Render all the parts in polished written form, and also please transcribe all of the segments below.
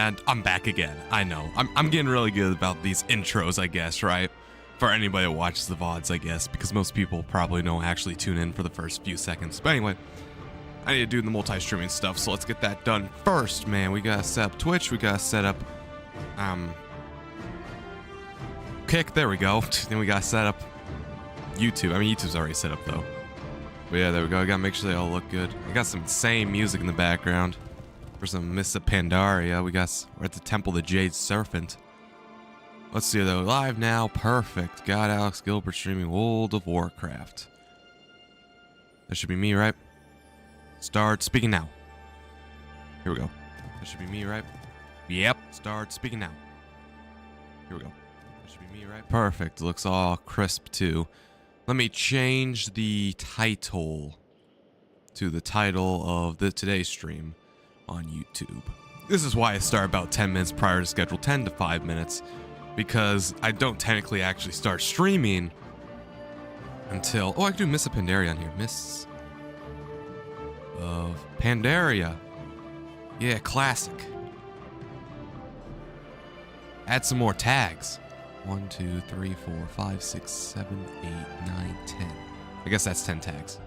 And I'm back again. I know. I'm getting really good about these intros, I guess, right? For anybody that watches the VODs, I guess, because most people probably don't actually tune in for the first few seconds. But anyway, I need to do the multi-streaming stuff, so let's get that done first, man. We gotta set up Twitch. We gotta set up, Kick. There we go. Then we gotta set up YouTube. I mean, YouTube's already set up, though. But yeah, there we go. I gotta make sure they all look good. I got some insane music in the background. For some Miss Pandaria, we're at the Temple of the Jade Serpent. Let's see though, live now, perfect. Got Alex Gilbert streaming World of Warcraft. That should be me, right? Start speaking now. Here we go. That should be me, right? Yep. Start speaking now. Here we go. That should be me, right? Perfect. Looks all crisp too. Let me change the title to the title of today's stream on YouTube. This is why I start about 10 minutes prior to schedule, 10 to 5 minutes, because I don't technically actually start streaming until, oh, I can do Miss Pandaria on here. Miss of Pandaria. Yeah, classic. Add some more tags. 1, 2, 3, 4, 5, 6, 7, 8, 9, 10. I guess that's 10 tags.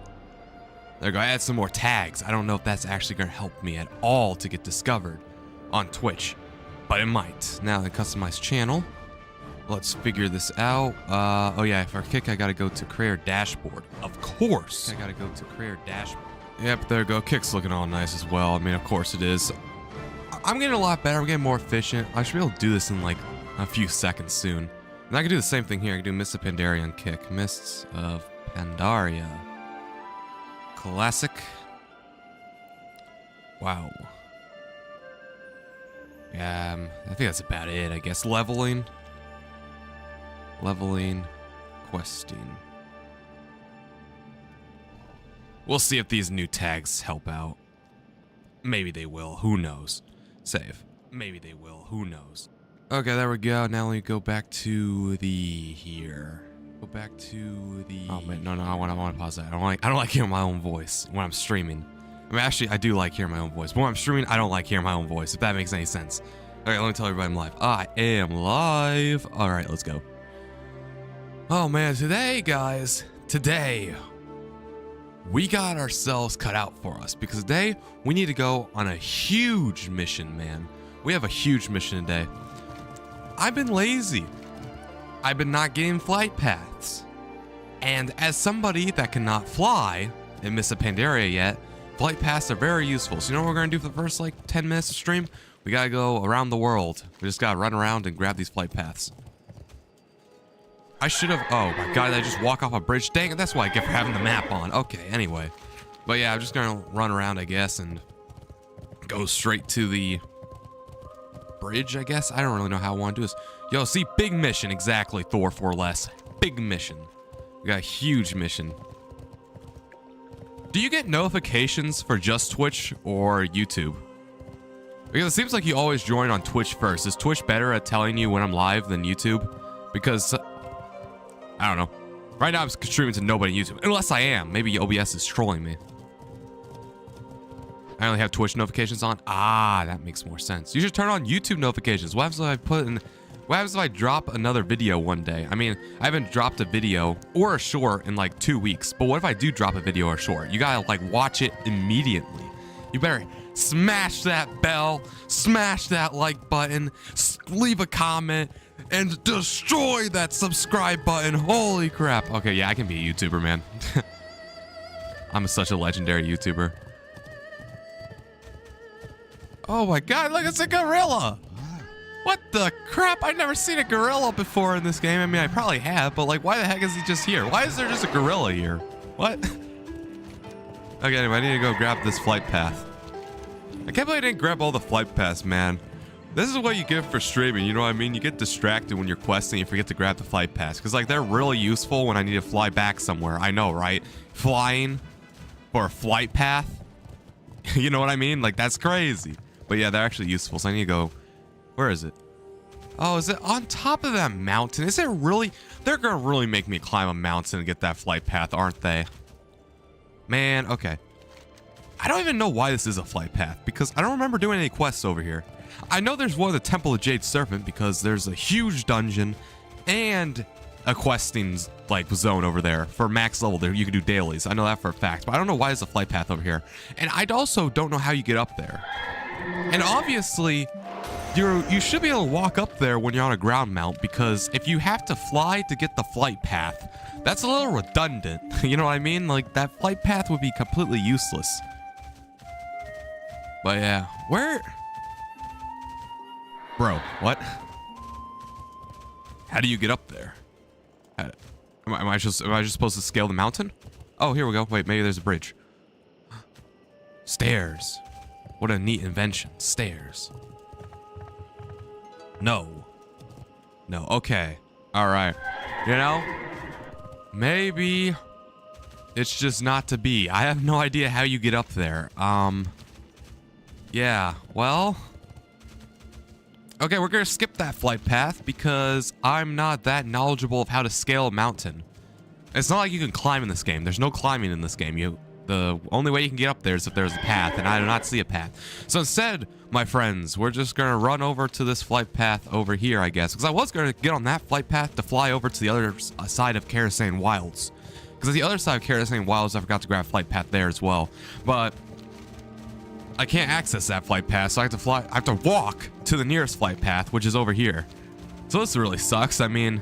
There we go. Add some more tags. I don't know if that's actually going to help me at all to get discovered on Twitch, but it might. Now the customized channel. Let's figure this out. Oh yeah, for Kick, I got to go to Creator Dashboard. Of course. I got to go to Creator Dashboard. Yep, there we go. Kick's looking all nice as well. I mean, of course it is. I'm getting a lot better. I'm getting more efficient. I should be able to do this in like a few seconds soon. And I can do the same thing here. I can do Mists of Pandaria on Kick. Mists of Pandaria. Classic. Wow. Yeah, I think that's about it, I guess. Leveling. Questing. We'll see if these new tags help out. Maybe they will. Who knows? Save. Maybe they will. Who knows? Okay, there we go. Now let me go back to here. Go back to the. Oh man, no, I want to pause that. I don't like hearing my own voice when I'm streaming. I mean, actually, I do like hearing my own voice, but when I'm streaming, I don't like hearing my own voice. If that makes any sense. Okay, let me tell everybody I'm live. I am live. All right, let's go. Oh man, today, guys, we got ourselves cut out for us because today we need to go on a huge mission, man. We have a huge mission today. I've been lazy. I've been not getting flight paths. And as somebody that cannot fly and miss a Pandaria yet, flight paths are very useful. So you know what we're going to do for the first like 10 minutes of stream? We got to go around the world. We just got to run around and grab these flight paths. I should have, oh my god, did I just walk off a bridge? Dang it, that's what I get for having the map on. Okay, anyway. But yeah, I'm just going to run around, I guess, and go straight to the bridge, I guess. I don't really know how I want to do this. Yo, see, big mission, exactly, Thor 4 less. Big mission. We got a huge mission. Do you get notifications for just Twitch or YouTube? Because it seems like you always join on Twitch first. Is Twitch better at telling you when I'm live than YouTube? Because, I don't know. Right now I'm streaming to nobody on YouTube. Unless I am. Maybe OBS is trolling me. I only have Twitch notifications on. Ah, that makes more sense. You should turn on YouTube notifications. What happens if I drop another video one day? I mean, I haven't dropped a video or a short in like 2 weeks. But what if I do drop a video or short? You gotta like watch it immediately. You better smash that bell, smash that like button, leave a comment, and destroy that subscribe button. Holy crap. Okay, yeah, I can be a YouTuber, man. I'm such a legendary YouTuber. Oh my god, look, it's a gorilla. What the crap? I've never seen a gorilla before in this game. I mean, I probably have, but like, why the heck is he just here? Why is there just a gorilla here? What? Okay, anyway, I need to go grab this flight path. I can't believe I didn't grab all the flight paths, man. This is what you get for streaming, you know what I mean? You get distracted when you're questing, you forget to grab the flight paths. Because, like, they're really useful when I need to fly back somewhere. I know, right? Flying for a flight path. You know what I mean? Like, that's crazy. But yeah, they're actually useful, so I need to go... Where is it? Oh, is it on top of that mountain? Is it really... They're gonna really make me climb a mountain and get that flight path, aren't they? Man, okay. I don't even know why this is a flight path, because I don't remember doing any quests over here. I know there's one of the Temple of Jade Serpent because there's a huge dungeon and a questing like zone over there for max level. There you can do dailies. I know that for a fact, but I don't know why there's a flight path over here. And I also don't know how you get up there. And obviously, you should be able to walk up there when you're on a ground mount, because if you have to fly to get the flight path, that's a little redundant. You know what I mean? Like, that flight path would be completely useless. But yeah, where? Bro, what? How do you get up there? Am I just supposed to scale the mountain? Oh, here we go. Wait, maybe there's a bridge. Stairs. What a neat invention. Stairs. No. No. Okay. All right. You know, maybe it's just not to be. I have no idea how you get up there. Yeah. Well. Okay, we're gonna skip that flight path because I'm not that knowledgeable of how to scale a mountain. It's not like you can climb in this game. There's no climbing in this game. The only way you can get up there is if there's a path, and I do not see a path. So instead, my friends, we're just gonna run over to this flight path over here, I guess, because I was gonna get on that flight path to fly over to the other side of Krasarang Wilds. Because at the other side of Krasarang Wilds, I forgot to grab a flight path there as well. But I can't access that flight path, so I have to walk to the nearest flight path, which is over here. So this really sucks. I mean,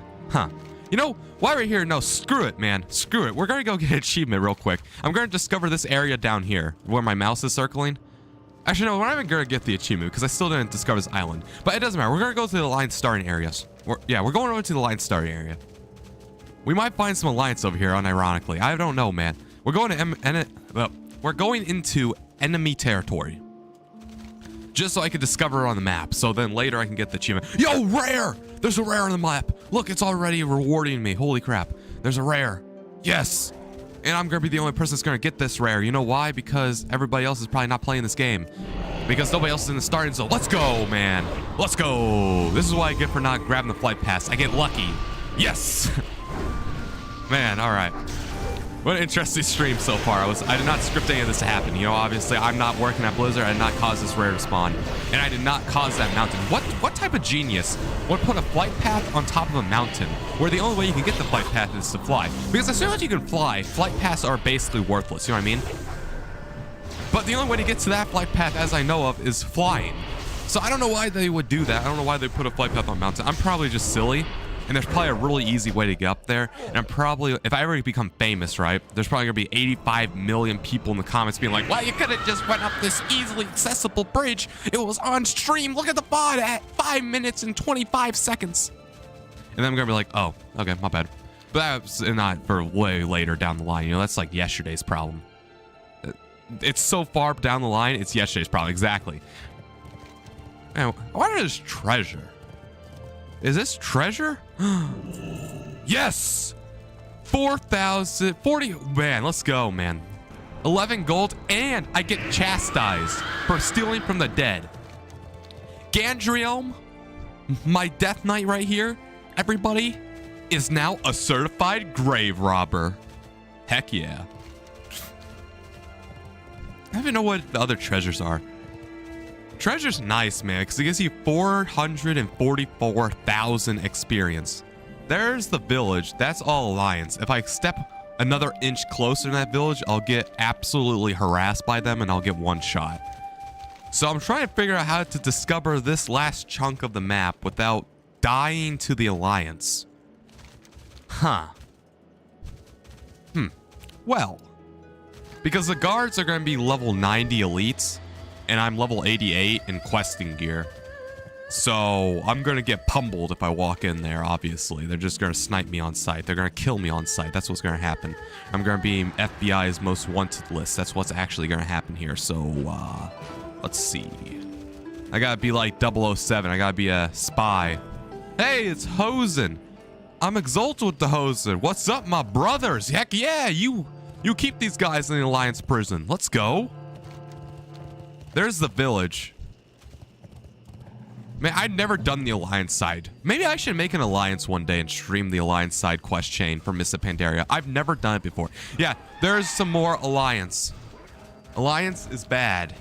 you know, while we're here, no, screw it, man. Screw it. We're gonna go get an achievement real quick. I'm gonna discover this area down here where my mouse is circling. Actually, no, we're not even gonna get the achievement because I still didn't discover this island. But it doesn't matter. We're gonna go to the alliance starting areas. We're going over to the alliance starting area. We might find some alliance over here, unironically. I don't know, man. We're going to we're going into enemy territory. Just so I can discover it on the map. So then later I can get the achievement. Yo, rare! There's a rare on the map. Look, it's already rewarding me. Holy crap. There's a rare. Yes. And I'm going to be the only person that's going to get this rare. You know why? Because everybody else is probably not playing this game. Because nobody else is in the starting zone. Let's go, man. Let's go. This is what I get for not grabbing the flight pass. I get lucky. Yes. Man, all right. What an interesting stream so far. I did not script any of this to happen. You know, obviously, I'm not working at Blizzard. I did not cause this rare to spawn. And I did not cause that mountain. What type of genius would put a flight path on top of a mountain where the only way you can get the flight path is to fly? Because as soon as you can fly, flight paths are basically worthless. You know what I mean? But the only way to get to that flight path, as I know of, is flying. So I don't know why they would do that. I don't know why they put a flight path on a mountain. I'm probably just silly. And there's probably a really easy way to get up there. And I'm probably, if I ever become famous, right, there's probably gonna be 85 million people in the comments being like, well, you could have just went up this easily accessible bridge. It was on stream. Look at the VOD at 5 minutes and 25 seconds. And then I'm gonna be like, oh, okay, my bad. But that's not for way later down the line. You know, that's like yesterday's problem. It's so far down the line, it's yesterday's problem. Exactly. Man, what is treasure? Is this treasure? Yes! 4,040. Man, let's go, man. 11 gold, and I get chastised for stealing from the dead. Gandrielm, my Death Knight right here, everybody, is now a certified grave robber. Heck yeah. I don't even know what the other treasures are. Treasure's nice, man, because it gives you 444,000 experience. There's the village. That's all alliance. If I step another inch closer to that village, I'll get absolutely harassed by them and I'll get one shot. So I'm trying to figure out how to discover this last chunk of the map without dying to the alliance. Well, because the guards are going to be level 90 elites, and I'm level 88 in questing gear. So I'm going to get pummeled if I walk in there, obviously. They're just going to snipe me on sight. They're going to kill me on sight. That's what's going to happen. I'm going to be FBI's most wanted list. That's what's actually going to happen here. So, let's see. I got to be like 007. I got to be a spy. Hey, it's Hosen. I'm exalted with the Hosen. What's up, my brothers? Heck yeah, you keep these guys in the Alliance prison. Let's go. There's the village. Man, I'd never done the Alliance side. Maybe I should make an Alliance one day and stream the Alliance side quest chain for Miss Pandaria. I've never done it before. Yeah, there's some more Alliance. Alliance is bad.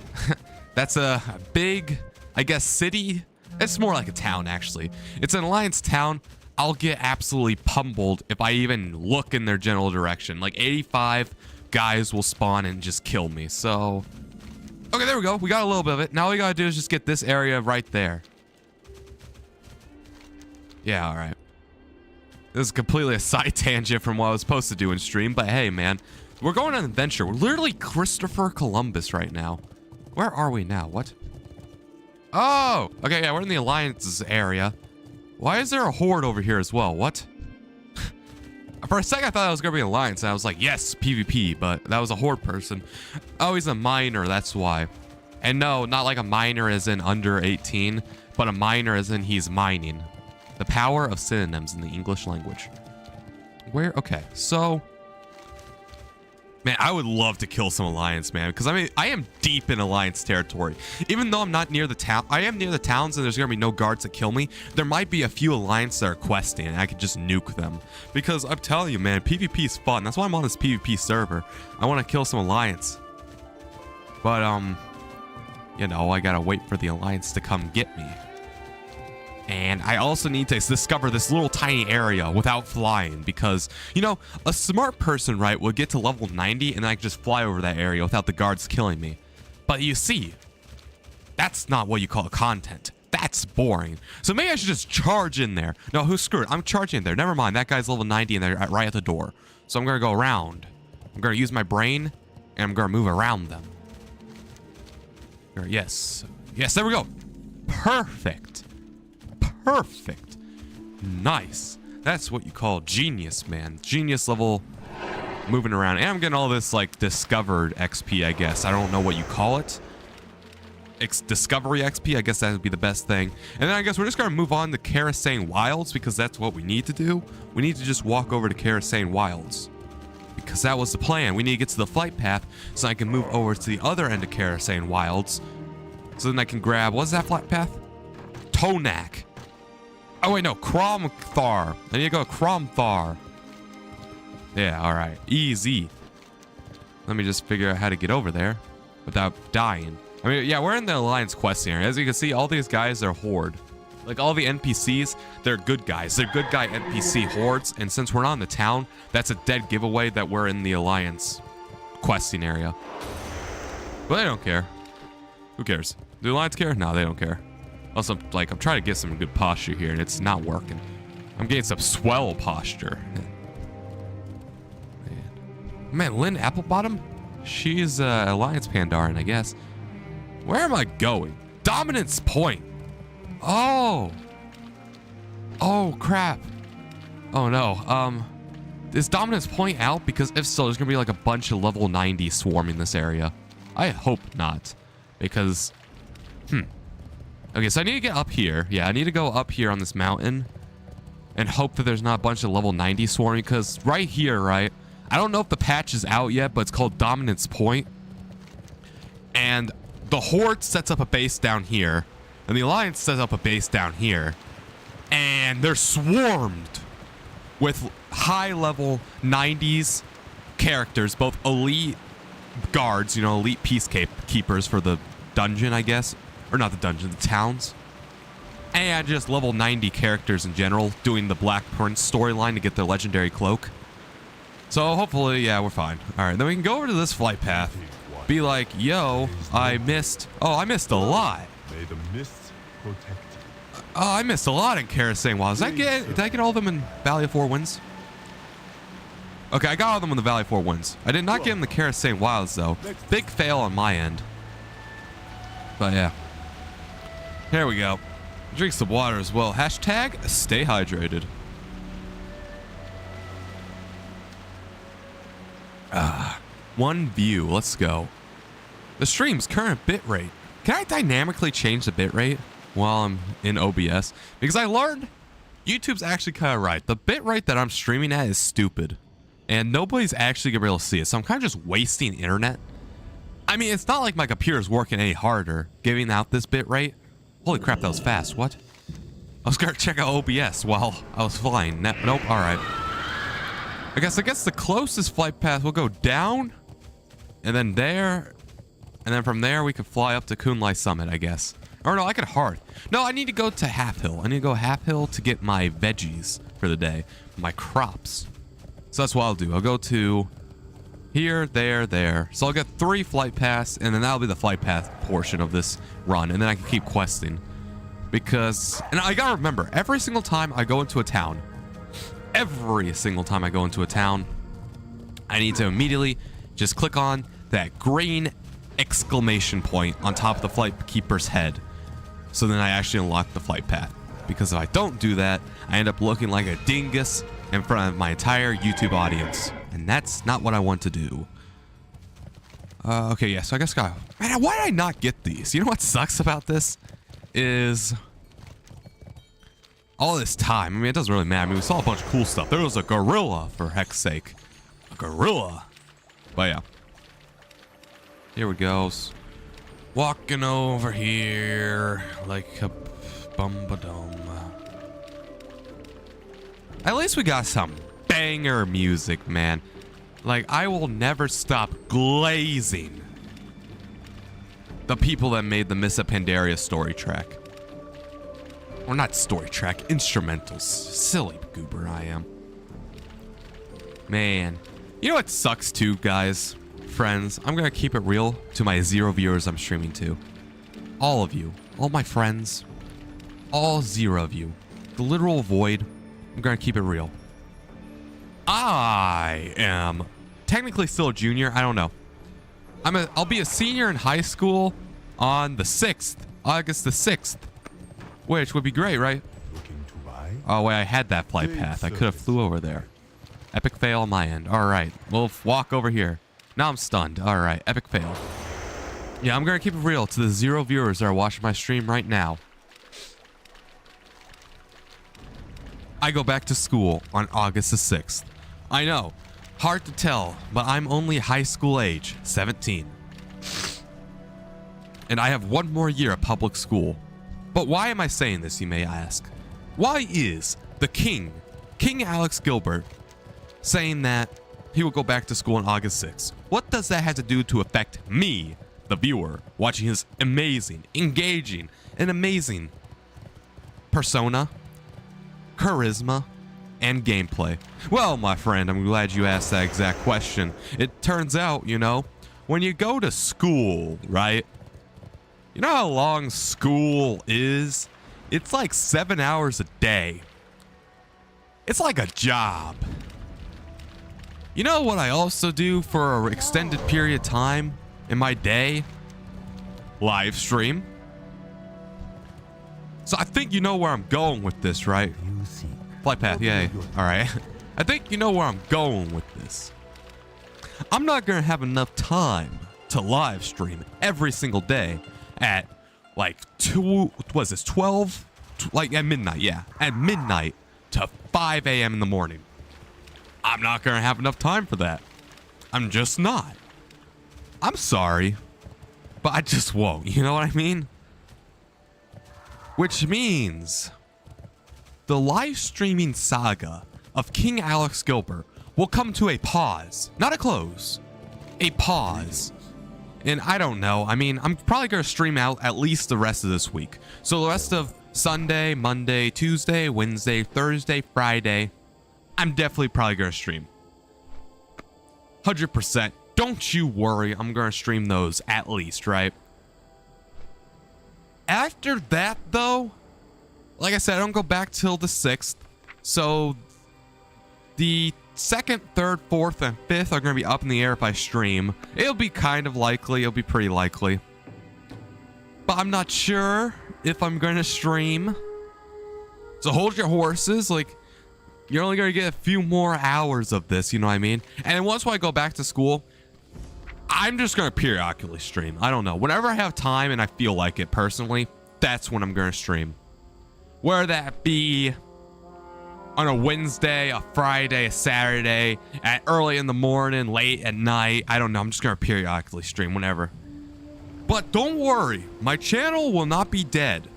That's a big I guess, city. It's more like a town, actually. It's an alliance town. I'll get absolutely pummeled if I even look in their general direction. Like 85 guys will spawn and just kill me. So, okay, there we go. We got a little bit of it. Now all we gotta do is just get this area right there. Yeah, all right. This is completely a side tangent from what I was supposed to do in stream, but hey, man, we're going on an adventure. We're literally Christopher Columbus right now. Where are we now? What? Oh, okay, yeah, we're in the Alliance's area. Why is there a Horde over here as well? What? For a second, I thought that was going to be an Alliance, and I was like, yes, PvP, but that was a Horde person. Oh, he's a miner, that's why. And no, not like a miner as in under 18, but a miner as in he's mining. The power of synonyms in the English language. Where? Okay, so... Man, I would love to kill some Alliance, man, because I mean, I am deep in Alliance territory. Even though I'm not near the town, I am near the towns and there's going to be no guards that kill me. There might be a few Alliance that are questing and I could just nuke them. Because I'm telling you, man, PvP is fun. That's why I'm on this PvP server. I want to kill some Alliance. But, you know, I got to wait for the Alliance to come get me. And I also need to discover this little tiny area without flying because, you know, a smart person, right, would get to level 90 and then I could just fly over that area without the guards killing me. But you see, that's not what you call content. That's boring. So maybe I should just charge in there. No, who's screwed? I'm charging in there. Never mind. That guy's level 90 and they're right at the door. So I'm going to go around. I'm going to use my brain and I'm going to move around them. Yes. Yes, there we go. Perfect. Perfect. Nice. That's what you call genius, man. Genius level moving around. And I'm getting all this, like, discovered XP, I guess. I don't know what you call it. Discovery XP, I guess that would be the best thing. And then I guess we're just going to move on to Krasarang Wilds because that's what we need to do. We need to just walk over to Krasarang Wilds because that was the plan. We need to get to the flight path so I can move over to the other end of Krasarang Wilds. So then I can grab, what's that flight path? Tonak. Oh, wait, no. Kromthar. I need to go Kromthar. Yeah, all right. Easy. Let me just figure out how to get over there without dying. I mean, yeah, we're in the Alliance quest here. As you can see, all these guys are Horde. Like, all the NPCs, they're good guys. They're good guy NPC Hordes. And since we're not in the town, that's a dead giveaway that we're in the Alliance questing area. But they don't care. Who cares? Do the Alliance care? No, they don't care. Also, like, I'm trying to get some good posture here, and it's not working. I'm getting some swell posture. Man, Lynn Applebottom? She's Alliance Pandaria, I guess. Where am I going? Dominance Point. Oh. Oh, crap. Oh, no. Is Dominance Point out? Because if so, there's going to be, like, a bunch of level 90 swarming this area. I hope not. Because, Okay, so I need to get up here. Yeah, I need to go up here on this mountain and hope that there's not a bunch of level 90 swarming because right here, right? I don't know if the patch is out yet, but it's called Dominance Point. And the Horde sets up a base down here and the Alliance sets up a base down here. And they're swarmed with high level 90s characters, both elite guards, you know, elite peacekeepers for the dungeon, I guess. Or not the dungeon, the towns. And just level 90 characters in general doing the Black Prince storyline to get their legendary cloak. So hopefully, yeah, we're fine. Alright, then we can go over to this flight path. Be like, yo, I missed... Oh, I missed a lot. May the mists protect. Oh, I missed a lot in Krasarang Wilds. Did I get all of them in Valley of Four Winds? Okay, I got all of them in the Valley of Four Winds. I did not get them in the Krasarang Wilds, though. Big fail on my end. But yeah. Here we go. Drink some water as well. Hashtag stay hydrated. One view. Let's go. The stream's current bitrate. Can I dynamically change the bitrate while I'm in OBS? Because I learned YouTube's actually kind of right. The bitrate that I'm streaming at is stupid. And nobody's actually going to be able to see it. So I'm kind of just wasting internet. I mean, it's not like my computer's working any harder giving out this bitrate. Holy crap, that was fast. What? I was going to check out OBS while I was flying. Nope. All right. I guess the closest flight path will go down and then there. And then from there, we could fly up to Kun-lai Summit, I guess. Or no, I could hard. No, I need to go to Half Hill. I need to go Half Hill to get my veggies for the day. My crops. So that's what I'll do. I'll go to here, there, there. So I'll get 3 flight paths, and then that'll be the flight path portion of this run. And then I can keep questing. Because, and I gotta remember, every single time I go into a town, I need to immediately just click on that green exclamation point on top of the flight keeper's head. So then I actually unlock the flight path. Because if I don't do that, I end up looking like a dingus in front of my entire YouTube audience. And that's not what I want to do. Okay, yeah, so I guess man, why did I not get these? You know what sucks about this? Is all this time. I mean, it doesn't really matter. I mean, we saw a bunch of cool stuff. There was a gorilla, for heck's sake. A gorilla. But yeah. Here we go. Walking over here like a bum-ba-dum. At least we got some banger music, man. Like, I will never stop glazing the people that made the Miss Pandaria story track. Or not story track, instrumentals. Silly goober I am. Man. You know what sucks too, guys? Friends, I'm gonna keep it real to my 0 viewers I'm streaming to. All of you. All my friends. All 0 of you. The literal void. I'm gonna keep it real. I am technically still a junior. I don't know. I'll be a senior in high school on the 6th. August the 6th. Which would be great, right? Looking to buy? Oh, wait, I had that flight path. I could have flew over there. Epic fail on my end. All right. We'll walk over here. Now I'm stunned. All right. Epic fail. Yeah, I'm going to keep it real to the 0 viewers that are watching my stream right now. I go back to school on August the 6th. I know. Hard to tell, but I'm only high school age, 17. And I have 1 more year of public school. But why am I saying this, you may ask? Why is the King Alex Gilbert, saying that he will go back to school on August 6th? What does that have to do to affect me, the viewer, watching his amazing, engaging, and amazing persona, charisma, and gameplay? Well, my friend, I'm glad you asked that exact question. It turns out, you know, when you go to school, right? You know how long school is? It's like 7 hours a day. It's like a job. You know what I also do for an extended period of time in my day? Live stream. So I think you know where I'm going with this, right? Flight path, yay. All right. I think you know where I'm going with this. I'm not going to have enough time to live stream every single day at like 12? Like at midnight, yeah. At midnight to 5 a.m. in the morning. I'm not going to have enough time for that. I'm just not. I'm sorry, but I just won't. You know what I mean? Which means the live streaming saga of King Alex Gilbert will come to a pause. Not a close. A pause. And I don't know. I mean, I'm probably going to stream out at least the rest of this week. So the rest of Sunday, Monday, Tuesday, Wednesday, Thursday, Friday, I'm definitely probably going to stream. 100%. Don't you worry. I'm going to stream those at least, right? After that, though, like I said, I don't go back till the 6th. So the 2nd, 3rd, 4th, and 5th are going to be up in the air if I stream. It'll be kind of likely. It'll be pretty likely. But I'm not sure if I'm going to stream. So hold your horses. Like, you're only going to get a few more hours of this, you know what I mean? And then once I go back to school, I'm just going to periodically stream. I don't know. Whenever I have time and I feel like it personally, that's when I'm going to stream. Whether that be on a Wednesday, a Friday, a Saturday, at early in the morning, late at night. I don't know. I'm just going to periodically stream whenever. But don't worry. My channel will not be dead.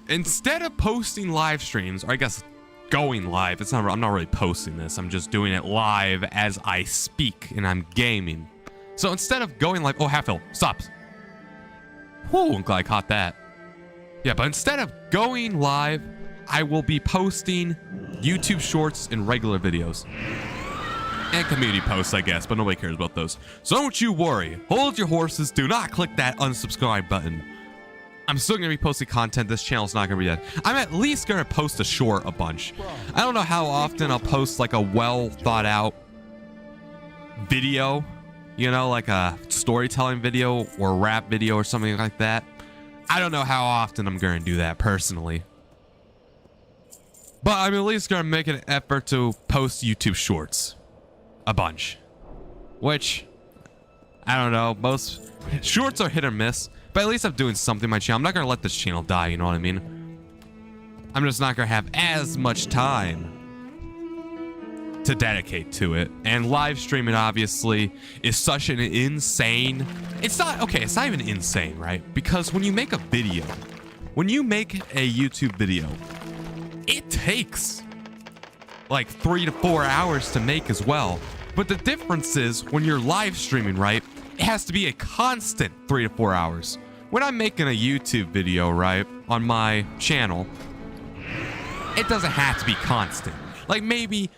Instead of posting live streams, or I guess going live, I'm not really posting this. I'm just doing it live as I speak and I'm gaming. So instead of going live, oh, half hill, stop. Whoa, I'm glad I caught that. Yeah, but instead of going live, I will be posting YouTube shorts and regular videos. And community posts, I guess, but nobody cares about those. So don't you worry. Hold your horses. Do not click that unsubscribe button. I'm still going to be posting content. This channel's not going to be dead. I'm at least going to post a short a bunch. I don't know how often I'll post like a well thought out video, you know, like a storytelling video or rap video or something like that. I don't know how often I'm going to do that personally. But I'm at least going to make an effort to post YouTube shorts. A bunch. Which, I don't know, most shorts are hit or miss. But at least I'm doing something on my channel. I'm not going to let this channel die, you know what I mean? I'm just not going to have as much time to dedicate to it. And live streaming, obviously, is such an insane... It's not even insane, right? Because when you make a video, when you make a YouTube video, it takes like 3 to 4 hours to make as well. But the difference is when you're live streaming, right? It has to be a constant 3 to 4 hours. When I'm making a YouTube video, right, on my channel, it doesn't have to be constant. Like maybe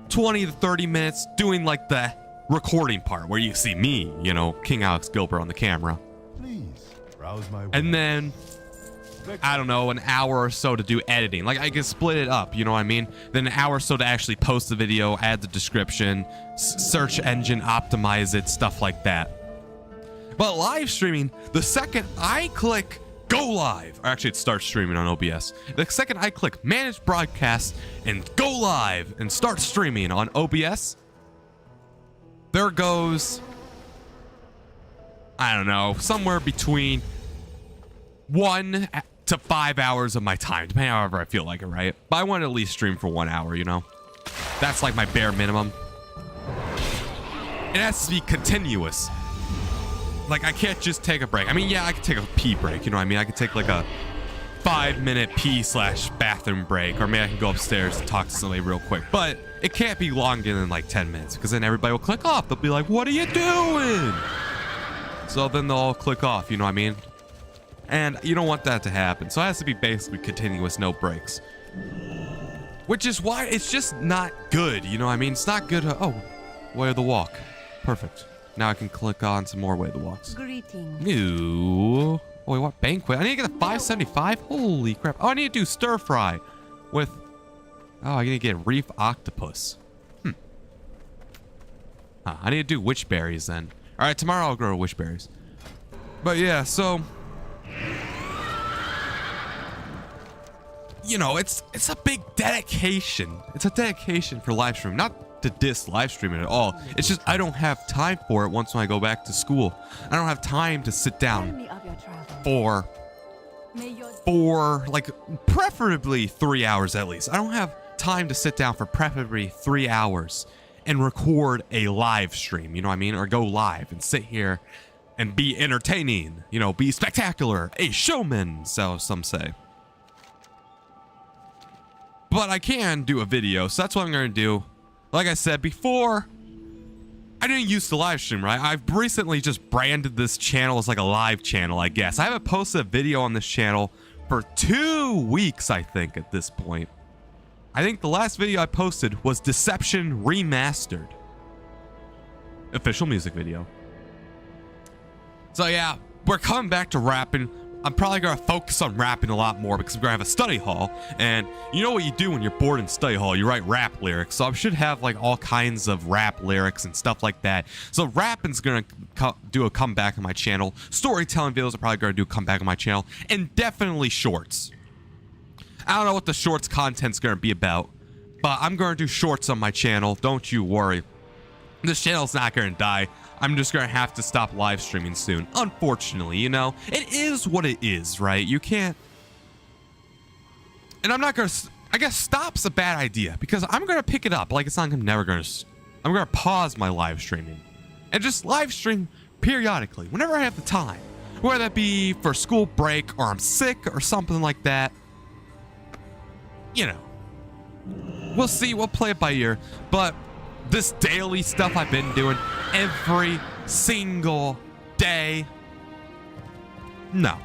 20 to 30 minutes doing like the recording part where you see me, you know, King Alex Gilbert on the camera. Please browse my And then, I don't know, an hour or so to do editing. Like I can split it up, you know what I mean? Then an hour or so to actually post the video, add the description, search engine optimize it, stuff like that. But live streaming, the second I click go live, or actually it starts streaming on OBS. The second I click manage broadcast and go live and start streaming on OBS, there goes, I don't know, somewhere between 1 to 5 hours of my time, depending on however I feel like it, right? But I want to at least stream for 1 hour, you know? That's like my bare minimum. It has to be continuous. Like, I can't just take a break. I mean, yeah, I could take a pee break, you know what I mean? I could take like a 5-minute pee/bathroom break, or maybe I can go upstairs and talk to somebody real quick. But it can't be longer than like 10 minutes, because then everybody will click off. They'll be like, what are you doing? So then they'll all click off, you know what I mean? And you don't want that to happen. So it has to be basically continuous, no breaks. Which is why it's just not good, you know what I mean? It's not good. Oh, Way of the Walk. Perfect. Now I can click on some more Way of the Walks. Greetings. Ooh. Oh, wait, what banquet? I need to get a 575? Holy crap. Oh, I need to do stir fry with... Oh, I need to get reef octopus. Huh, I need to do witch berries then. All right, tomorrow I'll grow witch berries. But yeah, so... You know, it's a big dedication. It's a dedication for live stream. Not to diss live streaming at all. It's just I don't have time for it once when I go back to school. I don't have time to sit down for like preferably 3 hours at least. I don't have time to sit down for preferably 3 hours and record a live stream, you know what I mean? Or go live and sit here and be entertaining, you know, be spectacular, a showman, so some say. But I can do a video, so that's what I'm going to do. Like I said before, I didn't use to live stream, right? I've recently just branded this channel as like a live channel, I guess. I haven't posted a video on this channel for 2 weeks, I think, at this point. I think the last video I posted was Deception Remastered. Official music video. So yeah, we're coming back to rapping. I'm probably going to focus on rapping a lot more because we're going to have a study hall. And you know what you do when you're bored in study hall? You write rap lyrics. So I should have like all kinds of rap lyrics and stuff like that. So rapping's going to do a comeback on my channel. Storytelling videos are probably going to do a comeback on my channel. And definitely shorts. I don't know what the shorts content's going to be about. But I'm going to do shorts on my channel. Don't you worry. This channel's not going to die. I'm just going to have to stop live streaming soon. Unfortunately, you know, it is what it is, right? You can't... And I'm not going to... I guess stop's a bad idea because I'm going to pick it up. Like it's not... I'm never going to... I'm going to pause my live streaming and just live stream periodically whenever I have the time. Whether that be for school break or I'm sick or something like that. You know. We'll see. We'll play it by ear. But... this daily stuff I've been doing every single day. No.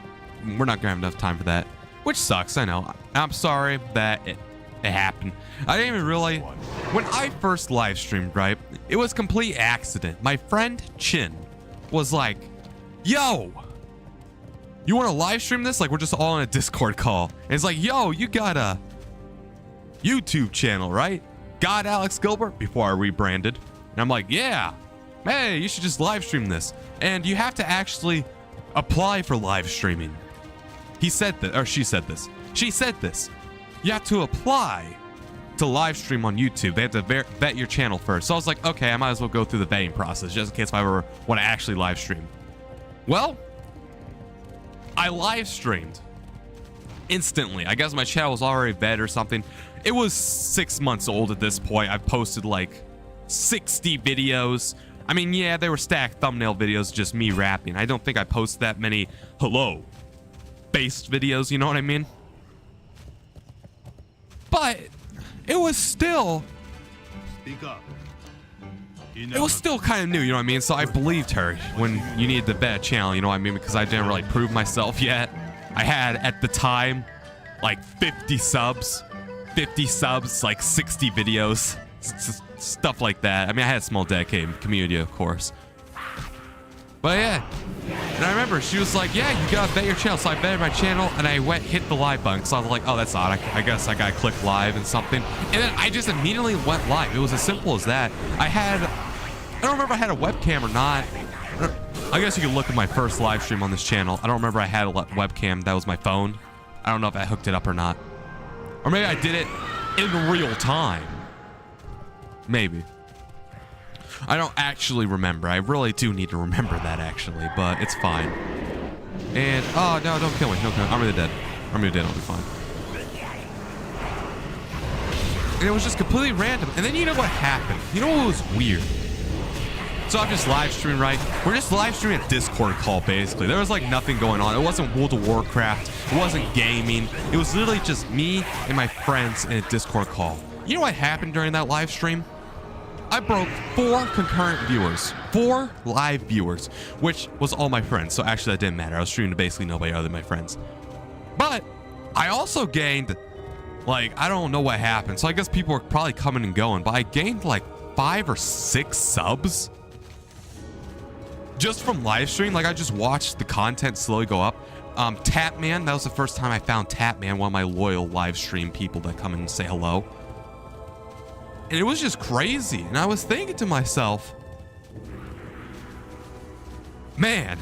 we're not gonna have enough time for that, which sucks. I know. I'm sorry that it happened. I didn't even really. When I first live streamed, right, it was complete accident. My friend Chin was like, "Yo, you want to live stream this? Like, we're just all on a Discord call." And it's like, "Yo, you got a YouTube channel, right? God Alex Gilbert," before I rebranded. And I'm like, "Yeah. Hey, you should just live stream this. And you have to actually apply for live streaming." He said that, or she said this. She said this. You have to apply to live stream on YouTube. They have to vet your channel first. So I was like, okay, I might as well go through the vetting process just in case if I ever want to actually live stream. Well, I live streamed instantly. I guess my channel was already vetted or something. It was 6 months old at this point. I've posted like 60 videos. I mean, yeah, they were stacked thumbnail videos, just me rapping. I don't think I posted that many hello-based videos, you know what I mean? But it was still... Speak up. It was still kind of new, you know what I mean? So I believed her when you needed to vet a channel, you know what I mean? Because I didn't really prove myself yet. I had, at the time, like 50 subs, like 60 videos, stuff like that. I mean, I had a small dedicated community, of course. But yeah, and I remember she was like, "Yeah, you gotta vet your channel." So I vetted my channel and I hit the live button. So I was like, "Oh, that's odd. I guess I gotta click live and something." And then I just immediately went live. It was as simple as that. I don't remember if I had a webcam or not. I guess you could look at my first live stream on this channel. I don't remember I had a webcam. That was my phone. I don't know if I hooked it up or not. Or maybe I did it in real time. Maybe. I don't actually remember. I really do need to remember that, actually, but it's fine. And, oh, no, don't kill me. No, I'm really dead. I'm really dead. I'll be fine. And it was just completely random. And then you know what happened? You know what was weird? So I'm just live streaming, right? We're just live streaming a Discord call, basically. There was like nothing going on. It wasn't World of Warcraft. It wasn't gaming. It was literally just me and my friends in a Discord call. You know what happened during that live stream? I broke 4 concurrent viewers, 4 live viewers, which was all my friends. So actually that didn't matter. I was streaming to basically nobody other than my friends. But I also gained, like, I don't know what happened. So I guess people were probably coming and going, but I gained like 5 or 6 subs just from live stream. Like, I just watched the content slowly go up. Tatman, that was the first time I found Tatman, one of my loyal live stream people that come and say hello. And it was just crazy. And I was thinking to myself, man,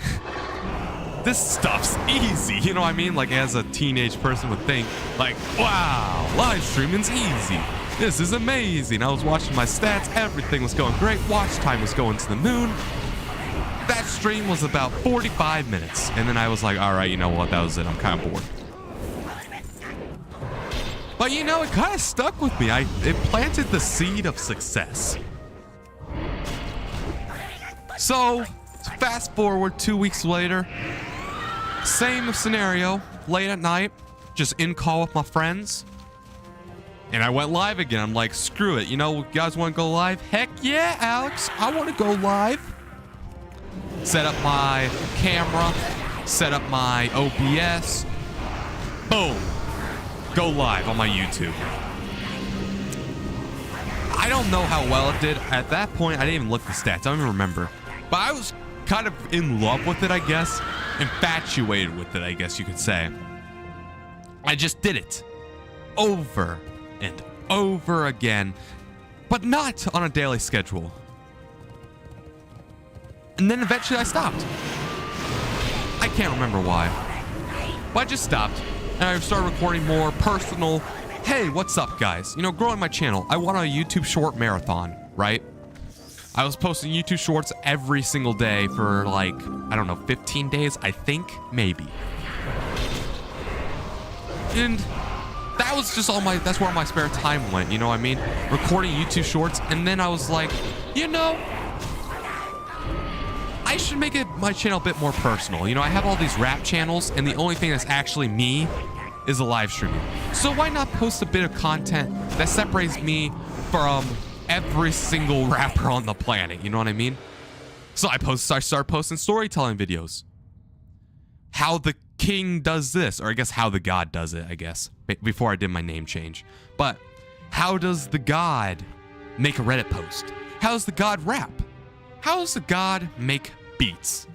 this stuff's easy. You know what I mean? Like, as a teenage person would think, like, wow, live streaming's easy. This is amazing. I was watching my stats. Everything was going great. Watch time was going to the moon. That stream was about 45 minutes. And then I was like, all right, you know what? That was it. I'm kind of bored. But you know, it kind of stuck with me. It planted the seed of success. So, fast forward 2 weeks later, same scenario, late at night, just in call with my friends. And I went live again. I'm like, screw it. You know, you guys want to go live? Heck yeah, Alex. I want to go live. Set up my camera, set up my OBS. Boom. Go live on my YouTube. I don't know how well it did. At that point, I didn't even look at the stats. I don't even remember. But I was kind of in love with it, I guess. Infatuated with it, I guess you could say. I just did it over and over again, but not on a daily schedule. And then eventually I stopped. I can't remember why, but I just stopped. And I started recording more personal, hey, what's up, guys? You know, growing my channel. I went on a YouTube short marathon, right? I was posting YouTube shorts every single day for like, I don't know, 15 days, I think, maybe. And that was just that's where my spare time went, you know what I mean? Recording YouTube shorts, and then I was like, you know, I should make my channel a bit more personal. You know, I have all these rap channels, and the only thing that's actually me is a live streaming. So why not post a bit of content that separates me from every single rapper on the planet? You know what I mean? So I started posting storytelling videos. How the king does this, or I guess how the god does it, I guess, before I did my name change. But how does the god make a Reddit post? How does the god rap? How does the god make beats?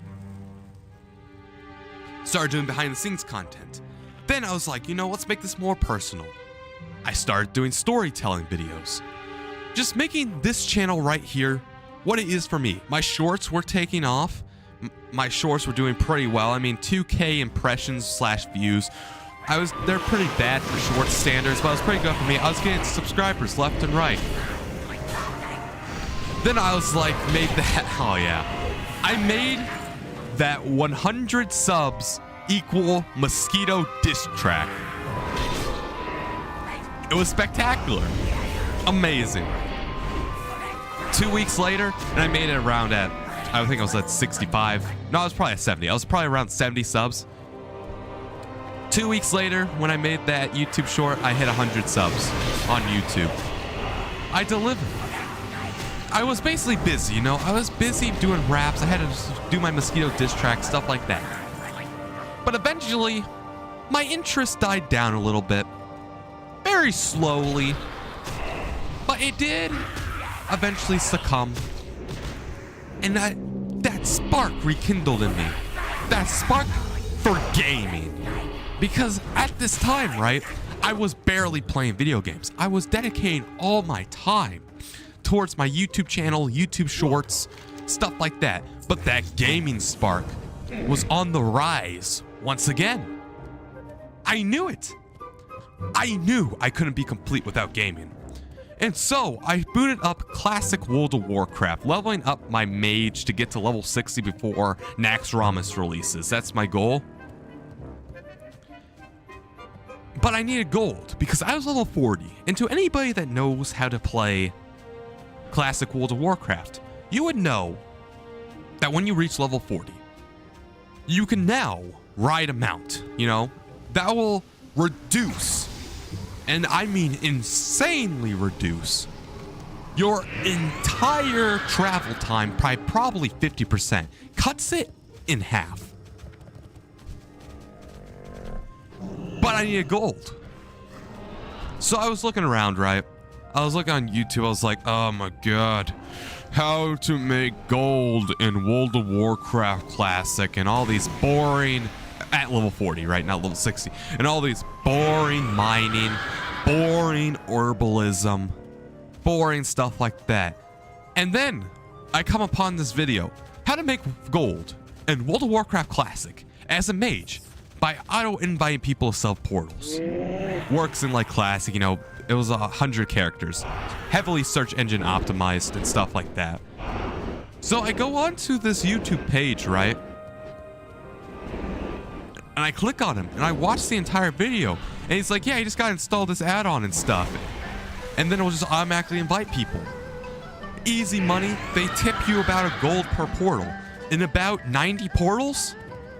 Started doing behind the scenes content. Then I was like, you know, let's make this more personal. I started doing storytelling videos. Just making this channel right here what it is for me. My shorts were taking off. My shorts were doing pretty well. I mean, 2K impressions / views. They're pretty bad for short standards, but it was pretty good for me. I was getting subscribers left and right. Then I was like, oh yeah. I made that 100 subs equal mosquito diss track. It was spectacular. Amazing. 2 weeks later, and I made it around at, I think I was at 65. No, I was probably at 70. I was probably around 70 subs. 2 weeks later, when I made that YouTube short, I hit 100 subs on YouTube. I delivered. I was basically busy, you know? I was busy doing raps. I had to do my mosquito diss track, stuff like that. But eventually, my interest died down a little bit. Very slowly. But it did eventually succumb. And that spark rekindled in me. That spark for gaming. Because at this time, right, I was barely playing video games. I was dedicating all my time towards my YouTube channel, YouTube shorts, stuff like that. But that gaming spark was on the rise once again. I knew it. I knew I couldn't be complete without gaming. And so I booted up classic World of Warcraft, leveling up my mage to get to level 60 before Naxxramas releases. That's my goal. But I needed gold because I was level 40. And to anybody that knows how to play classic World of Warcraft, you would know that when you reach level 40, you can now ride a mount, you know, that will reduce, and I mean insanely reduce, your entire travel time by probably 50%. Cuts it in half. But I needed gold. So I was looking around, right? I was looking on YouTube. I was like, oh my god, how to make gold in World of Warcraft Classic, and all these boring, at level 40, right? Not level 60. And all these boring mining, boring herbalism, boring stuff like that. And then I come upon this video, how to make gold in World of Warcraft Classic as a mage by auto-inviting people to sell portals. Works in like Classic, you know, it was 100 characters, heavily search engine optimized and stuff like that. So I go onto this YouTube page, right? And I click on him and I watch the entire video. And he's like, yeah, you just gotta install this add-on and stuff. And then it will just automatically invite people. Easy money. They tip you about a gold per portal. In about 90 portals,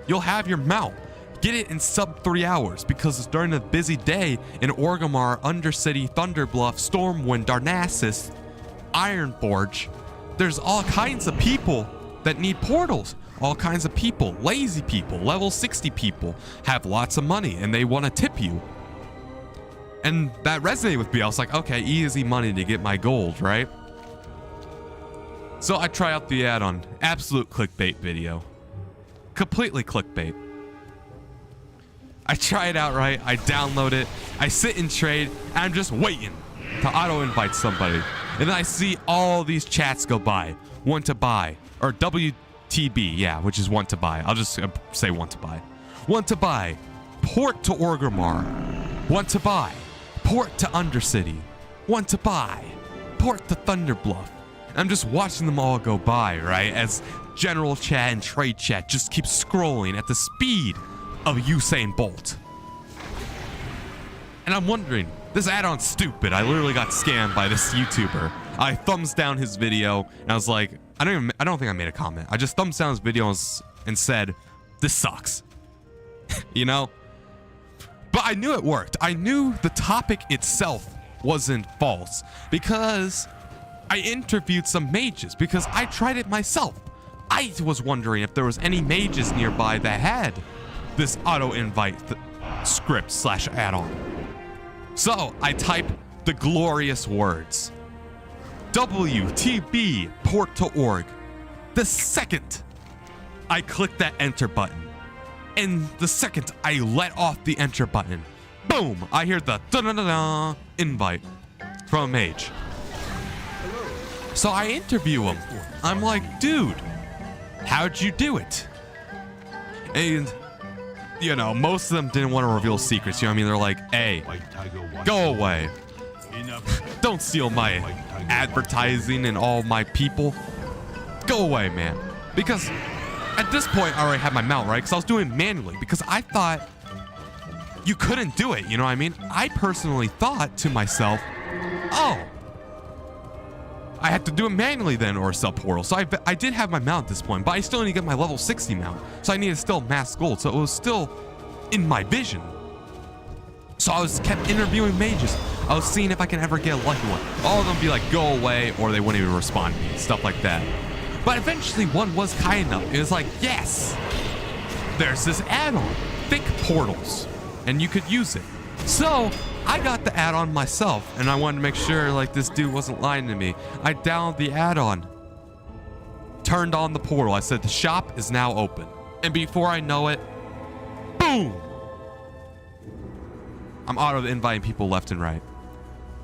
you'll have your mount. Get it in sub 3 hours because it's during a busy day in Orgrimmar, Undercity, Thunderbluff, Stormwind, Darnassus, Ironforge. There's all kinds of people that need portals. All kinds of people, lazy people, level 60 people, have lots of money and they want to tip you. And that resonated with me. I was like, okay, easy money to get my gold, right? So I try out the add-on. Absolute clickbait video. Completely clickbait. I try it out, right? I download it. I sit in trade. And I'm just waiting to auto-invite somebody. And then I see all these chats go by. Want to buy. Or WTB, yeah, which is want to buy. I'll just say want to buy. Want to buy. Port to Orgrimmar. Want to buy. Port to Undercity. Want to buy. Port to Thunderbluff. I'm just watching them all go by, right? As general chat and trade chat just keeps scrolling at the speed of Usain Bolt. And I'm wondering, this add-on's stupid. I literally got scammed by this YouTuber. I thumbs down his video and I was like, I don't think I made a comment. I just thumbs down his video and said, this sucks. You know? But I knew it worked. I knew the topic itself wasn't false because I interviewed some mages because I tried it myself. I was wondering if there was any mages nearby that had this auto invite script / add-on. So I type the glorious words WTB port to org. The second I click that enter button, and the second I let off the enter button, boom, I hear the da-da-da-da invite from a mage. So I interview him. I'm like, dude, how'd you do it? And, you know, most of them didn't want to reveal secrets. You know what I mean? They're like, hey, go away. Don't steal my advertising and all my people. Go away, man. Because at this point, I already had my mount, right? Because I was doing it manually. Because I thought you couldn't do it. You know what I mean? I personally thought to myself, oh, I had to do it manually then, or sub portal. So I did have my mount at this point, but I still need to get my level 60 mount. So I needed still mass gold. So it was still in my vision. So I kept interviewing mages. I was seeing if I can ever get a lucky one. All of them be like, go away, or they wouldn't even respond to me, stuff like that. But eventually one was kind enough. It was like, yes, there's this add-on, thick portals, and you could use it. So I got the add-on myself, and I wanted to make sure like this dude wasn't lying to me. I downloaded the add-on, turned on the portal. I said the shop is now open. And before I know it, boom, I'm auto-inviting people left and right.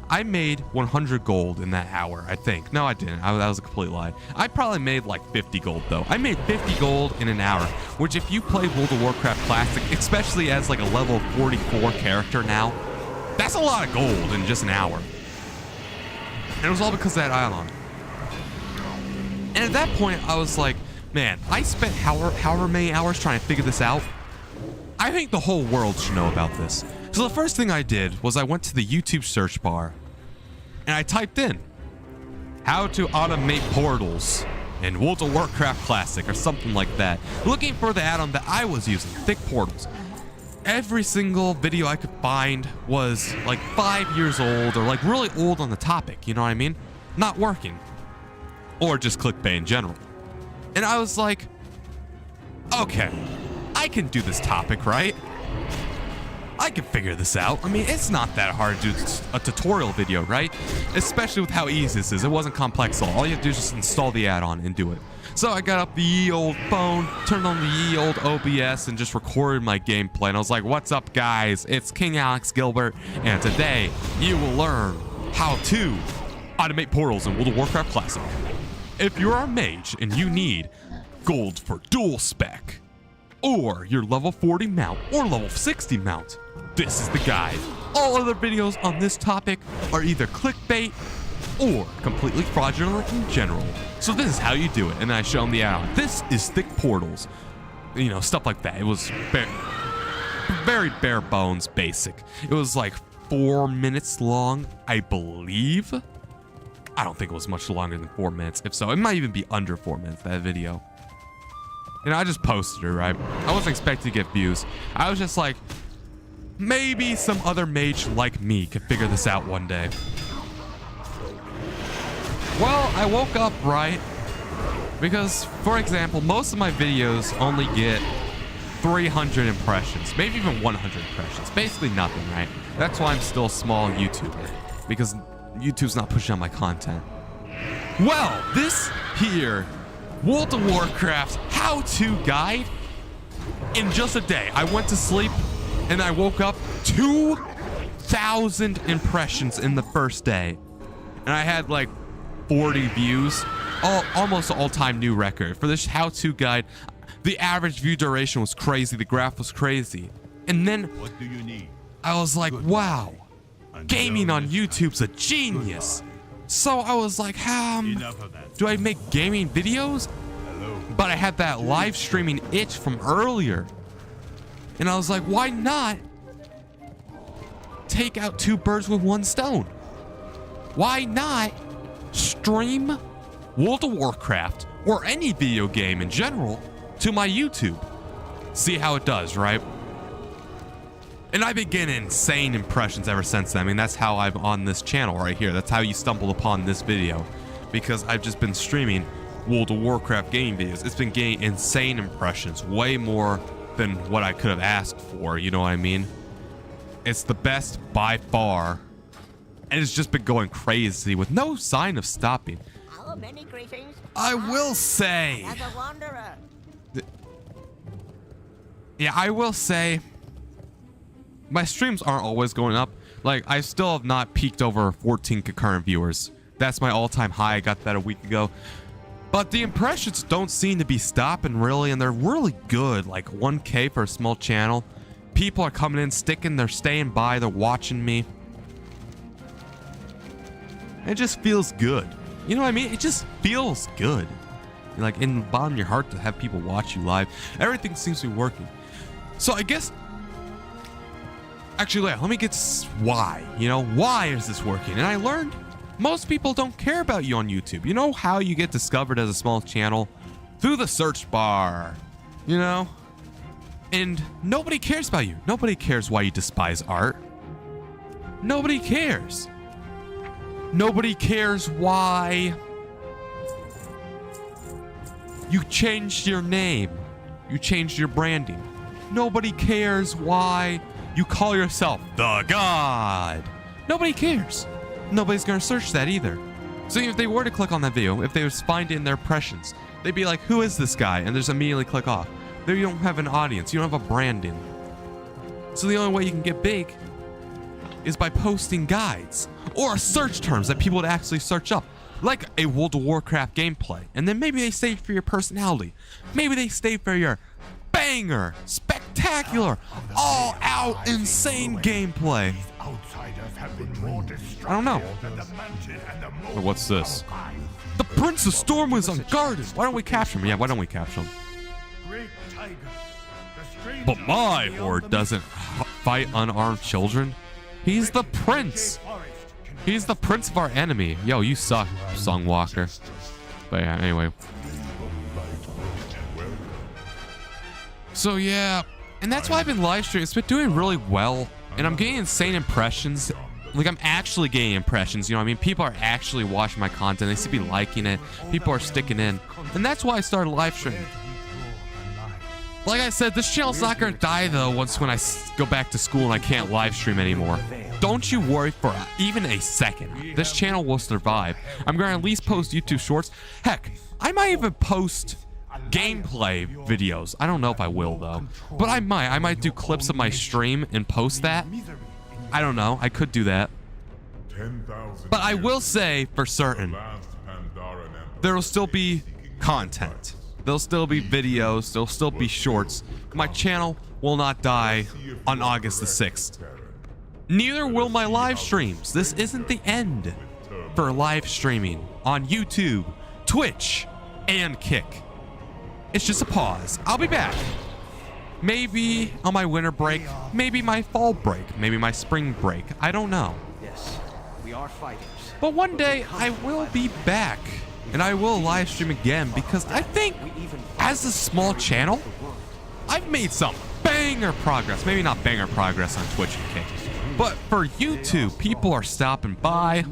I made 100 gold in that hour, I think. No, I didn't. That was a complete lie. I probably made like 50 gold though. I made 50 gold in an hour, which if you play World of Warcraft Classic, especially as like a level 44 character now, that's a lot of gold in just an hour. And it was all because of that add-on. And at that point, I was like, man, I spent however many hours trying to figure this out. I think the whole world should know about this. So the first thing I did was I went to the YouTube search bar and I typed in how to automate portals in World of Warcraft Classic or something like that, looking for the add-on that I was using, thick portals. Every single video I could find was like 5 years old or like really old on the topic, you know what I mean? Not working. Or just clickbait in general. And I was like, okay, I can do this topic, right? I can figure this out. I mean, it's not that hard to do a tutorial video, right? Especially with how easy this is. It wasn't complex at all. All you have to do is just install the add-on and do it. So I got up the ye old phone, turned on the ye old OBS, and just recorded my gameplay. And I was like, what's up, guys? It's King Alex Gilbert, and today you will learn how to automate portals in World of Warcraft Classic. If you're a mage and you need gold for dual spec, or your level 40 mount, or level 60 mount, this is the guide. All other videos on this topic are either clickbait or completely fraudulent in general. So this is how you do it, and I show them the add-on. This is thick portals, you know, stuff like that. It was very bare bones basic. It was like 4 minutes long, I believe. I don't think it was much longer than 4 minutes. If so, it might even be under 4 minutes, that video. You know, I just posted it, right? I wasn't expecting to get views. I was just like, maybe some other mage like me could figure this out one day. Well, I woke up, right? Because, for example, most of my videos only get 300 impressions, maybe even 100 impressions. Basically nothing, right? That's why I'm still a small YouTuber, because YouTube's not pushing out my content. Well, this here World of Warcraft how-to guide in just a day. I went to sleep and I woke up 2,000 impressions in the first day. And I had like 40 views, almost all-time new record. For this how-to guide, the average view duration was crazy. The graph was crazy. And then What do you need? I was like, wow, gaming on YouTube's a genius. So I was like, do I make gaming videos? But I had that live streaming itch from earlier. And I was like, why not take out 2 birds with 1 stone? Why not stream World of Warcraft or any video game in general to my YouTube? See how it does, right? And I've been getting insane impressions ever since then. I mean, that's how I'm on this channel right here. That's how you stumbled upon this video. Because I've just been streaming World of Warcraft gaming videos. It's been getting insane impressions. Way more than what I could have asked for, you know what I mean? It's the best by far. And it's just been going crazy with no sign of stopping. Hello, many greetings. I will say. As a wanderer. Yeah, I will say. My streams aren't always going up. Like, I still have not peaked over 14 concurrent viewers. That's my all-time high. I got that a week ago. But the impressions don't seem to be stopping, really, and they're really good. Like, 1K for a small channel. People are coming in, sticking, they're staying by, they're watching me. It just feels good. You know what I mean? It just feels good. Like, in the bottom of your heart to have people watch you live. Everything seems to be working. So, I guess... Actually, let me get why. You know, why is this working? And I learned most people don't care about you on YouTube. You know how you get discovered as a small channel? Through the search bar. You know? And nobody cares about you. Nobody cares why you despise art. Nobody cares. Nobody cares why you changed your name. You changed your branding. Nobody cares why you call yourself the God. Nobody cares. Nobody's gonna search that either. So if they were to click on that video, if they was find it in their impressions, they'd be like, who is this guy? And just immediately click off. There you don't have an audience. You don't have a branding. So the only way you can get big is by posting guides or search terms that people would actually search up, like a World of Warcraft gameplay. And then maybe they stay for your personality. Maybe they stay for your banger, spectacular, all-out, insane gameplay. I don't know. Or what's this? The Prince of Storm was unguarded. Why don't we capture him? Yeah, why don't we capture him? But my horde doesn't fight unarmed children. He's the prince. He's the prince of our enemy. Yo, you suck, Songwalker. But yeah, anyway. So yeah, and that's why I've been live streaming. It's been doing really well, and I'm getting insane impressions. Like, I'm actually getting impressions, you know what I mean? People are actually watching my content. They seem to be liking it. People are sticking in. And that's why I started live streaming. Like I said, this channel's not gonna die though once when I go back to school and I can't live stream anymore. Don't you worry for even a second. This channel will survive. I'm gonna at least post YouTube shorts. Heck, I might even post gameplay videos. I don't know if I will though, but I might do clips of my stream and post that. I don't know, I could do that. But I will say for certain, there will still be content. There'll still be videos, there'll still be shorts. My channel will not die on August the 6th. Neither will my live streams. This isn't the end for live streaming on YouTube, Twitch, and Kick. It's just a pause. I'll be back. Maybe on my winter break, maybe my fall break, maybe my spring break. I don't know. Yes, we are fighters. But one day I will be back. And I will live stream again because I think as a small channel, I've made some banger progress. Maybe not banger progress on Twitch and Kick. But for YouTube, people are stopping by.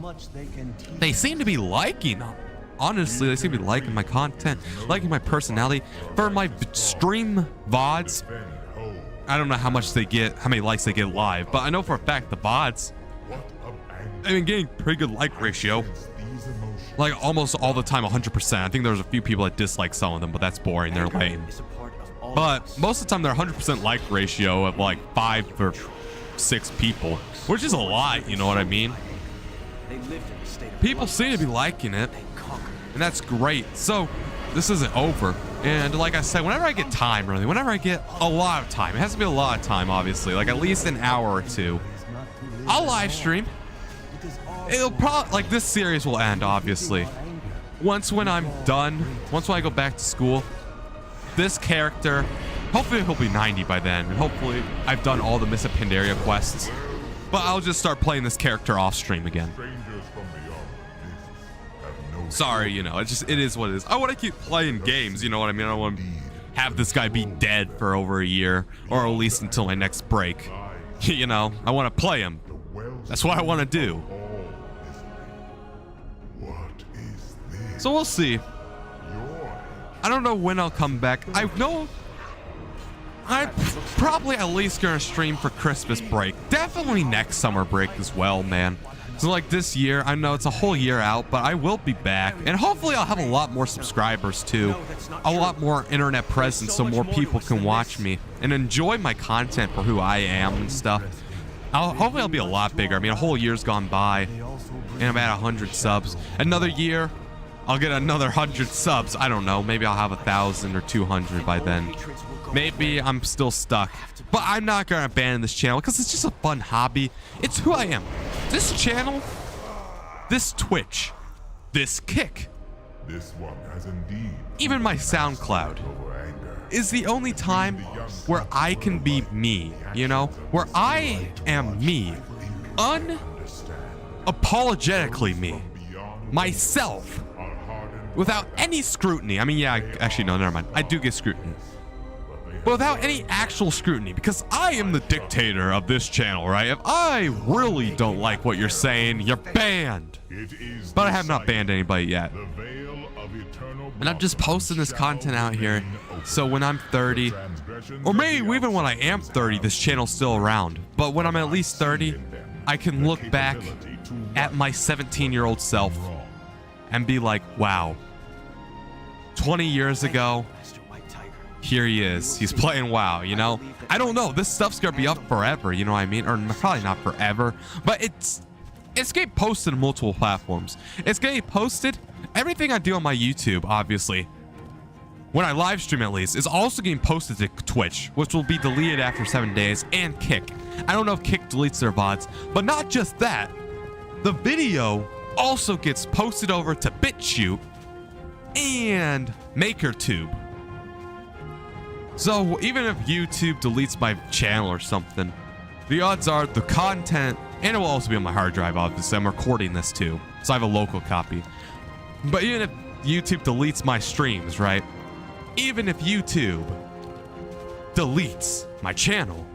They seem to be liking them. Honestly, they seem to be liking my content, liking my personality. For my stream VODs, I don't know how much they get, how many likes they get live, but I know for a fact the VODs, I've been getting pretty good like ratio. Like almost all the time, 100%. I think there's a few people that dislike some of them, but that's boring. They're lame. But most of the time, they're 100% like ratio of like 5 or 6 people, which is a lot. You know what I mean? People seem to be liking it, and that's great. So this isn't over. And like I said, whenever I get time, really, whenever I get a lot of time, it has to be a lot of time, obviously, like at least an hour or two, I'll live stream. It'll probably, like, this series will end, obviously. Once when I'm done, once when I go back to school, this character, hopefully he'll be 90 by then, and hopefully I've done all the Missing Pandaria quests. But I'll just start playing this character off stream again. Sorry, you know, it is what it is. I want to keep playing games, you know what I mean? I don't want to have this guy be dead for over a year, or at least until my next break. You know, I want to play him. That's what I want to do. So we'll see. I don't know when I'll come back. I know I'm probably at least gonna stream for Christmas break. Definitely next summer break as well, man. So like this year, I know it's a whole year out, but I will be back. And hopefully I'll have a lot more subscribers too. A lot more internet presence so more people can watch me and enjoy my content for who I am and stuff. Hopefully I'll be a lot bigger. I mean, a whole year's gone by and I'm at 100 subs. Another year, I'll get another 100 subs. I don't know. Maybe I'll have 1,000 or 200 by then. Maybe I'm still stuck. But I'm not going to abandon this channel because it's just a fun hobby. It's who I am. This channel, this Twitch, this Kick, This one has indeed even my SoundCloud is the only time where I can be me, you know? Where I am me. Unapologetically me. Myself. Without any scrutiny. I mean, yeah, actually, no, never mind. I do get scrutiny. But without any actual scrutiny, because I am the dictator of this channel, right? If I really don't like what you're saying, you're banned. But I have not banned anybody yet. And I'm just posting this content out here, so when I'm 30, or maybe even when I am 30, this channel's still around. But when I'm at least 30, I can look back at my 17-year-old self and be like, wow, 20 years ago, here he is. He's playing WoW, you know? I don't know. This stuff's gonna be up forever, you know what I mean? Or probably not forever, but it's getting posted on multiple platforms. It's getting posted. Everything I do on my YouTube, obviously, when I live stream at least, is also getting posted to Twitch, which will be deleted after 7 days, and Kick. I don't know if Kick deletes their VODs, but not just that. The video also gets posted over to BitChute and MakerTube. So even if YouTube deletes my channel or something, the odds are the content, and it will also be on my hard drive, obviously. I'm recording this too, so I have a local copy. But even if YouTube deletes my streams, right? Even if YouTube deletes my channel,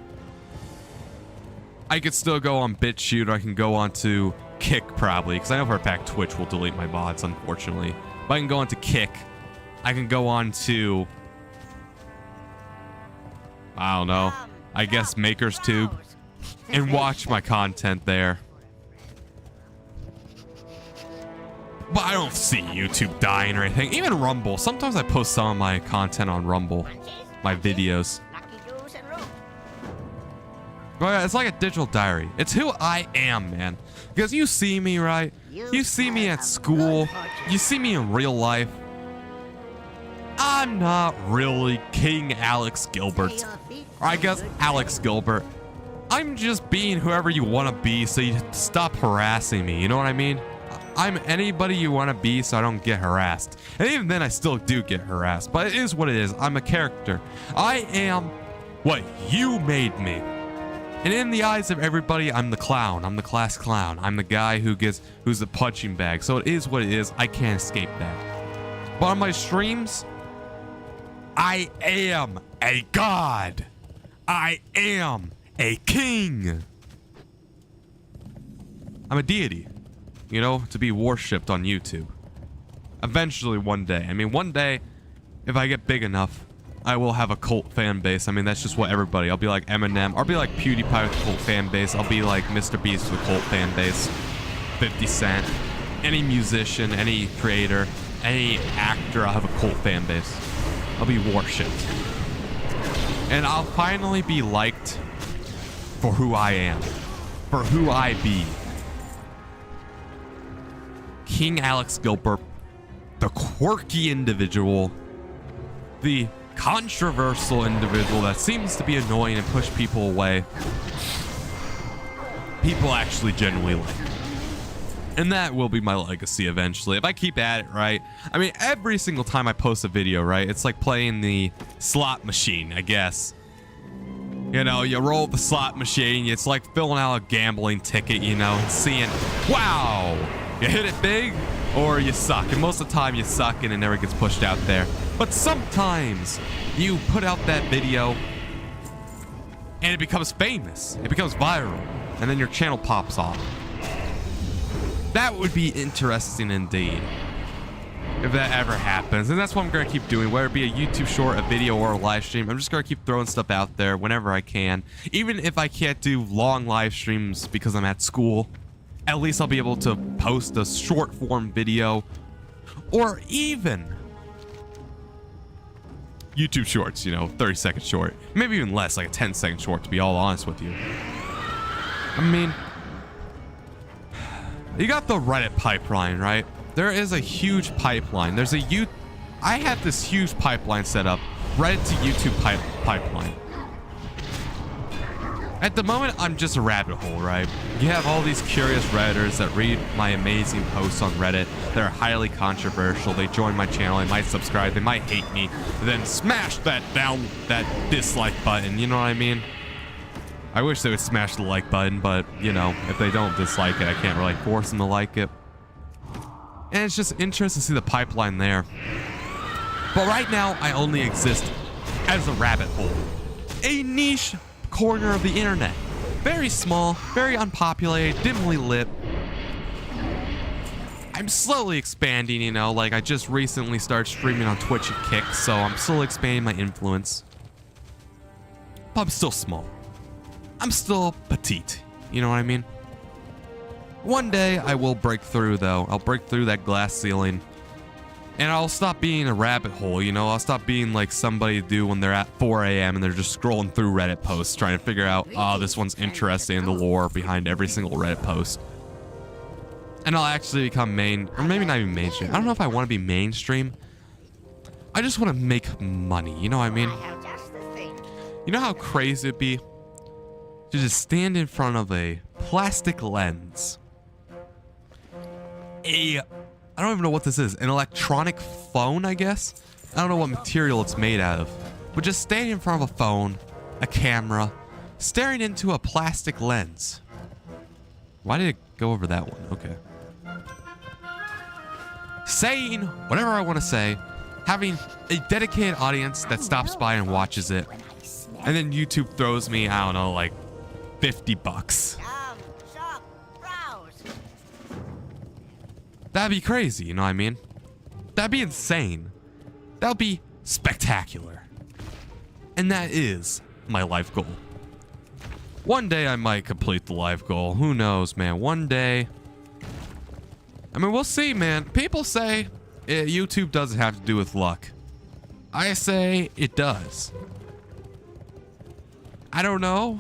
I could still go on BitChute, or I can go on to Kick probably, because I know for a fact Twitch will delete my VODs, unfortunately. But I can go on to Kick. I can go on to, I don't know, I guess Maker's Tube, and watch my content there. But I don't see YouTube dying or anything. Even Rumble. Sometimes I post some of my content on Rumble, my videos. But yeah, it's like a digital diary. It's who I am, man. Because you see me, right? You see me at school. You see me in real life. I'm not really King Alex Gilbert. Or I guess Alex Gilbert. I'm just being whoever you want to be, so you stop harassing me. You know what I mean? I'm anybody you want to be, so I don't get harassed. And even then, I still do get harassed. But it is what it is. I'm a character. I am what you made me. And in the eyes of everybody, I'm the clown. I'm the class clown. I'm the guy who's the punching bag. So it is what it is. I can't escape that. But on my streams, I am a god. I am a king. I'm a deity, you know, to be worshipped on YouTube. Eventually, one day. I mean, one day, if I get big enough, I will have a cult fan base. I mean, that's just what everybody. I'll be like Eminem. I'll be like PewDiePie with a cult fan base. I'll be like Mr. Beast with a cult fan base. 50 Cent. Any musician, any creator, any actor, I'll have a cult fan base. I'll be worshipped. And I'll finally be liked for who I am. For who I be. King Alex Gilbert. The quirky individual. The controversial individual that seems to be annoying and push people away. People actually genuinely like. And that will be my legacy eventually. If I keep at it, right? I mean, every single time I post a video, right? It's like playing the slot machine, I guess. You know, you roll the slot machine. It's like filling out a gambling ticket, you know, and seeing, wow, you hit it big or you suck. And most of the time you suck and it never gets pushed out there. But sometimes you put out that video and it becomes famous. It becomes viral. And then your channel pops off. That would be interesting indeed. if that ever happens. And that's what I'm going to keep doing, whether it be a YouTube short, a video, or a live stream. I'm just going to keep throwing stuff out there whenever I can. Even if I can't do long live streams because I'm at school, at least I'll be able to post a short form video, or even YouTube shorts, you know, 30-second short. Maybe even less, like a 10-second short, to be all honest with you. I mean, you got the Reddit pipeline, right? There is a huge pipeline. There's a I have this huge pipeline set up, Reddit to YouTube pipeline. At the moment, I'm just a rabbit hole, right? You have all these curious Redditors that read my amazing posts on Reddit that are highly controversial. They join my channel, they might subscribe, they might hate me, then smash that dislike button, you know what I mean? I wish they would smash the like button, but, you know, if they don't dislike it, I can't really force them to like it. And it's just interesting to see the pipeline there. But right now, I only exist as a rabbit hole. A niche corner of the internet. Very small, very unpopulated, dimly lit. I'm slowly expanding, you know, like I just recently started streaming on Twitch and Kick, so I'm still expanding my influence. But I'm still small. I'm still petite, you know what I mean? One day I will break through, though. I'll break through that glass ceiling. And I'll stop being a rabbit hole, you know? I'll stop being like somebody do when they're at 4 a.m. and they're just scrolling through Reddit posts trying to figure out, oh, this one's interesting in the lore behind every single Reddit post. And I'll actually become or maybe not even mainstream. I don't know if I want to be mainstream. I just want to make money, you know what I mean? You know how crazy it'd be to just stand in front of a plastic lens? I don't even know what this is. An electronic phone, I guess? I don't know what material it's made out of. But just standing in front of a phone, a camera, staring into a plastic lens. Why did it go over that one? Okay. Saying whatever I want to say, having a dedicated audience that stops by and watches it, and then YouTube throws me, I don't know, like $50. That'd be crazy, you know what I mean? That'd be insane. That'd be spectacular. And that is my life goal. One day I might complete the life goal. Who knows, man? One day. I mean, we'll see, man. People say YouTube doesn't have to do with luck. I say it does. I don't know.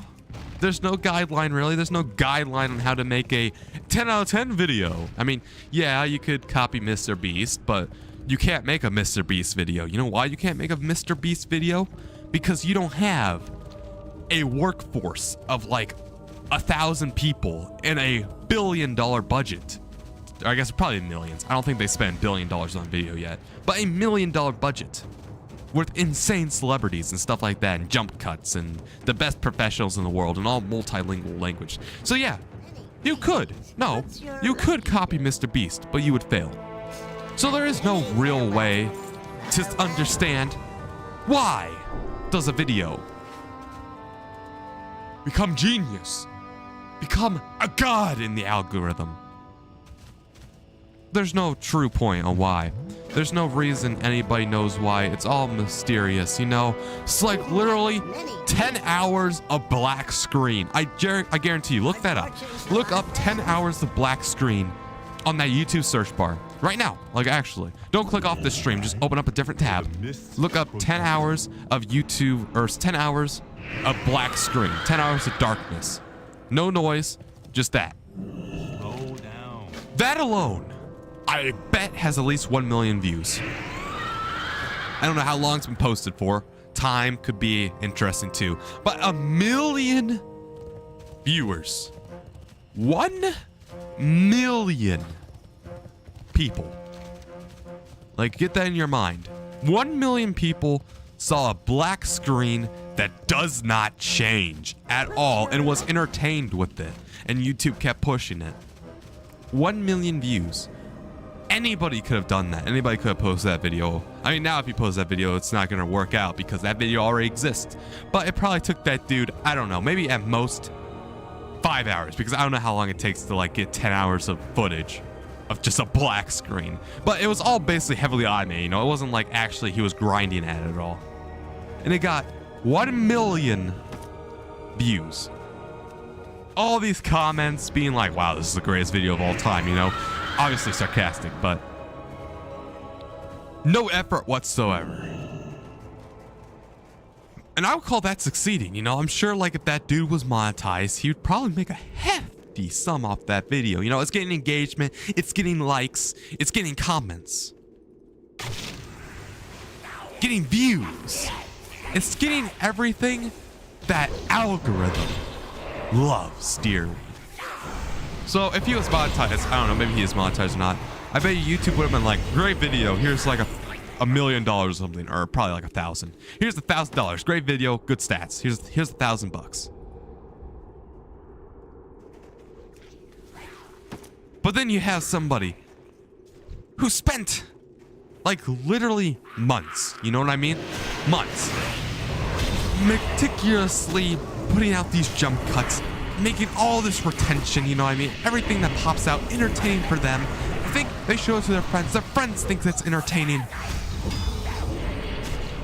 There's no guideline, really. There's no guideline on how to make a 10 out of 10 video. I mean, yeah, you could copy Mr. Beast, but you can't make a Mr. Beast video. You know why you can't make a Mr. Beast video? Because you don't have a workforce of like 1,000 people and $1 billion budget. I guess probably millions. I don't think they spend $1 billion on video yet, but $1 million budget with insane celebrities and stuff like that, and jump cuts and the best professionals in the world and all multilingual language. So yeah, you could copy Mr. Beast, but you would fail. So there is no real way to understand why does a video become genius, become a god in the algorithm. There's no true point on why. There's no reason anybody knows why. It's all mysterious, you know? It's like literally 10 hours of black screen. I guarantee you, look that up. Look up 10 hours of black screen on that YouTube search bar right now. Like, actually, don't click off this stream. Just open up a different tab. Look up 10 hours of YouTube, or 10 hours of black screen. 10 hours of darkness. No noise, just that. Slow down. That alone, I bet has at least 1 million views. I don't know how long it's been posted for. Time could be interesting too. But 1 million viewers. 1 million people. Like, get that in your mind. 1 million people saw a black screen that does not change at all and was entertained with it. And YouTube kept pushing it. 1 million views. Anybody could have done that. Anybody could have posted that video. I mean, now if you post that video, it's not going to work out because that video already exists. But it probably took that dude, I don't know, maybe at most 5 hours, because I don't know how long it takes to like get 10 hours of footage. of just a black screen. But it was all basically heavily automated, you know, it wasn't like actually he was grinding at it at all. And it got 1 million views. All these comments being like, wow, this is the greatest video of all time, you know? Obviously sarcastic, but no effort whatsoever. And I would call that succeeding, you know? I'm sure like if that dude was monetized, he would probably make a hefty sum off that video. You know, it's getting engagement, it's getting likes, it's getting comments, getting views. It's getting everything that algorithm loves dearly. So if he was monetized, I don't know, maybe he is monetized or not. I bet you YouTube would have been like, great video, here's like $1 million or something, or probably like 1,000. Here's $1,000, great video, good stats. Here's $1,000. But then you have somebody who spent like literally months, you know what I mean? Months. Meticulously putting out these jump cuts, making all this retention, you know what I mean? Everything that pops out, entertaining for them. They show it to their friends think it's entertaining.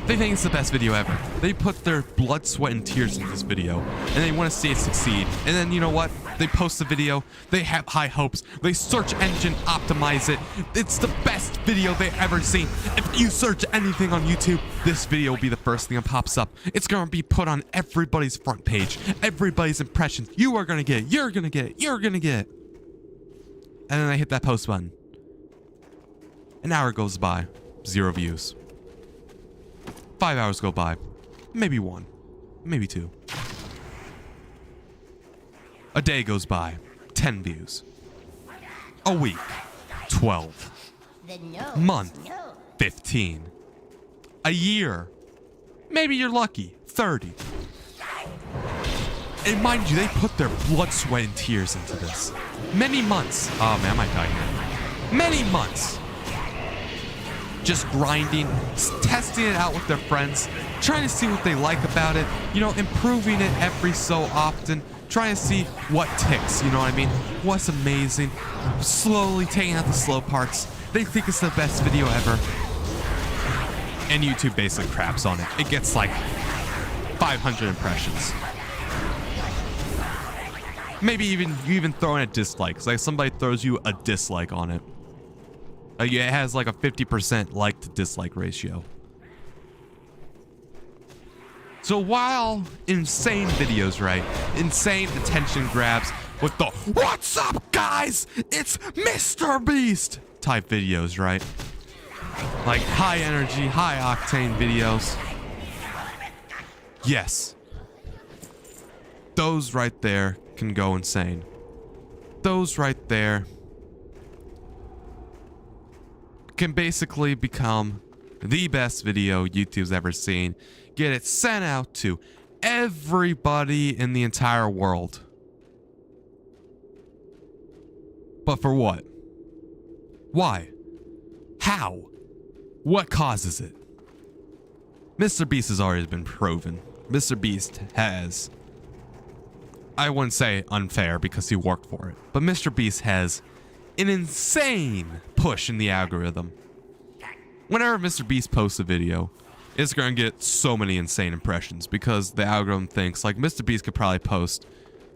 They think it's the best video ever. They put their blood, sweat, and tears into this video, and they want to see it succeed. And then, you know what? They post the video, they have high hopes, they search engine optimize it. It's the best video they've ever seen. If you search anything on YouTube, this video will be the first thing that pops up. It's going to be put on everybody's front page, everybody's impressions. You are going to get it, you're going to get it, you're going to get it. And then they hit that post button. An hour goes by, 0 views. 5 hours go by, maybe 1, maybe 2. A day goes by, 10 views. A week, 12. Month, 15. A year, maybe you're lucky, 30. And mind you, they put their blood, sweat, and tears into this. Many months. Oh man, I might die here. Many months. Just grinding, testing it out with their friends, trying to see what they like about it, you know, improving it every so often, trying to see what ticks, you know what I mean? What's amazing, slowly taking out the slow parts. They think it's the best video ever. And YouTube basically craps on it. It gets like 500 impressions. Maybe you even throw in a dislike. It's like somebody throws you a dislike on it. It has like a 50% like to dislike ratio. So while insane videos, right? Insane attention grabs with the "What's up, guys? It's Mr. Beast" type videos, right? Like high energy, high octane videos. Yes. Those right there can go insane. Those right there can basically become the best video YouTube's ever seen. Get it sent out to everybody in the entire world. But for what? Why? How? What causes it? Mr. Beast has already been proven. Mr. Beast has, I wouldn't say unfair because he worked for it, but Mr. Beast has an insane push in the algorithm. Whenever Mr. Beast posts a video, it's going to get so many insane impressions because the algorithm thinks like Mr. Beast could probably post,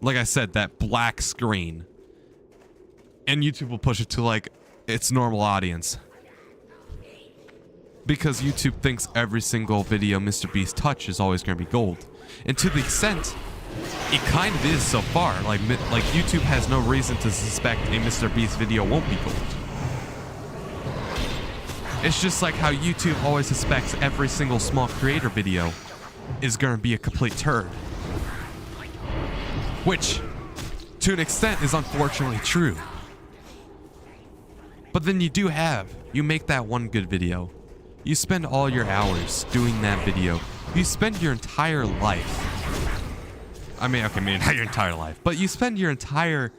like I said, that black screen, and YouTube will push it to like its normal audience because YouTube thinks every single video Mr. Beast touches is always going to be gold. And to the extent it kind of is so far, like YouTube has no reason to suspect a Mr. Beast video won't be gold. It's just like how YouTube always suspects every single small creator video is going to be a complete turd. Which, to an extent, is unfortunately true. But then you make that one good video. You spend all your hours doing that video. You spend your entire life. I mean, okay, maybe not your entire life, but you spend your entire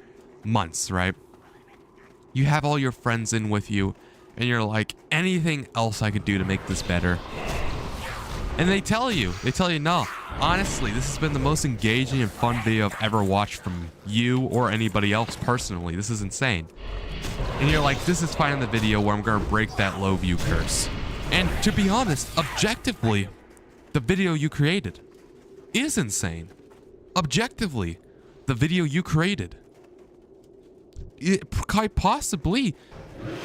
months, right? You have all your friends in with you, and you're like, anything else I could do to make this better? And they tell you, no, honestly, this has been the most engaging and fun video I've ever watched from you or anybody else personally. This is insane. And you're like, this is finally the video where I'm going to break that low view curse. And to be honest, objectively, the video you created is insane. Objectively, the video you created, it quite possibly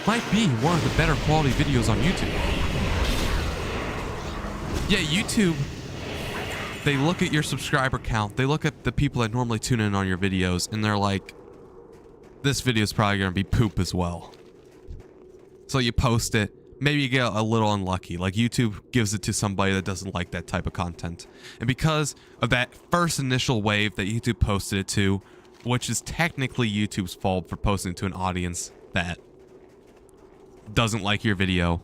might be one of the better quality videos on YouTube. Yeah, YouTube, they look at your subscriber count, they look at the people that normally tune in on your videos, and they're like, this video is probably going to be poop as well. So you post it, maybe you get a little unlucky, like YouTube gives it to somebody that doesn't like that type of content. And because of that first initial wave that YouTube posted it to, which is technically YouTube's fault for posting it to an audience that doesn't like your video,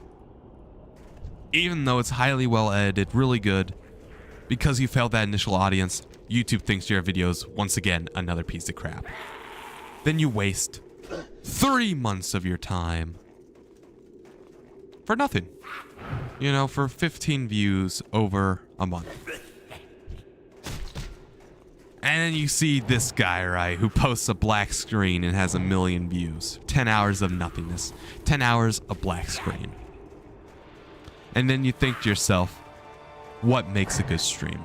even though it's highly well edited, really good, because you failed that initial audience, YouTube thinks your video's once again another piece of crap. Then you waste 3 months of your time for nothing. You know, for 15 views over a month. And then you see this guy, right, who posts a black screen and has 1 million views. 10 hours of nothingness. 10 hours of black screen. And then you think to yourself, what makes a good stream?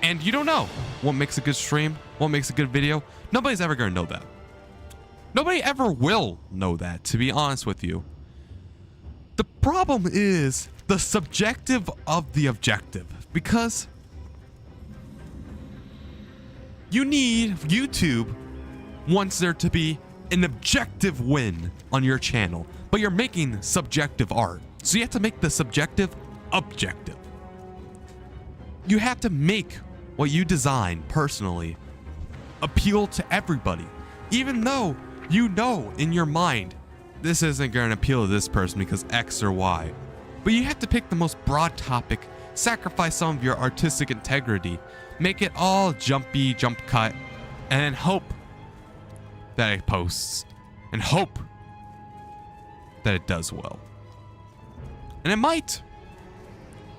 And you don't know what makes a good stream, what makes a good video. Nobody's ever going to know that. Nobody ever will know that, to be honest with you. The problem is the subjective of the objective, because you need YouTube wants there to be an objective win on your channel, but you're making subjective art. So you have to make the subjective objective. You have to make what you design personally appeal to everybody, even though you know in your mind this isn't going to appeal to this person because X or Y. But you have to pick the most broad topic, sacrifice some of your artistic integrity, make it all jumpy, jump cut, and then hope that it posts, and hope that it does well. And it might,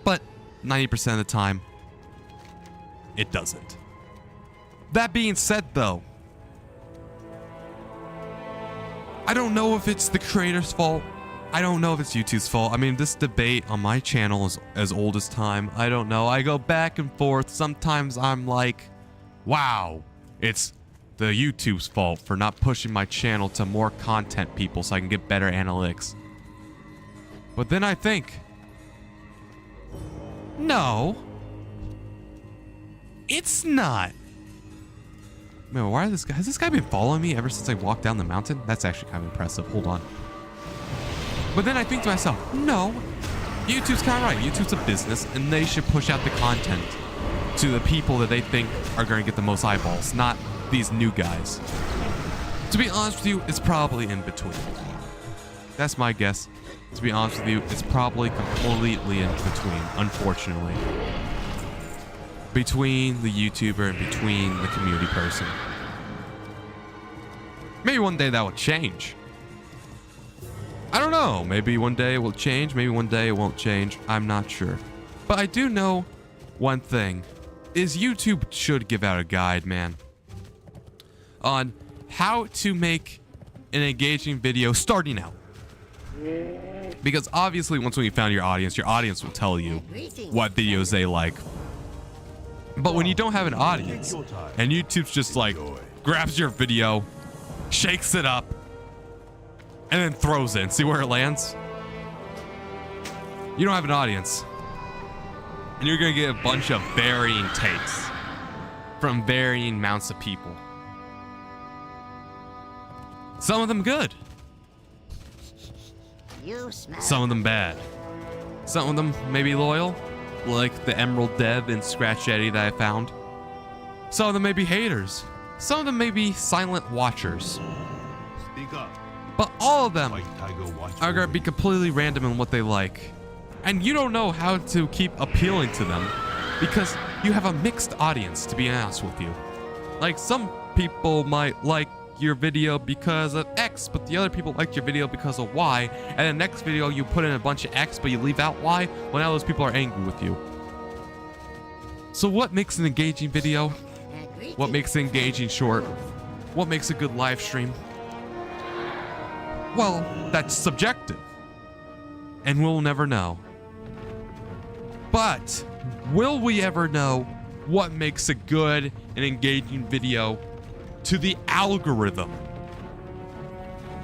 but 90% of the time, it doesn't. That being said, though, I don't know if it's the creator's fault. I don't know if it's YouTube's fault. I mean, this debate on my channel is as old as time. I don't know. I go back and forth. Sometimes I'm like, wow, it's the YouTube's fault for not pushing my channel to more content people so I can get better analytics. But then I think, no, it's not. Man, why has this guy been following me ever since I walked down the mountain? That's actually kind of impressive. Hold on. But then I think to myself, no, YouTube's kind of right. YouTube's a business, and they should push out the content to the people that they think are going to get the most eyeballs, not these new guys. To be honest with you, it's probably in between. That's my guess. To be honest with you, it's probably completely in between, unfortunately. Between the YouTuber and between the community person. Maybe one day that will change. I don't know. Maybe one day it will change. Maybe one day it won't change. I'm not sure. But I do know one thing is YouTube should give out a guide, man, on how to make an engaging video starting out. Because obviously once when you found your audience will tell you what videos they like. But when you don't have an audience and YouTube's just like grabs your video, shakes it up, and then throws it and see where it lands. You don't have an audience. And you're going to get a bunch of varying takes from varying amounts of people. Some of them good. Some of them bad. Some of them maybe loyal, like the Emerald Dev and Scratch Yeti that I found. Some of them may be haters. Some of them may be silent watchers. Speak up. But all of them White Tiger watch are going to be completely random in what they like. And you don't know how to keep appealing to them because you have a mixed audience, to be honest with you. Like, some people might like your video because of X, but the other people liked your video because of Y, and the next video you put in a bunch of X, but you leave out Y, well, now those people are angry with you. So what makes an engaging video? What makes it engaging short? What makes a good live stream? Well, that's subjective, and we'll never know. But will we ever know what makes a good and engaging video to the algorithm?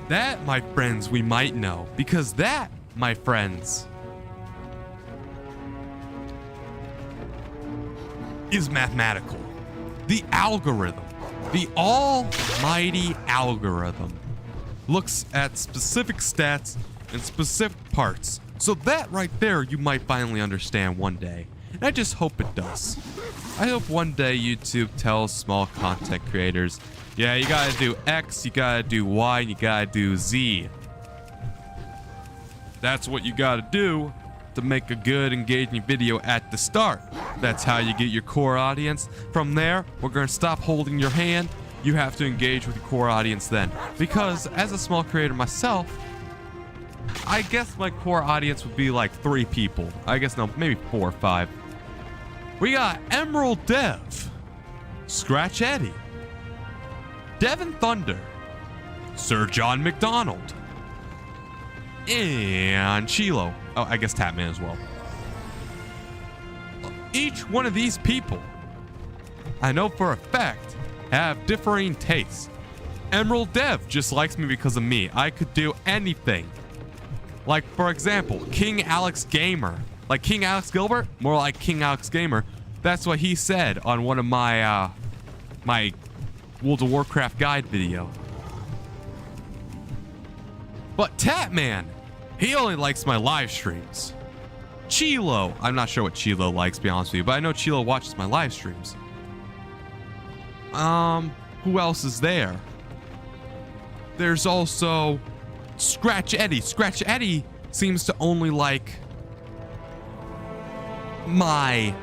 That, my friends, we might know, because that, my friends, is mathematical. The algorithm, the almighty algorithm, looks at specific stats and specific parts. So that right there, you might finally understand one day. And I just hope it does. I hope one day YouTube tells small content creators, yeah, you gotta do X, you gotta do Y, and you gotta do Z. That's what you gotta do to make a good, engaging video at the start. That's how you get your core audience. From there, we're gonna stop holding your hand. You have to engage with your core audience then. Because as a small creator myself, I guess my core audience would be like 3 people. I guess no, maybe 4 or 5. We got Emerald Dev, Scratch Eddie, Devin Thunder, Sir John McDonald, and Chilo. Oh, I guess Tatman as well. Each one of these people, I know for a fact, have differing tastes. Emerald Dev just likes me because of me. I could do anything. Like, for example, King Alex Gamer. Like King Alex Gilbert, more like King Alex Gamer. That's what he said on one of my, my World of Warcraft guide video. But Tatman, he only likes my live streams. Chilo, I'm not sure what Chilo likes, to be honest with you, but I know Chilo watches my live streams. Who else is there? There's also Scratch Eddie. Scratch Eddie seems to only like my,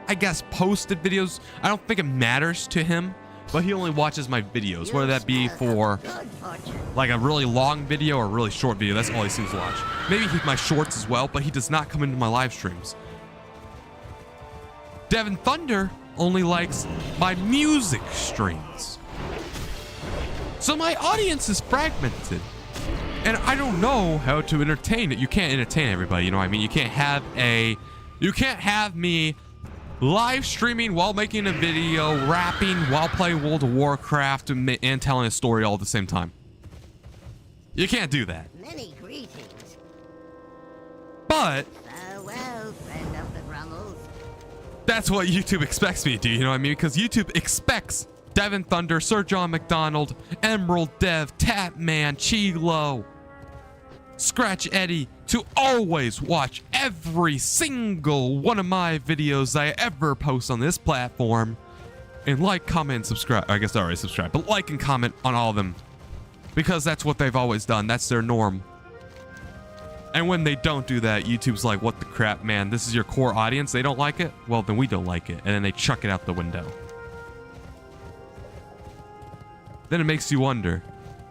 I guess, posted videos. I don't think it matters to him, but he only watches my videos, whether that be for like a really long video or a really short video. That's all he seems to watch. Maybe my shorts as well, but he does not come into my live streams. Devin Thunder only likes my music streams. So my audience is fragmented, and I don't know how to entertain it. You can't entertain everybody, you know what I mean? You can't have me live streaming while making a video, rapping while playing World of Warcraft, and telling a story all at the same time. You can't do that. Many greetings. But Farewell, friend of the Grummles. that's what YouTube expects me to do, you know what I mean? Because YouTube expects Devin Thunder, Sir John McDonald, Emerald Dev, Tatman, Chilo, Scratch Eddie to always watch every single one of my videos I ever post on this platform, and like, comment, and subscribe. I guess I already subscribed, but like and comment on all of them, because that's what they've always done. That's their norm. And when they don't do that, YouTube's like, what the crap, man? This is your core audience. They don't like it? Well, then we don't like it. And then they chuck it out the window. Then it makes you wonder.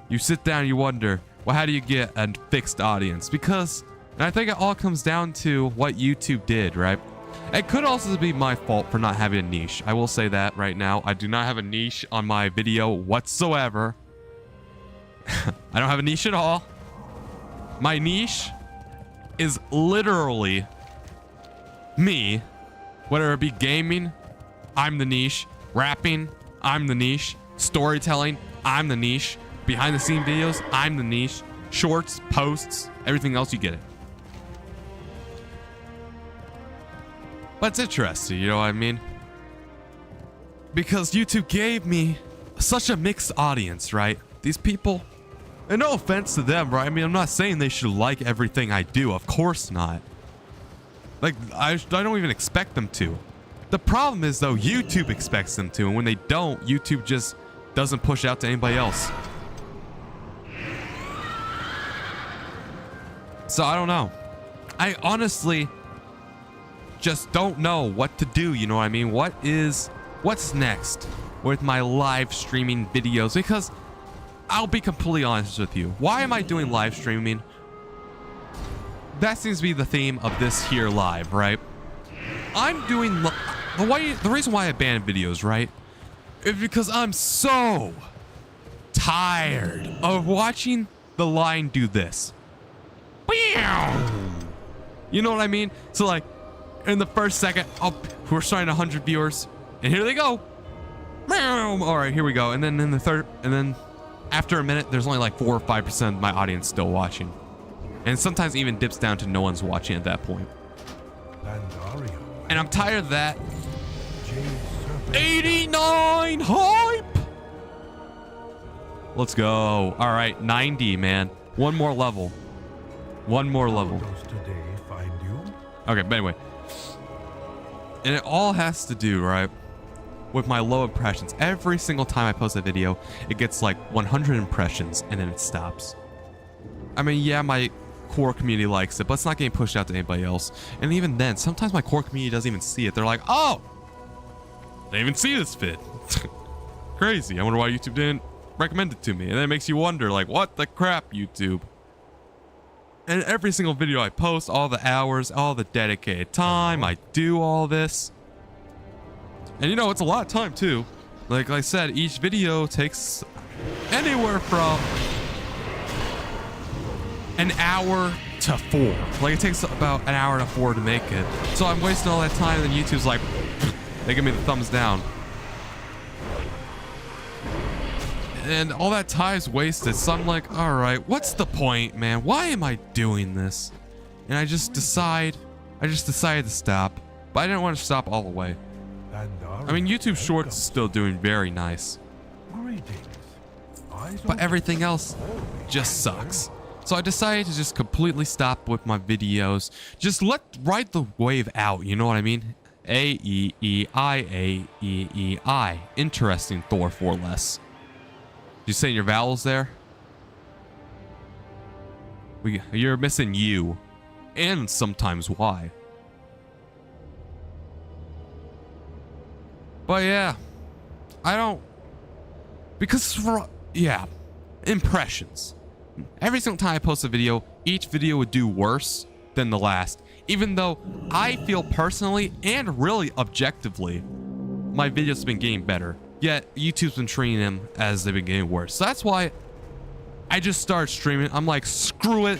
You sit down and you wonder, well, how do you get a fixed audience? Because, and I think it all comes down to what YouTube did, right? It could also be my fault for not having a niche. I will say that right now. I do not have a niche on my video whatsoever. I don't have a niche at all. My niche is literally me. Whether it be gaming, I'm the niche. Rapping, I'm the niche. Storytelling, I'm the niche. Behind the scene videos, I'm the niche. Shorts, posts, everything else, you get it. But it's interesting, you know what I mean? Because YouTube gave me such a mixed audience, right? These people, and no offense to them, right? I mean, I'm not saying they should like everything I do. Of course not. Like, I don't even expect them to. The problem is, though, YouTube expects them to. And when they don't, YouTube just doesn't push out to anybody else. So, I don't know. I honestly just don't know what to do, you know what I mean? What's next? with my live streaming videos, because I'll be completely honest with you. Why am I doing live streaming? That seems to be the theme of this here live, right? I'm doing the reason why I abandoned videos, right, is because I'm so tired of watching the line do this. You know what I mean? So like, in the first second, we're starting 100 viewers, and here they go. All right, here we go. And then in the third, and then after a minute, there's only like 4 or 5% of my audience still watching, and sometimes even dips down to no one's watching at that point. Pandaria. And I'm tired of that. Jade serpent. 89 hype. Let's go. All right, 90, man. One more level. One more level. How does today find you? Okay, but anyway. And it all has to do, right, with my low impressions. Every single time I post a video, it gets like 100 impressions and then it stops. I mean, yeah, my core community likes it, but it's not getting pushed out to anybody else. And even then, sometimes my core community doesn't even see it. They're like, oh, they didn't even see this vid. Crazy. I wonder why YouTube didn't recommend it to me. And then it makes you wonder, like, what the crap, YouTube? And every single video I post, all the hours, all the dedicated time I do all this. And you know, it's a lot of time too. Like I said, each video takes anywhere from an hour to 4. Like it takes about an hour to 4 to make it. So I'm wasting all that time, and then YouTube's like, they give me the thumbs down. And all that time's wasted. So I'm like, all right, what's the point, man? Why am I doing this? And I just decided to stop. But I didn't want to stop all the way. Pandaria. I mean, YouTube Shorts is still doing very nice. Greetings. Eyes But open. everything else just sucks. So I decided to just completely stop with my videos. Just ride the wave out, you know what I mean? A-E-E-I-A-E-E-I. Interesting, Thor 4 less. You saying your vowels there? You're missing U. And sometimes Y. But yeah. I don't... Because yeah. Impressions. Every single time I post a video, each video would do worse than the last. Even though I feel personally and really objectively, my videos have been getting better. Yet YouTube's been treating them as they've been getting worse. So that's why I just started streaming. I'm like, screw it.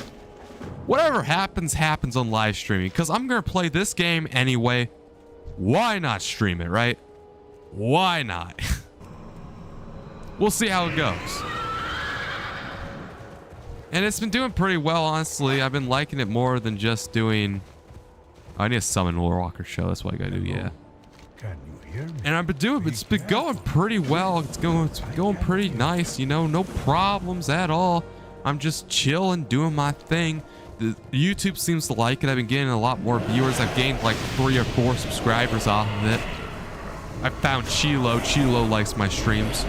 Whatever happens, happens on live streaming. Because I'm going to play this game anyway. Why not stream it, right? Why not? We'll see how it goes. And it's been doing pretty well, honestly. I've been liking it more than just doing... I need to summon Warwalker show. That's what I gotta do, yeah. Can you hear me? And I've been doing, it's been going pretty well. It's going pretty nice, you know, no problems at all. I'm just chilling, doing my thing. The YouTube seems to like it. I've been getting a lot more viewers. I've gained like 3 or 4 subscribers off of it. I found Chilo. Chilo likes my streams.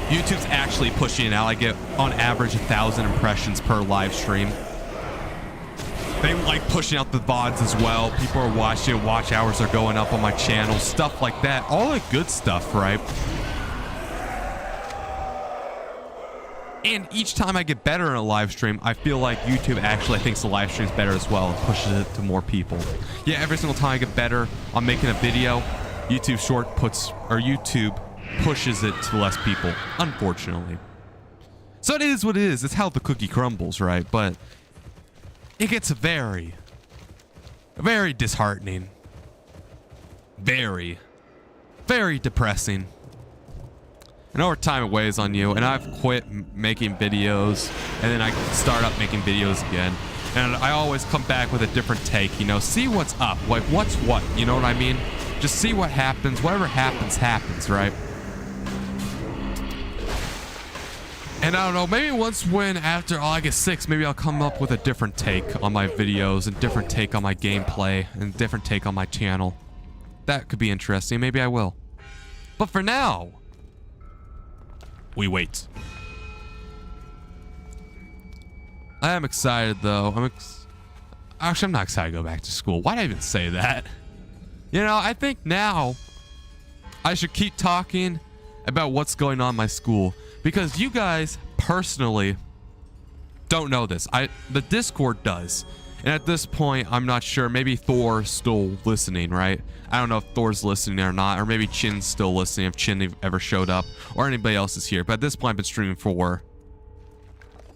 YouTube's actually pushing it out. I get on average 1,000 impressions per live stream. They like pushing out the VODs as well. People are watching it. Watch hours are going up on my channel. Stuff like that. All the good stuff, right? And each time I get better in a live stream, I feel like YouTube actually thinks the live stream's better as well and pushes it to more people. Yeah, every single time I get better on making a video, YouTube pushes it to less people, unfortunately. So it is what it is. It's how the cookie crumbles, right? But it gets very, very disheartening. Very, very depressing. And over time it weighs on you. And I've quit making videos, and then I start up making videos again. And I always come back with a different take, you know, see what's up, like what's what, you know what I mean? Just see what happens. Whatever happens, happens, right? And I don't know, maybe after August 6th, maybe I'll come up with a different take on my videos, and different take on my gameplay, and different take on my channel. That could be interesting. Maybe I will. But for now, we wait. I am excited though. Actually, I'm not excited to go back to school. Why did I even say that? You know, I think now I should keep talking about what's going on in my school, because you guys personally don't know this. The Discord does. And at this point, I'm not sure. Maybe Thor's still listening, right? I don't know if Thor's listening or not, or maybe Chin's still listening, if Chin ever showed up, or anybody else is here. But at this point, I've been streaming for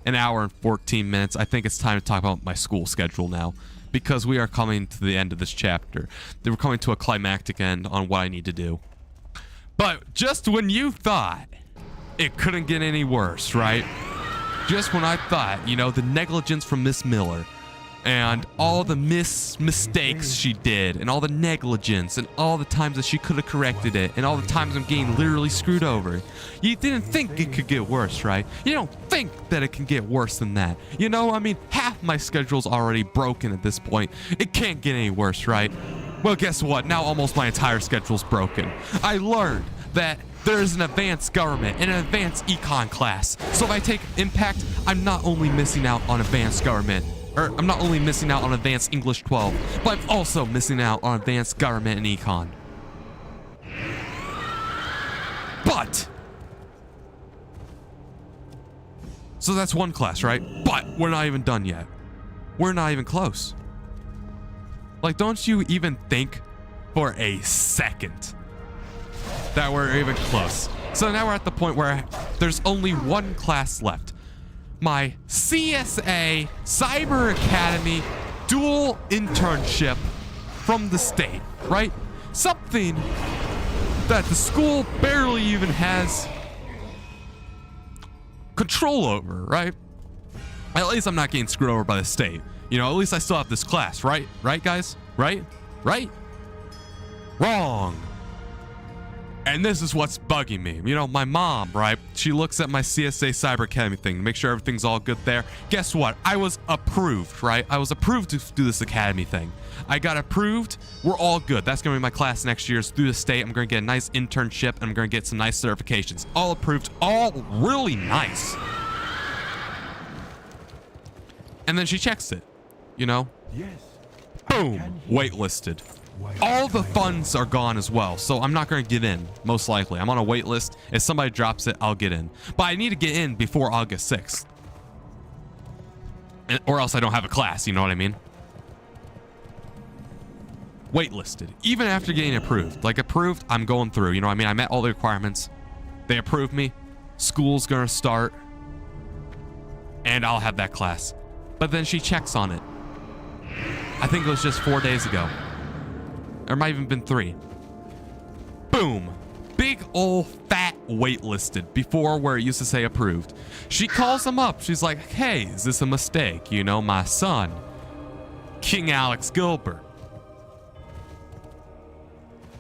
an hour and 14 minutes. I think it's time to talk about my school schedule now, because we are coming to the end of this chapter. We're coming to a climactic end on what I need to do. But just when you thought it couldn't get any worse, right? Just when I thought, you know, the negligence from Miss Miller, and all the mistakes she did, and all the negligence, and all the times that she could have corrected it, and all the times I'm getting literally screwed over. You didn't think it could get worse, right? You don't think that it can get worse than that. You know, I mean, half my schedule's already broken at this point. It can't get any worse, right? Well, guess what? Now almost my entire schedule's broken. I learned that there's an advanced government and an advanced econ class. So if I take Impact, I'm not only missing out on advanced government, or I'm not only missing out on advanced English 12, but I'm also missing out on advanced government and econ. But so that's one class, right? But we're not even done yet. We're not even close. Like, don't you even think for a second that we're even close. So now we're at the point where there's only one class left. My CSA Cyber Academy dual internship from the state, right? Something that the school barely even has control over, right? At least I'm not getting screwed over by the state. You know, at least I still have this class, right? Right, guys? Right? Right? Wrong. And this is what's bugging me. You know, my mom, right? She looks at my CSA Cyber Academy thing to make sure everything's all good there. Guess what? I was approved, right? I was approved to do this academy thing. I got approved. We're all good. That's going to be my class next year. It's through the state. I'm going to get a nice internship, and I'm going to get some nice certifications. All approved. All really nice. And then she checks it, you know? Yes. Boom. Waitlisted. All the funds are gone as well, so I'm not going to get in, most likely. I'm on a wait list. If somebody drops it, I'll get in. But I need to get in before August 6th. Or else I don't have a class, you know what I mean? Waitlisted. Even after getting approved. Like, approved, I'm going through, you know what I mean? I met all the requirements. They approved me. School's going to start. And I'll have that class. But then she checks on it. I think it was just 4 days ago. Or it might have even been 3. Boom. Big old fat waitlisted before where it used to say approved. She calls him up. She's like, hey, is this a mistake? You know, my son, King Alex Gilbert.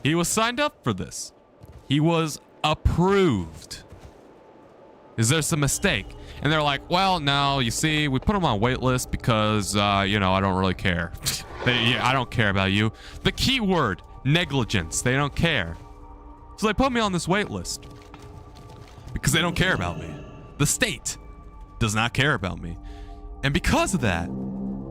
He was signed up for this. He was approved. Is there some mistake? And they're like, well, no, you see, we put him on wait list because, you know, I don't really care. I don't care about you. The key word, negligence. They don't care. So they put me on this wait list because they don't care about me. The state does not care about me. And because of that,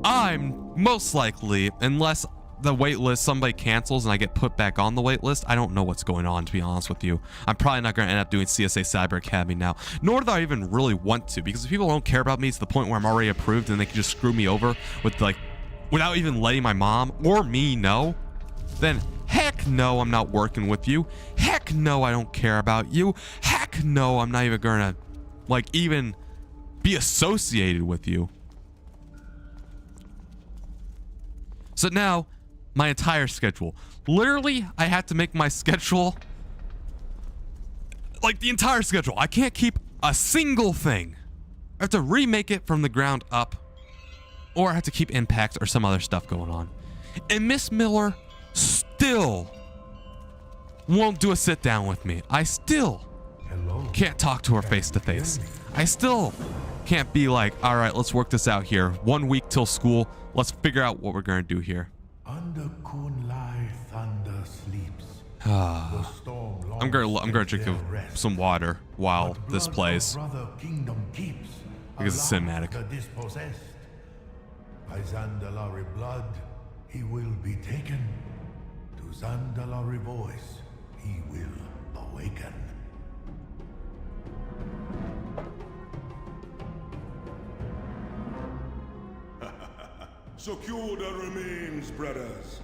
I'm most likely, unless the wait list, somebody cancels and I get put back on the wait list, I don't know what's going on, to be honest with you. I'm probably not going to end up doing CSA Cyber Academy now, nor do I even really want to, because if people don't care about me to the point where I'm already approved and they can just screw me over with, like, without even letting my mom or me know, then heck no, I'm not working with you. Heck no, I don't care about you. Heck no, I'm not even going to, like, even be associated with you. So now, my entire schedule. Literally, I had to make my schedule, like the entire schedule. I can't keep a single thing. I have to remake it from the ground up, or I have to keep Impact or some other stuff going on. And Miss Miller still won't do a sit down with me. I still can't talk to her face to face. I still can't be like, all right, let's work this out here. 1 week till school. Let's figure out what we're going to do here. Under Kun-lai thunder sleeps. The storm I'm gonna drink some water while this plays. Because it's cinematic. By Zandalari blood, he will be taken. To Zandalari voice, he will Secure the remains, brothers.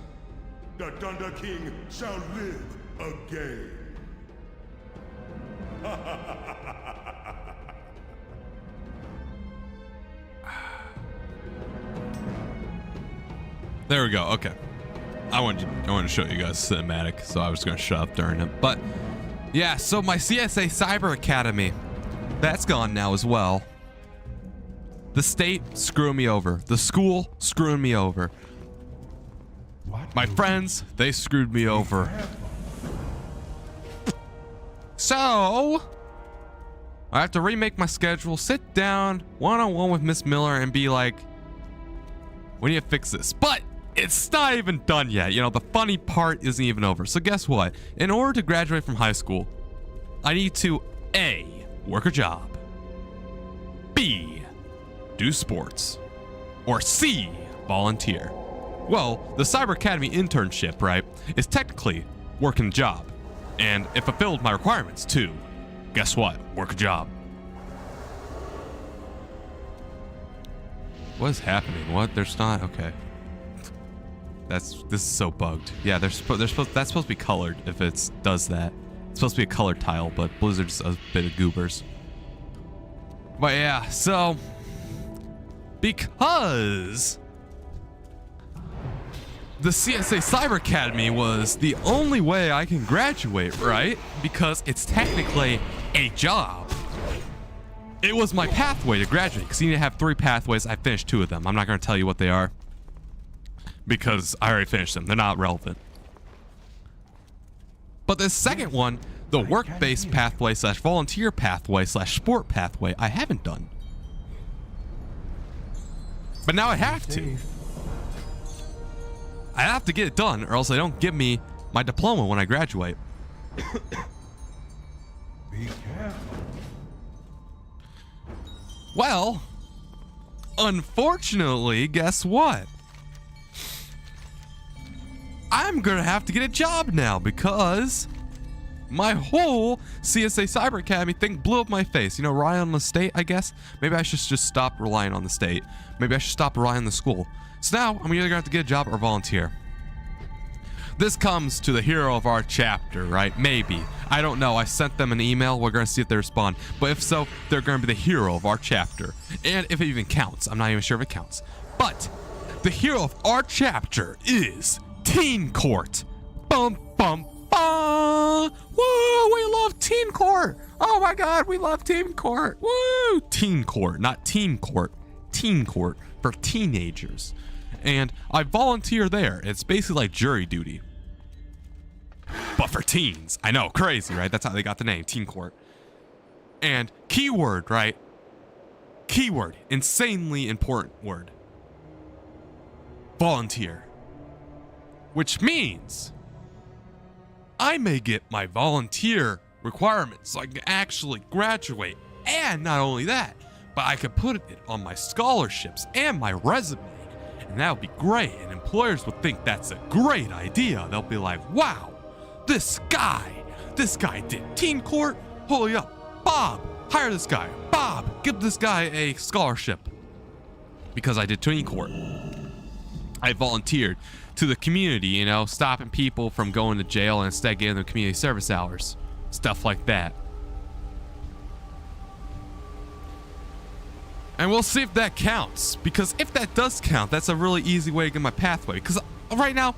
The Thunder King shall live again. There we go. Okay. I wanted to show you guys cinematic, so I was going to shut up during it. But yeah, so my CSA Cyber Academy, that's gone now as well. The state screwing me over. The school screwing me over. My friends, they screwed me over. So I have to remake my schedule, sit down one-on-one with Miss Miller and be like, we need to fix this. But it's not even done yet. You know, the funny part isn't even over. So guess what? In order to graduate from high school, I need to A, work a job, B, do sports, or C, volunteer. Well, the Cyber Academy internship, right, is technically working a job. And it fulfilled my requirements too. Guess what? Work a job. What is happening? What? There's not? Okay. This is so bugged. Yeah, that's supposed to be colored if it does that. It's supposed to be a colored tile, but Blizzard's a bit of goobers. But yeah, so because the CSA Cyber Academy was the only way I can graduate, right? Because it's technically a job. It was my pathway to graduate, because you need to have 3 pathways. I finished 2 of them. I'm not going to tell you what they are, because I already finished them. They're not relevant. But the second one, the work-based pathway / volunteer pathway / sport pathway, I haven't done. But now I have to. I have to get it done, or else they don't give me my diploma when I graduate. Be careful. Well, unfortunately, guess what? I'm gonna have to get a job now because my whole CSA Cyber Academy thing blew up my face. You know, relying on the state, I guess. Maybe I should just stop relying on the state. Maybe I should stop relying on the school. So now I'm either gonna have to get a job or volunteer. This comes to the hero of our chapter, right? Maybe. I don't know. I sent them an email. We're gonna see if they respond. But if so, they're gonna be the hero of our chapter. And if it even counts, I'm not even sure if it counts. But the hero of our chapter is Teen Court. Bum, bum, bum. Woo, we love Teen Court. Oh my God, we love Teen Court. Woo, Teen Court, not Teen Court. Teen Court for teenagers. And I volunteer there. It's basically like jury duty, but for teens. I know, crazy, right? That's how they got the name, Teen Court. And keyword, right? Keyword, insanely important word. Volunteer. Which means I may get my volunteer requirements so I can actually graduate. And not only that, but I could put it on my scholarships and my resume. And that would be great. And employers would think that's a great idea. They'll be like, wow, this guy did Teen Court. Holy up. Bob, hire this guy. Bob, give this guy a scholarship. Because I did Teen Court. I volunteered to the community, you know, stopping people from going to jail and instead getting them community service hours. Stuff like that. And we'll see if that counts. Because if that does count, that's a really easy way to get my pathway. Because right now,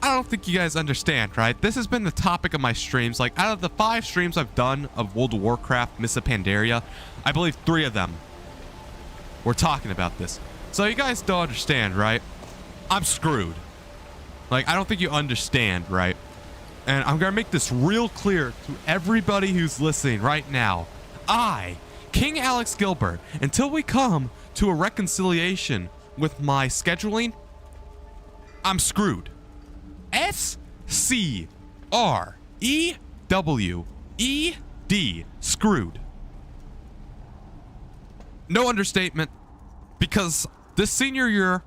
I don't think you guys understand, right? This has been the topic of my streams. Like, out of the 5 streams I've done of World of Warcraft, Miss Pandaria, I believe 3 of them were talking about this. So you guys don't understand, right? I'm screwed. Like, I don't think you understand, right? And I'm gonna make this real clear to everybody who's listening right now. King Alex Gilbert, until we come to a reconciliation with my scheduling, I'm screwed. S-C-R-E-W-E-D, screwed. No understatement, because this senior year,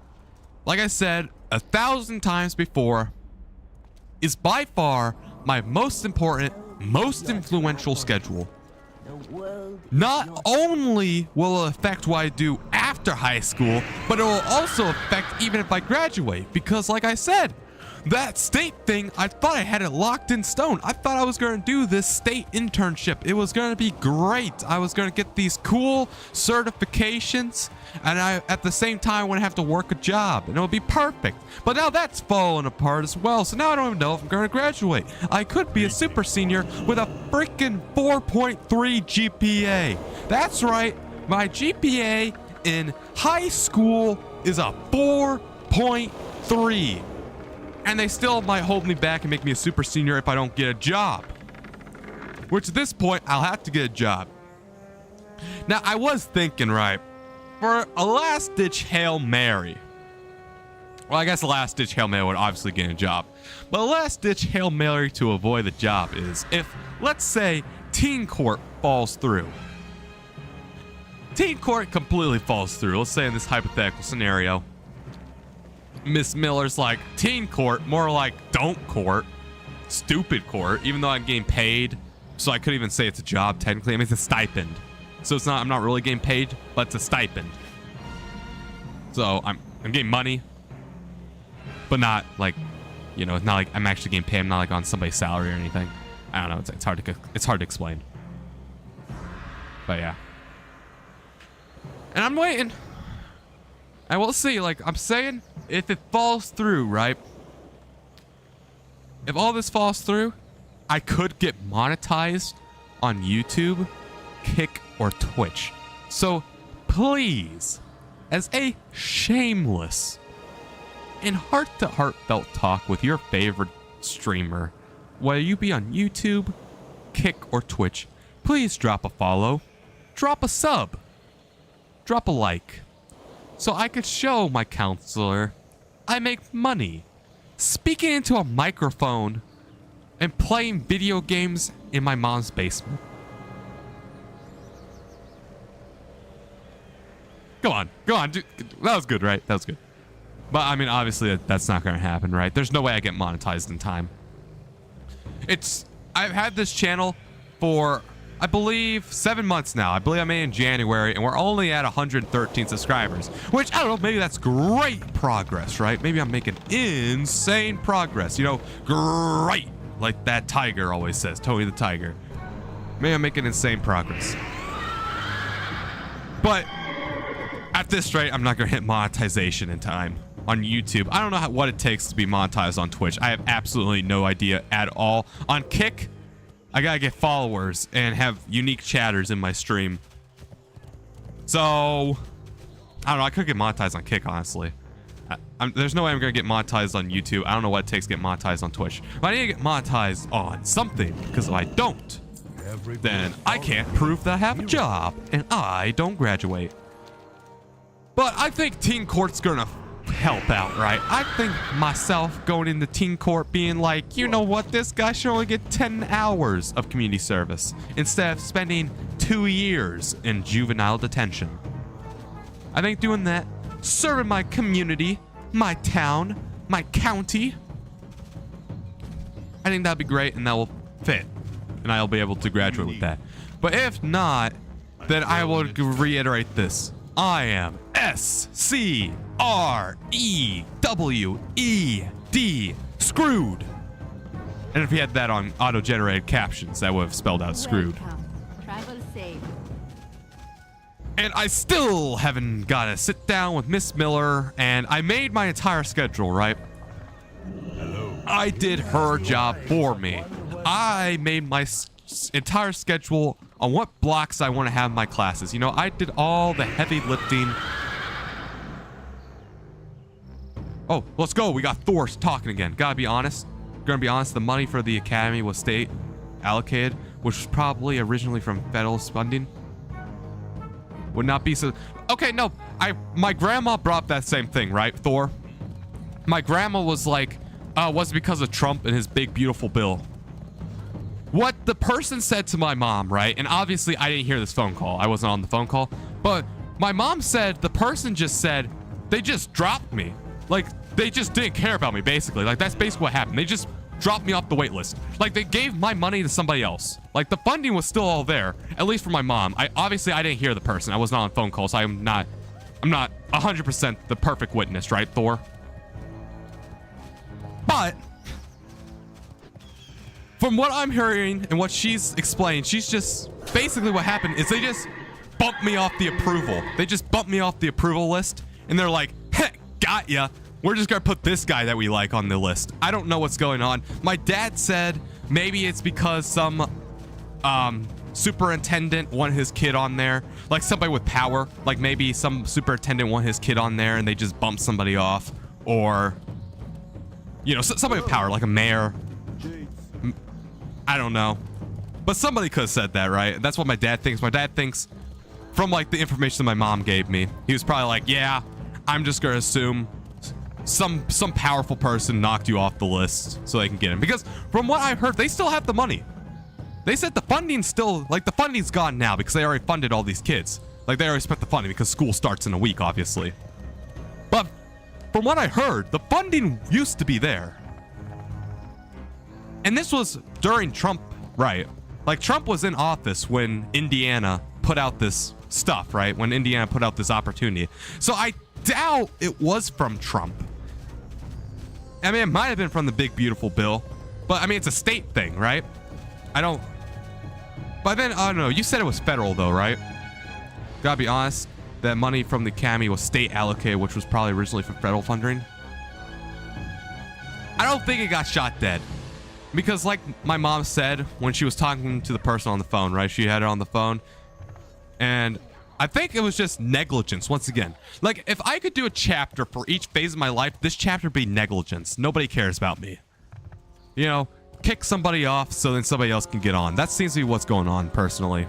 like I said 1,000 times before, is by far my most important, most influential schedule. Not only will it affect what I do after after high school, but it will also affect even if I graduate, because like I said, that state thing, I thought I had it locked in stone. I thought I was going to do this state internship. It was going to be great. I was going to get these cool certifications, and I, at the same time, I wouldn't have to work a job, and it would be perfect. But now that's falling apart as well, so now I don't even know if I'm going to graduate. I could be a super senior with a freaking 4.3 GPA. That's right. My GPA in high school is a 4.3. And they still might hold me back and make me a super senior if I don't get a job. Which at this point, I'll have to get a job. Now, I was thinking, right, for a last-ditch Hail Mary. Well, I guess a last-ditch Hail Mary would obviously get a job. But a last-ditch Hail Mary to avoid the job is if, let's say, teen court falls through. Teen court completely falls through. Let's say in this hypothetical scenario, Miss Miller's like, teen court, more like don't court, stupid court, even though I'm getting paid. So I couldn't even say it's a job technically. I mean, it's a stipend. So it's not, I'm not really getting paid, but it's a stipend. So I'm getting money, but not like, you know, it's not like I'm actually getting paid. I'm not like on somebody's salary or anything. I don't know. It's hard to explain. But yeah. And I'm waiting. And we'll see, like I'm saying, if it falls through, right? If all this falls through, I could get monetized on YouTube, Kick, or Twitch. So please, as a shameless and heart-to-heartfelt talk with your favorite streamer, whether you be on YouTube, Kick, or Twitch, please drop a follow, drop a sub, drop a like. So I could show my counselor I make money speaking into a microphone and playing video games in my mom's basement. Go on, dude. That was good, right? That was good. But I mean, obviously that's not gonna happen, right? There's no way I get monetized in time. I've had this channel for, I believe, 7 months now. I believe I made it in January, and we're only at 113 subscribers, which, I don't know, maybe that's great progress, right? Maybe I'm making insane progress, you know, great, like that tiger always says, Tony the Tiger. Maybe I'm making insane progress. But at this rate, I'm not going to hit monetization in time on YouTube. I don't know what it takes to be monetized on Twitch. I have absolutely no idea at all. On Kick, I gotta get followers and have unique chatters in my stream. So, I don't know. I could get monetized on Kick, honestly. There's no way I'm gonna get monetized on YouTube. I don't know what it takes to get monetized on Twitch. But I need to get monetized on something, because if I don't, then I can't prove that I have a job and I don't graduate. But I think teen court's gonna help out, right? I think myself going into teen court being like, you know what, this guy should only get 10 hours of community service instead of spending 2 years in juvenile detention. I think doing that, serving my community, my town, my county, I think that'd be great, and that will fit, and I'll be able to graduate with that. But if not, then I will reiterate this. I am SCREWED, screwed. And if he had that on auto-generated captions, that would have spelled out screwed. Travel safe. And I still haven't got to sit down with Miss Miller, and I made my entire schedule, right? I did her job for me. I made my entire schedule on what blocks I want to have my classes. You know, I did all the heavy lifting. Oh, let's go. We got Forrest talking again. Gotta be honest. Gonna be honest, the money for the academy was state allocated, which was probably originally from federal funding. Would not be so. Okay, no. My grandma brought up that same thing, right, Thor? My grandma was like, was it because of Trump and his big, beautiful bill? What the person said to my mom, right? And obviously I didn't hear this phone call. I wasn't on the phone call. But my mom said, the person just said, they just dropped me. Like, they just didn't care about me, basically. Like, that's basically what happened. They just dropped me off the wait list. Like, they gave my money to somebody else. Like, the funding was still all there, at least for my mom. Obviously, I didn't hear the person. I was not on phone call, so I'm not I'm not 100% the perfect witness, right, Thor? But from what I'm hearing and what she's explained, she's just basically what happened is they just bumped me off the approval. They just bumped me off the approval list, and they're like, "Heck, got ya. We're just gonna put this guy that we like on the list." I don't know what's going on. My dad said maybe it's because some superintendent want his kid on there, like somebody with power, like maybe some superintendent want his kid on there and they just bump somebody off, or you know, somebody with power, like a mayor. I don't know, but somebody could have said that, right? That's what my dad thinks. My dad thinks, from like the information that my mom gave me, he was probably like, yeah, I'm just gonna assume some powerful person knocked you off the list so they can get him, because from what I've heard, they still have the money. They said the funding's still, like, the funding's gone now because they already funded all these kids. Like, they already spent the funding because school starts in a week, obviously. But from what I heard, the funding used to be there. And this was during Trump, right? Like, Trump was in office when Indiana put out this stuff, right? When Indiana put out this opportunity. So I doubt it was from Trump. I mean, it might have been from the big, beautiful bill. But, I mean, it's a state thing, right? But then, I don't know. You said it was federal, though, right? Gotta be honest. That money from the Cammy was state allocated, which was probably originally for federal funding. I don't think it got shot dead. Because like my mom said when she was talking to the person on the phone, right? She had it on the phone. And I think it was just negligence, once again. Like, if I could do a chapter for each phase of my life, this chapter would be negligence. Nobody cares about me. You know, kick somebody off so then somebody else can get on. That seems to be what's going on, personally.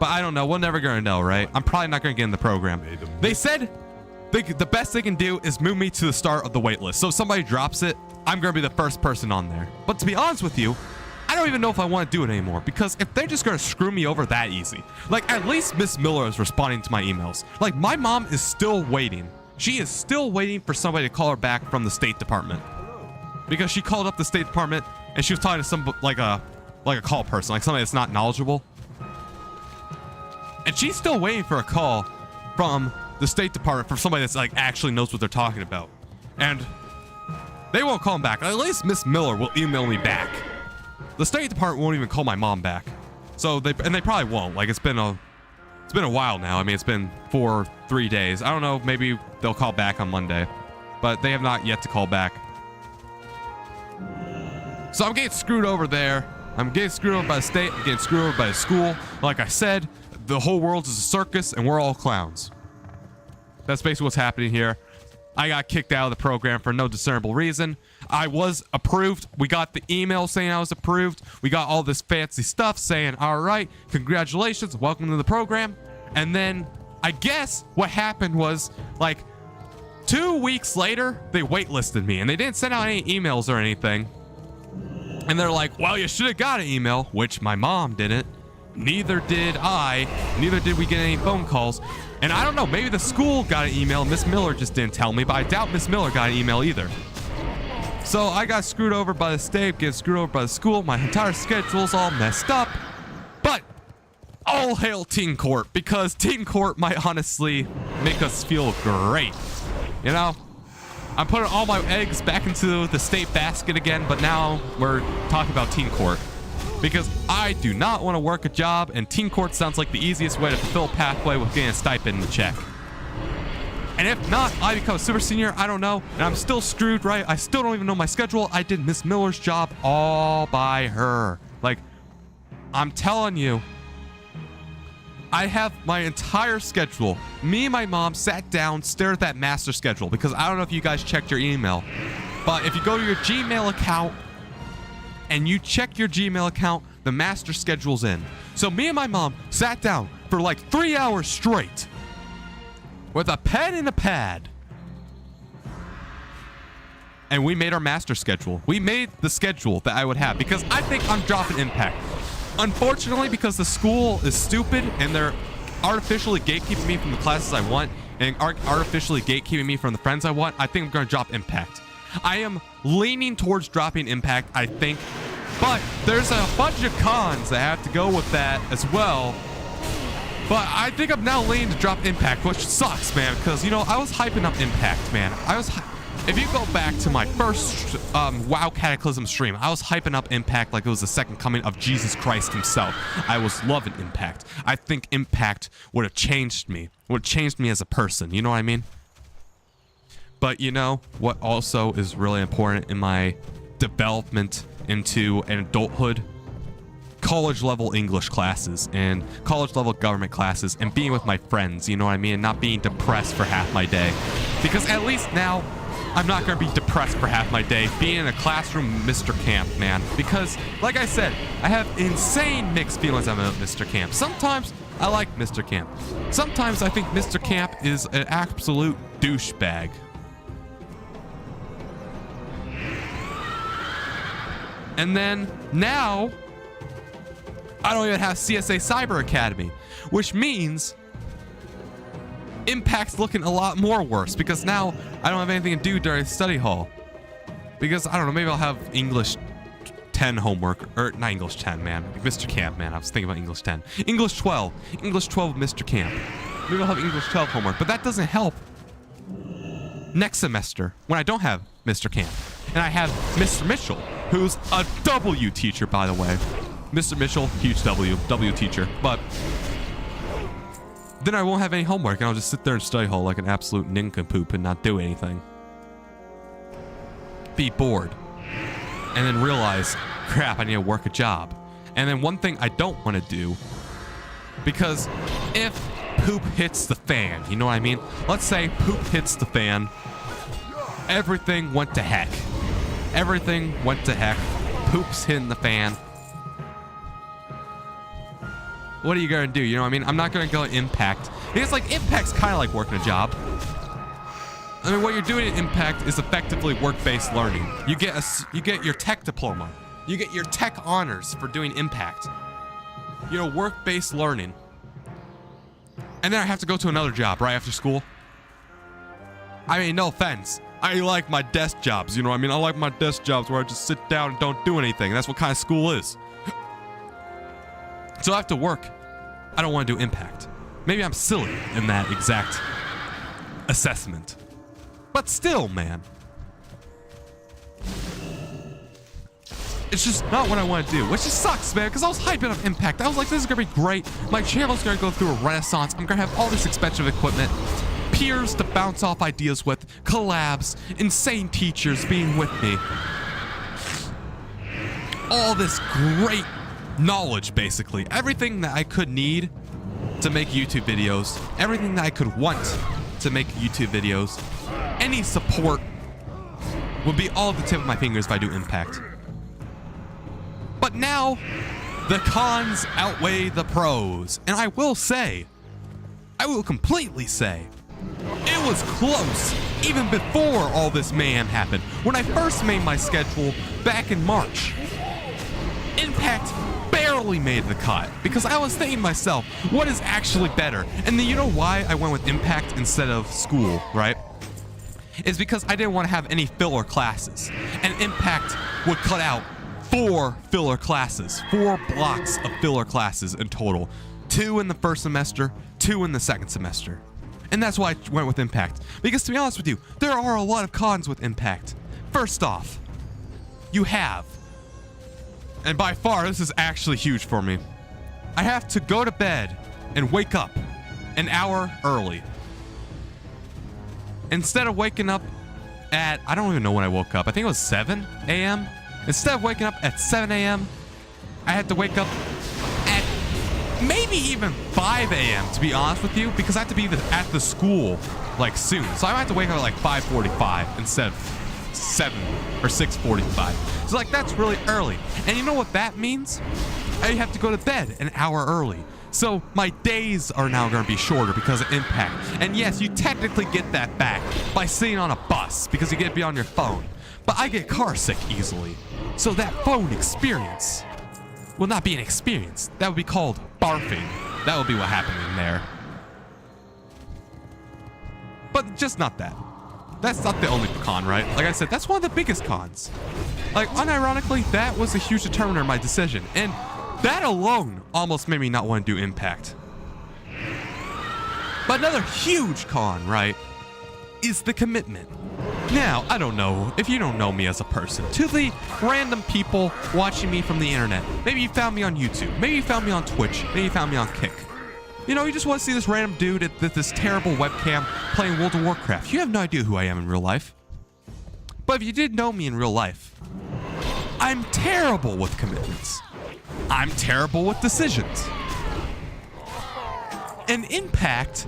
But I don't know. We're never going to know, right? I'm probably not going to get in the program. They said the best they can do is move me to the start of the wait list. So if somebody drops it, I'm going to be the first person on there. But to be honest with you, I don't even know if I want to do it anymore, because if they're just going to screw me over that easy, like, at least Miss Miller is responding to my emails. Like, my mom is still waiting. She is still waiting for somebody to call her back from the State Department, because she called up the State Department and she was talking to some like a call person, like somebody that's not knowledgeable. And she's still waiting for a call from the State Department for somebody that's like actually knows what they're talking about. And they won't call him back. At least Miss Miller will email me back. The State Department won't even call my mom back. So they probably won't. Like, it's been a while now. I mean, it's been 3 days. I don't know, maybe they'll call back on Monday. But they have not yet to call back. So I'm getting screwed over there. I'm getting screwed over by the state. I'm getting screwed over by the school. Like I said, the whole world is a circus and we're all clowns. That's basically what's happening here. I got kicked out of the program for no discernible reason. I was approved. We got the email saying I was approved. We got all this fancy stuff saying, all right, congratulations, welcome to the program. And then I guess what happened was, like, 2 weeks later, they waitlisted me and they didn't send out any emails or anything. And they're like, well, you should have got an email, which my mom didn't. Neither did I. Neither did we get any phone calls. And I don't know, maybe the school got an email. Miss Miller just didn't tell me, but I doubt Miss Miller got an email either. So I got screwed over by the state, get screwed over by the school. My entire schedule's all messed up. But all hail Teen Court, because Teen Court might honestly make us feel great. You know? I'm putting all my eggs back into the state basket again, but now we're talking about Teen Court. Because I do not want to work a job, and Teen Court sounds like the easiest way to fulfill a pathway with getting a stipend and a check. And if not, I become a super senior, I don't know, and I'm still screwed, right? I still don't even know my schedule. I did Miss Miller's job all by her. Like, I'm telling you, I have my entire schedule. Me and my mom sat down, stared at that master schedule, because I don't know if you guys checked your email, but if you go to your Gmail account and you check your Gmail account, the master schedule's in. So me and my mom sat down for like 3 hours straight with a pen and a pad. And we made our master schedule. We made the schedule that I would have, because I think I'm dropping Impact. Unfortunately, because the school is stupid and they're artificially gatekeeping me from the classes I want and artificially gatekeeping me from the friends I want, I think I'm going to drop Impact. I am leaning towards dropping Impact, I think, but there's a bunch of cons that have to go with that as well. But I think I'm now leaning to drop Impact, which sucks, man, because, you know, I was hyping up Impact, man. If you go back to my first WoW Cataclysm stream, I was hyping up Impact like it was the second coming of Jesus Christ himself. I was loving Impact. I think Impact would have changed me. Would have changed me as a person, you know what I mean? But you know what also is really important in my development into an adulthood? College level English classes and college level government classes and being with my friends, you know what I mean? And not being depressed for half my day. Because at least now, I'm not going to be depressed for half my day being in a classroom Mr. Camp, man. Because, like I said, I have insane mixed feelings about Mr. Camp. Sometimes I like Mr. Camp. Sometimes I think Mr. Camp is an absolute douchebag. And then now, I don't even have CSA Cyber Academy, which means Impact's looking a lot more worse because now I don't have anything to do during study hall. Because, I don't know, maybe I'll have English 10 homework, or not English 10, man. Mr. Camp, man. I was thinking about English 10. English 12. English 12 Mr. Camp. Maybe I'll have English 12 homework, but that doesn't help next semester when I don't have Mr. Camp. And I have Mr. Mitchell, who's a W teacher, by the way. Mr. Mitchell, huge W teacher. But then I won't have any homework, and I'll just sit there in study hall like an absolute nincompoop and not do anything. Be bored. And then realize, crap, I need to work a job. And then one thing I don't want to do, because if poop hits the fan, you know what I mean? Let's say poop hits the fan, everything went to heck. Everything went to heck. Poop's hitting the fan. What are you gonna do? You know what I mean? I'm not gonna go Impact. Because like Impact's kind of like working a job. I mean, what you're doing at Impact is effectively work-based learning. You get your tech diploma. You get your tech honors for doing Impact. You know, work-based learning. And then I have to go to another job right after school. I mean, no offense. I like my desk jobs, you know what I mean? I like my desk jobs where I just sit down and don't do anything. That's what kind of school is. So I have to work. I don't want to do Impact. Maybe I'm silly in that exact assessment. But still, man. It's just not what I want to do, which just sucks, man, because I was hyping up Impact. I was like, this is going to be great. My channel's going to go through a renaissance. I'm going to have all this expensive equipment. Peers to bounce off ideas with, collabs, insane teachers being with me. All this great knowledge, basically. Everything that I could need to make YouTube videos. Everything that I could want to make YouTube videos. Any support would be all at the tip of my fingers if I do Impact. But now, the cons outweigh the pros. And I will say, I will completely say, it was close even before all this mayhem happened. When I first made my schedule back in March, Impact barely made the cut because I was thinking to myself, what is actually better? And then you know why I went with Impact instead of school, right? It's because I didn't want to have any filler classes. And Impact would cut out 4 filler classes, 4 blocks of filler classes in total. 2 in the first semester, 2 in the second semester. And that's why I went with Impact. Because to be honest with you, there are a lot of cons with Impact. First off, you have, and by far this is actually huge for me, I have to go to bed and wake up an hour early. Instead of waking up at, I don't even know when I woke up. I think it was 7 a.m. Instead of waking up at 7 a.m., I had to wake up at maybe even 5 a.m. to be honest with you, because I have to be at the school like soon. So I might have to wake up at like 5:45 instead of 7 or 6:45. So like that's really early. And you know what that means? I have to go to bed an hour early. So my days are now going to be shorter because of Impact. And yes, you technically get that back by sitting on a bus because you get to be on your phone. But I get car sick easily. So that phone experience will not be an experience. That would be called barfing. That would be what happened in there. But just not that. That's not the only con, right? Like I said, that's one of the biggest cons. Like, unironically, that was a huge determiner of my decision. And that alone almost made me not want to do Impact. But another huge con, right, is the commitment. Now, I don't know if you don't know me as a person. To the random people watching me from the internet, maybe you found me on YouTube, maybe you found me on Twitch, maybe you found me on Kick. You know, you just want to see this random dude at this terrible webcam playing World of Warcraft. You have no idea who I am in real life. But if you did know me in real life, I'm terrible with commitments. I'm terrible with decisions. An impact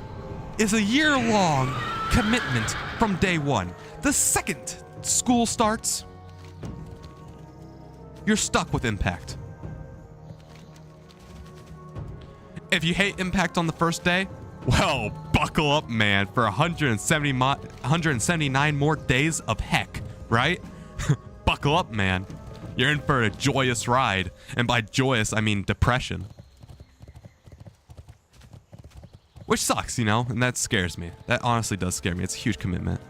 is a year-long commitment from day one. The second school starts, you're stuck with impact. If you hate impact on the first day, well, buckle up, man, for 179 more days of heck, right? Buckle up, man. You're in for a joyous ride. And by joyous, I mean depression. Which sucks, you know, and that scares me. That honestly does scare me. It's a huge commitment.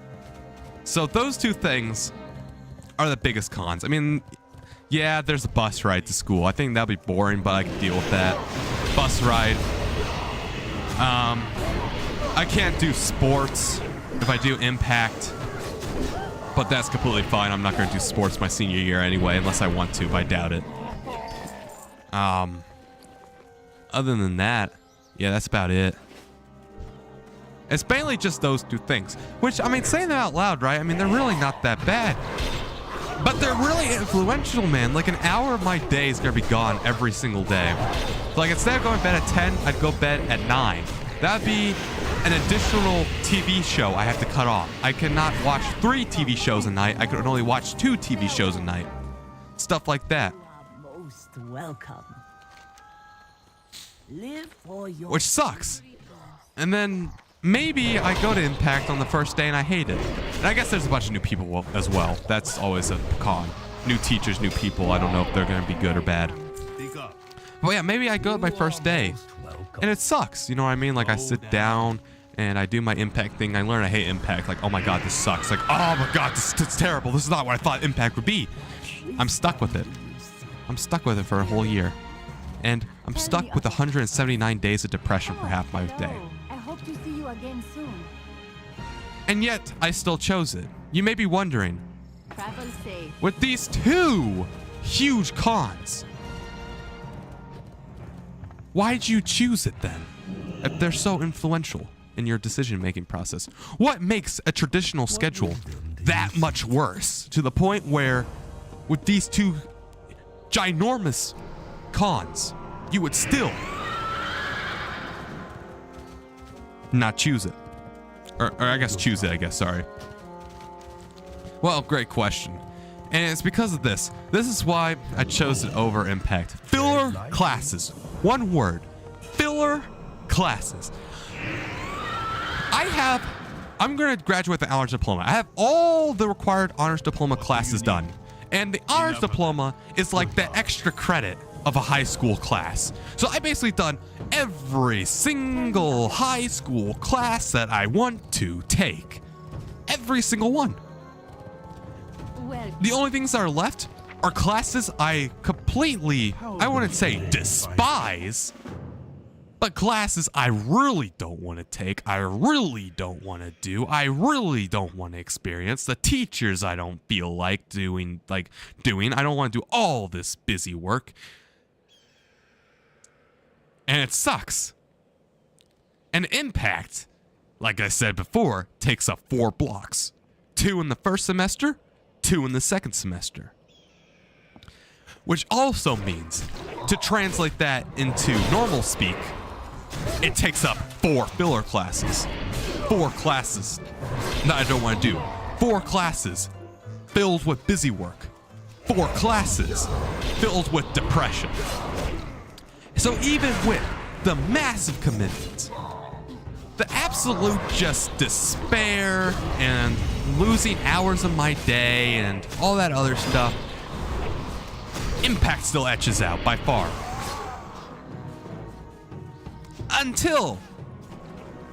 So those two things are the biggest cons. I mean, yeah, there's a bus ride to school. I think that'll be boring, but I can deal with that. Bus ride. I can't do sports if I do impact, but that's completely fine. I'm not going to do sports my senior year anyway, unless I want to, but I doubt it. Other than that, yeah, that's about it. It's mainly just those two things, which, I mean, saying that out loud, right? I mean, they're really not that bad, but they're really influential, man. Like, an hour of my day is going to be gone every single day. Like, instead of going to bed at 10, I'd go to bed at 9. That'd be an additional TV show I have to cut off. I cannot watch 3 TV shows a night. I could only watch 2 TV shows a night. Stuff like that. You are most welcome. Live for your Which sucks. And then maybe I go to Impact on the first day and I hate it. And I guess there's a bunch of new people as well. That's always a con. New teachers, new people. I don't know if they're going to be good or bad. But yeah, maybe I go my first day and it sucks. You know what I mean? Like, I sit down and I do my impact thing. I learn I hate impact. Like, oh my God, this sucks. Like, oh my God, this is terrible. This is not what I thought impact would be. I'm stuck with it. I'm stuck with it for a whole year. And I'm stuck with 179 days of depression for half my day. I hope to see you again soon. And yet, I still chose it. You may be wondering, Travel safe. with these 2 huge cons, why'd you choose it then? If they're so influential in your decision-making process. What makes a traditional schedule that much worse? To the point where, with these 2 ginormous cons, you would still not choose it. Or I guess choose it, sorry. Well, great question. And it's because of this. This is why I chose it over Impact. Filler classes. One word. Filler classes. I'm going to graduate the honors diploma. I have all the required honors diploma classes done. And the honors diploma is like the extra credit of a high school class. So I basically done every single high school class that I want to take. Every single one. Well, The only things that are left are classes I completely, I wouldn't say despise, but classes I really don't want to take, I really don't want to do, I really don't want to experience, the teachers I don't feel like doing, I don't want to do all this busy work. And it sucks. And Impact, like I said before, takes up 4 blocks. 2 in the first semester, 2 in the second semester. Which also means, to translate that into normal speak, it takes up 4 filler classes. 4 classes that I don't want to do. 4 classes filled with busy work. 4 classes filled with depression. So even with the massive commitment, the absolute just despair and losing hours of my day and all that other stuff, Impact still etches out by far. Until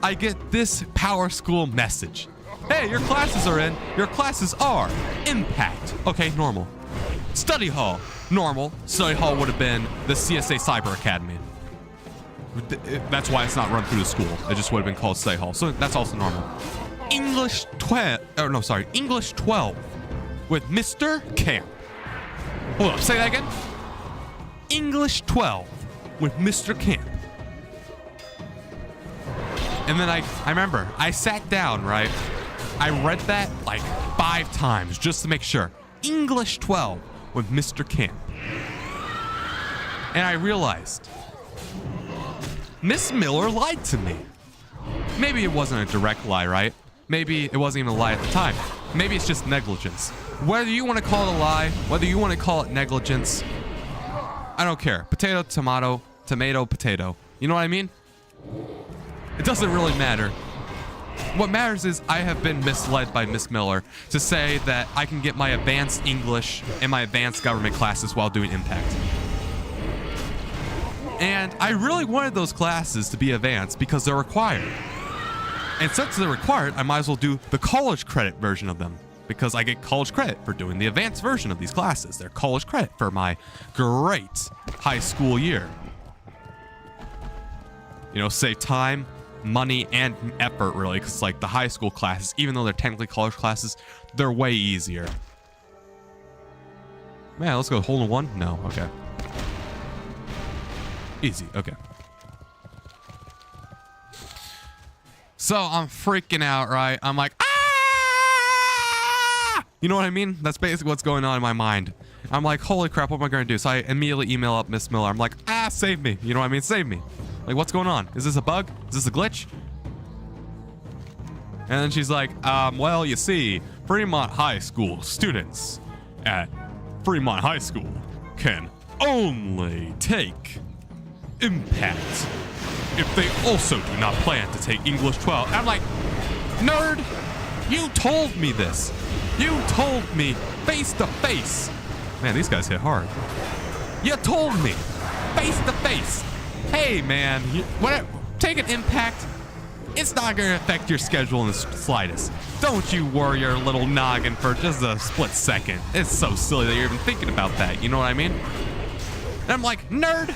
I get this Power School message. Hey, your classes are in. Your classes are Impact. Okay, normal. Study Hall, normal. Study Hall would have been the CSA Cyber Academy. That's why it's not run through the school. It just would have been called study hall. So that's also normal. English 12. Oh, no, sorry. English 12 with Mr. Camp. Hold up. Say that again. English 12 with Mr. Camp. And then I remember I sat down, right? I read that like 5 times just to make sure. English 12 with Mr. Camp. And I realized Miss Miller lied to me. Maybe it wasn't a direct lie, right? Maybe it wasn't even a lie at the time. Maybe it's just negligence. Whether you want to call it a lie, whether you want to call it negligence, I don't care. Potato, tomato, tomato, potato. You know what I mean? It doesn't really matter. What matters is I have been misled by Miss Miller to say that I can get my advanced English and my advanced government classes while doing Impact. And I really wanted those classes to be advanced because they're required. And since they're required, I might as well do the college credit version of them because I get college credit for doing the advanced version of these classes. They're college credit for my great high school year. You know, save time, money, and effort, really, because like the high school classes, even though they're technically college classes, they're way easier. Man, let's go hole in one. No, okay. Easy, okay. So I'm freaking out, right? I'm like, ah! You know what I mean? That's basically what's going on in my mind. I'm like, holy crap, what am I going to do? So I immediately email up Miss Miller. I'm like, save me. You know what I mean? Save me. Like, what's going on? Is this a bug? Is this a glitch? And then she's like, well, you see, Fremont High School students at Fremont High School can only take Impact if they also do not plan to take English 12. And I'm like, nerd, you told me this. You told me face to face. Man, these guys hit hard. You told me face to face. Hey, man, take an Impact. It's not going to affect your schedule in the slightest. Don't you worry your little noggin for just a split second. It's so silly that you're even thinking about that. You know what I mean? And I'm like, nerd.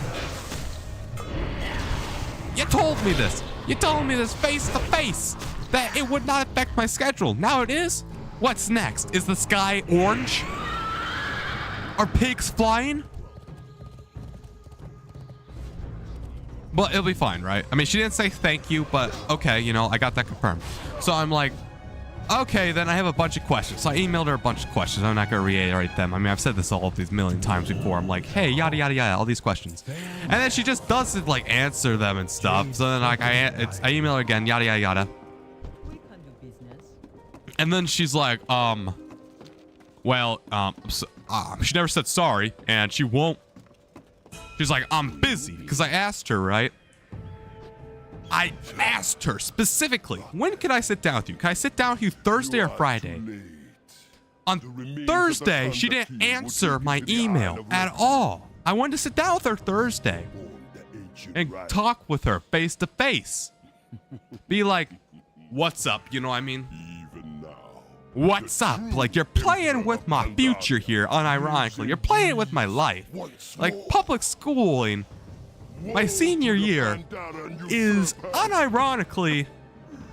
You told me this. You told me this face to face that it would not affect my schedule. Now it is. What's next? Is the sky orange? Are pigs flying? But it'll be fine, right? I mean, she didn't say thank you, but okay, you know, I got that confirmed. So I'm like, okay, then I have a bunch of questions. So I emailed her a bunch of questions. I'm not going to reiterate them. I mean, I've said this all of these million times before. I'm like, hey, yada, yada, yada, all these questions. And then she just doesn't, like, answer them and stuff. So then, like, I email her again, yada, yada, yada. And then she's like, she never said sorry, and she won't. She's like, I'm busy, because I asked her, right? I asked her specifically, when can I sit down with you? Can I sit down with you Thursday or Friday? On Thursday, she didn't answer my email at all. I wanted to sit down with her Thursday and talk with her face to face. Be like, what's up? You know what I mean? What's up? Like, you're playing with my future here, unironically. You're playing with my life. Like, public schooling, my senior year, is unironically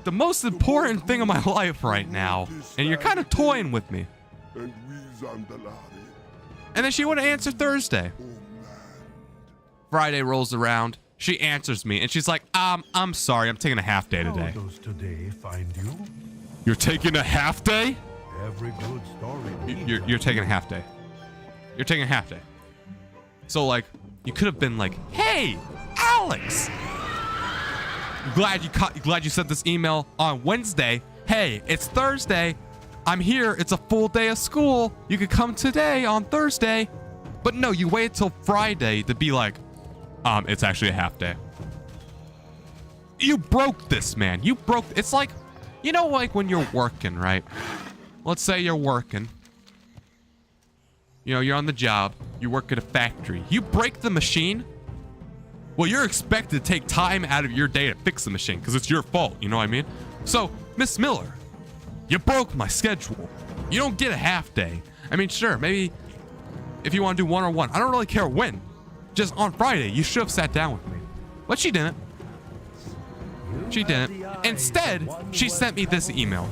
the most important thing in my life right now. And you're kind of toying with me. And then she wouldn't answer Thursday. Friday rolls around. She answers me, and she's like, I'm sorry, I'm taking a half day today. How does today find you? You're taking a half day? Every good story. You're taking a half day. You're taking a half day. So, like, you could have been like, hey, Alex! Glad you sent this email on Wednesday. Hey, it's Thursday. I'm here. It's a full day of school. You could come today on Thursday. But no, you wait till Friday to be like, it's actually a half day. You broke this, man. You broke. It's like, you know, like when you're working, right? Let's say you're working. You know, you're on the job. You work at a factory. You break the machine. Well, you're expected to take time out of your day to fix the machine because it's your fault. You know what I mean? So, Miss Miller, you broke my schedule. You don't get a half day. I mean, sure, maybe if you want to do one-on-one. I don't really care when. Just on Friday, you should have sat down with me. But she didn't. She didn't. Instead, she sent me this email.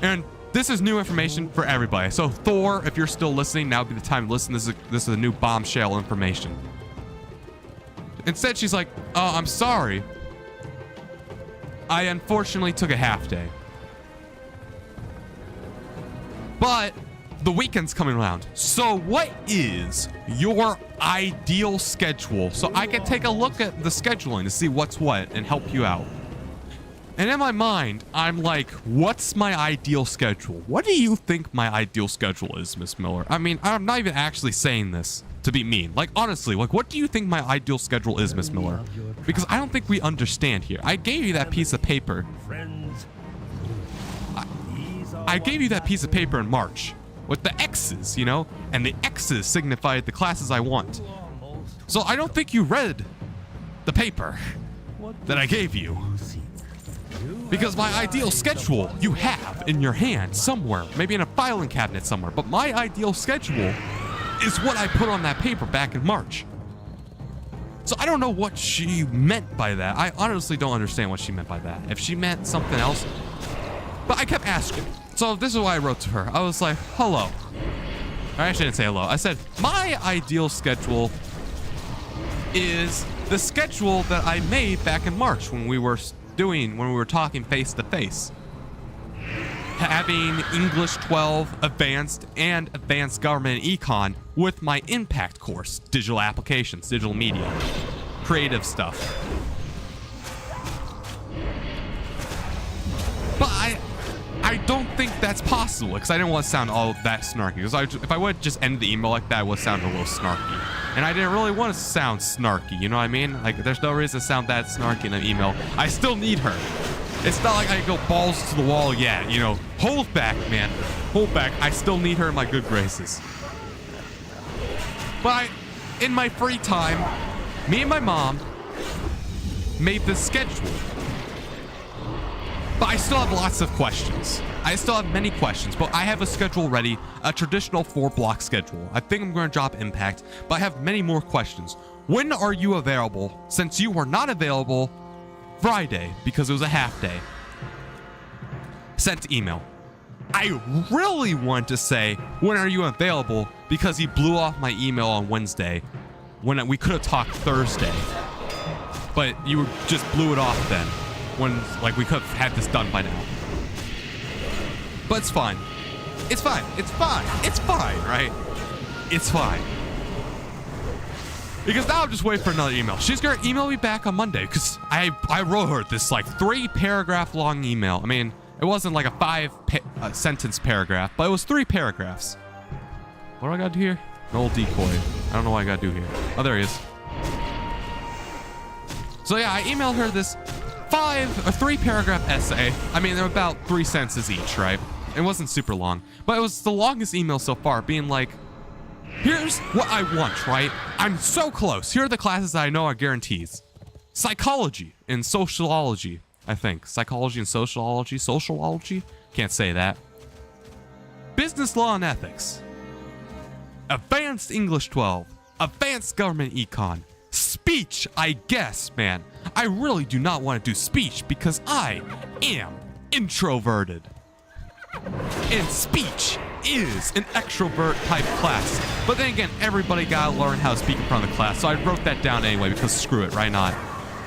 And this is new information for everybody. So Thor, if you're still listening, now would be the time to listen. This is a new bombshell information. Instead, she's like, I'm sorry. I unfortunately took a half day. But the weekend's coming around. So what is your ideal schedule? So I can take a look at the scheduling to see what's what and help you out. And in my mind, I'm like, what's my ideal schedule? What do you think my ideal schedule is, Miss Miller? I mean, I'm not even actually saying this to be mean. Like, honestly, like, what do you think my ideal schedule is, Miss Miller? Because I don't think we understand here. I gave you that piece of paper. I gave you that piece of paper in March with the X's, you know? And the X's signified the classes I want. So I don't think you read the paper that I gave you. Because my ideal schedule you have in your hand somewhere, maybe in a filing cabinet somewhere, but my ideal schedule is what I put on that paper back in March. So I don't know what she meant by that. I honestly don't understand what she meant by that. If she meant something else, but I kept asking. So this is why I wrote to her. I was like, hello. I actually didn't say hello. I said, my ideal schedule is the schedule that I made back in March when we were talking face to face. Having English 12 advanced and advanced government econ with my impact course, digital applications, digital media, creative stuff. But I don't think that's possible because I didn't want to sound all that snarky. Because if I would just end the email like that, it would sound a little snarky. And I didn't really want to sound snarky, you know what I mean? Like, there's no reason to sound that snarky in an email. I still need her. It's not like I go balls to the wall yet, you know? Hold back, man. Hold back. I still need her in my good graces. But in my free time, me and my mom made this schedule. But I still have lots of questions. I still have many questions, but I have a schedule ready, a traditional 4-block schedule. I think I'm going to drop Impact, but I have many more questions. When are you available? Since you were not available Friday because it was a half day. Sent email. I really want to say, when are you available? Because he blew off my email on Wednesday when we could have talked Thursday. But you just blew it off then. When, like, we could have had this done by now. But it's fine. It's fine. It's fine. It's fine, right? It's fine. Because now I'm just waiting for another email. She's gonna email me back on Monday because I wrote her this like 3-paragraph long email. I mean, it wasn't like a 5-sentence paragraph, but it was 3 paragraphs. What do I gotta do here? An old decoy. I don't know what I gotta do here. Oh, there he is. So yeah, I emailed her this 3-paragraph essay. I mean, they're about 3 sentences each, right? It wasn't super long, but it was the longest email so far, being like, here's what I want, right? I'm so close. Here are the classes that I know are guarantees. Psychology and sociology, I think. Psychology and sociology. Sociology? Can't say that. Business law and ethics. Advanced English 12. Advanced government econ. Speech, I guess, man. I really do not want to do speech because I am introverted. And speech is an extrovert type class. But then again, everybody gotta learn how to speak in front of the class. So I wrote that down anyway because screw it, right not?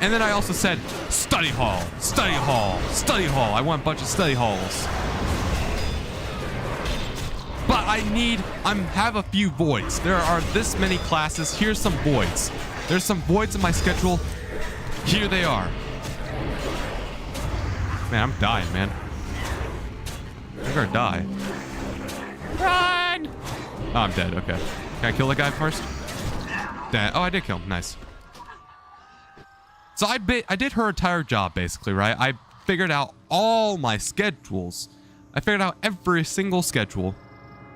And then I also said study hall, study hall, study hall. I want a bunch of study halls. But I have a few voids. There are this many classes. Here's some voids. There's some voids in my schedule. Here they are. Man, I'm dying, man. I'm gonna die. Run! Oh, I'm dead. Okay. Can I kill the guy first? Dead. Oh, I did kill him. Nice. So I did her entire job, basically, right? I figured out all my schedules. I figured out every single schedule.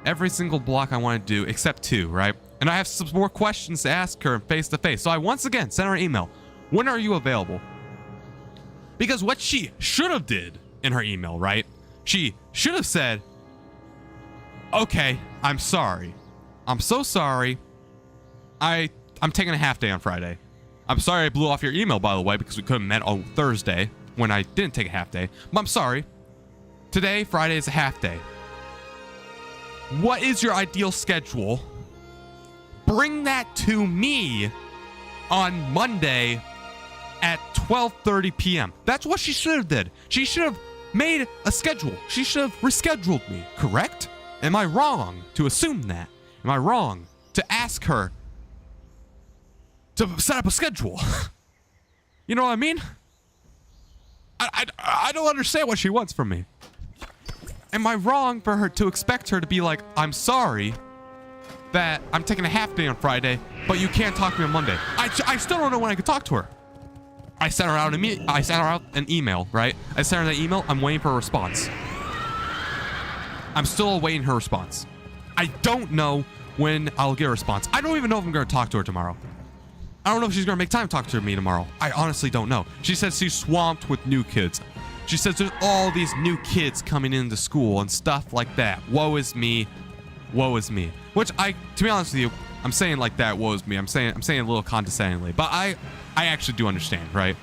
Every single block I want to do, except 2, right? And I have some more questions to ask her face to face. So I once again sent her an email. When are you available? Because what she should have did in her email, right? She should have said, okay, I'm sorry. I'm so sorry. I'm taking a half day on Friday. I'm sorry I blew off your email, by the way, because we could have met on Thursday when I didn't take a half day. But I'm sorry. Today, Friday, is a half day. What is your ideal schedule? Bring that to me on Monday at 12:30 p.m. That's what she should have did. She should have made a schedule. She should have rescheduled me, correct? Am I wrong to assume that? Am I wrong to ask her to set up a schedule? You know what I mean? I don't understand what she wants from me. Am I wrong for her to expect her to be like, I'm sorry that I'm taking a half day on Friday, but you can't talk to me on Monday? I still don't know when I could talk to her. I sent her out an email, right? I sent her that email. I'm waiting for a response. I'm still awaiting her response. I don't know when I'll get a response. I don't even know if I'm going to talk to her tomorrow. I don't know if she's going to make time to talk to me tomorrow. I honestly don't know. She says she's swamped with new kids. She says there's all these new kids coming into school and stuff like that. Woe is me. Woe is me. Which to be honest with you, I'm saying like that, woe is me. I'm saying a little condescendingly, but I actually do understand, right?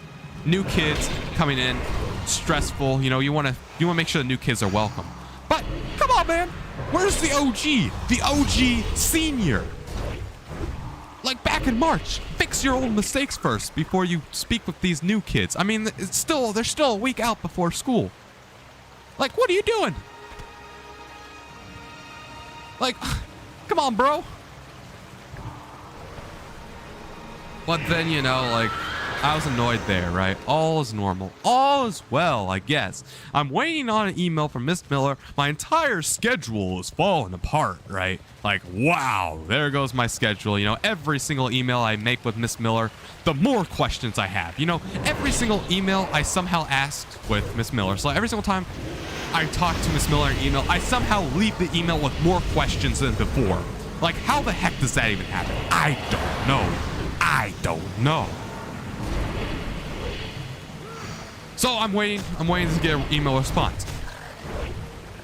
New kids coming in, stressful. You know, you want to make sure the new kids are welcome. But come on, man, where's the OG? The OG senior. Like back in March, fix your old mistakes first before you speak with these new kids. I mean, they're still a week out before school. Like, what are you doing? Like, come on, bro. But then, you know, like, I was annoyed there, right? All is normal. All is well, I guess. I'm waiting on an email from Miss Miller. My entire schedule is falling apart, right? Like, wow, there goes my schedule. You know, every single email I make with Miss Miller, the more questions I have. You know, every single email I somehow asked with Miss Miller. So every single time I talk to Miss Miller in email, I somehow leave the email with more questions than before. Like, how the heck does that even happen? I don't know. I don't know. So I'm waiting to get an email response.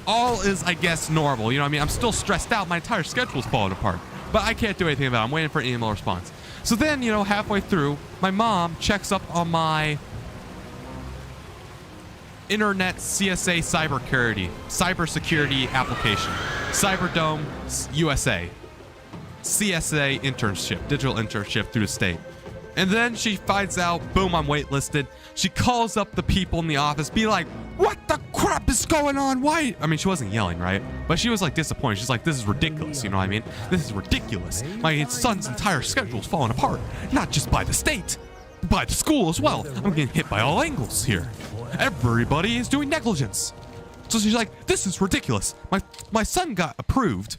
All is, I guess, normal. You know what I mean? I'm still stressed out. My entire schedule's falling apart. But I can't do anything about it. I'm waiting for an email response. So then, you know, halfway through, my mom checks up on my internet CSA cybersecurity application. Cyberdome USA. CSA internship, digital internship through the state. And then she finds out, boom, I'm waitlisted. She calls up the people in the office, be like, what the crap is going on? Why? I mean, she wasn't yelling, right? But she was like disappointed. She's like, this is ridiculous. You know what I mean? This is ridiculous. My son's entire schedule's falling apart. Not just by the state, by the school as well. I'm getting hit by all angles here. Everybody is doing negligence. So she's like, this is ridiculous. My son got approved.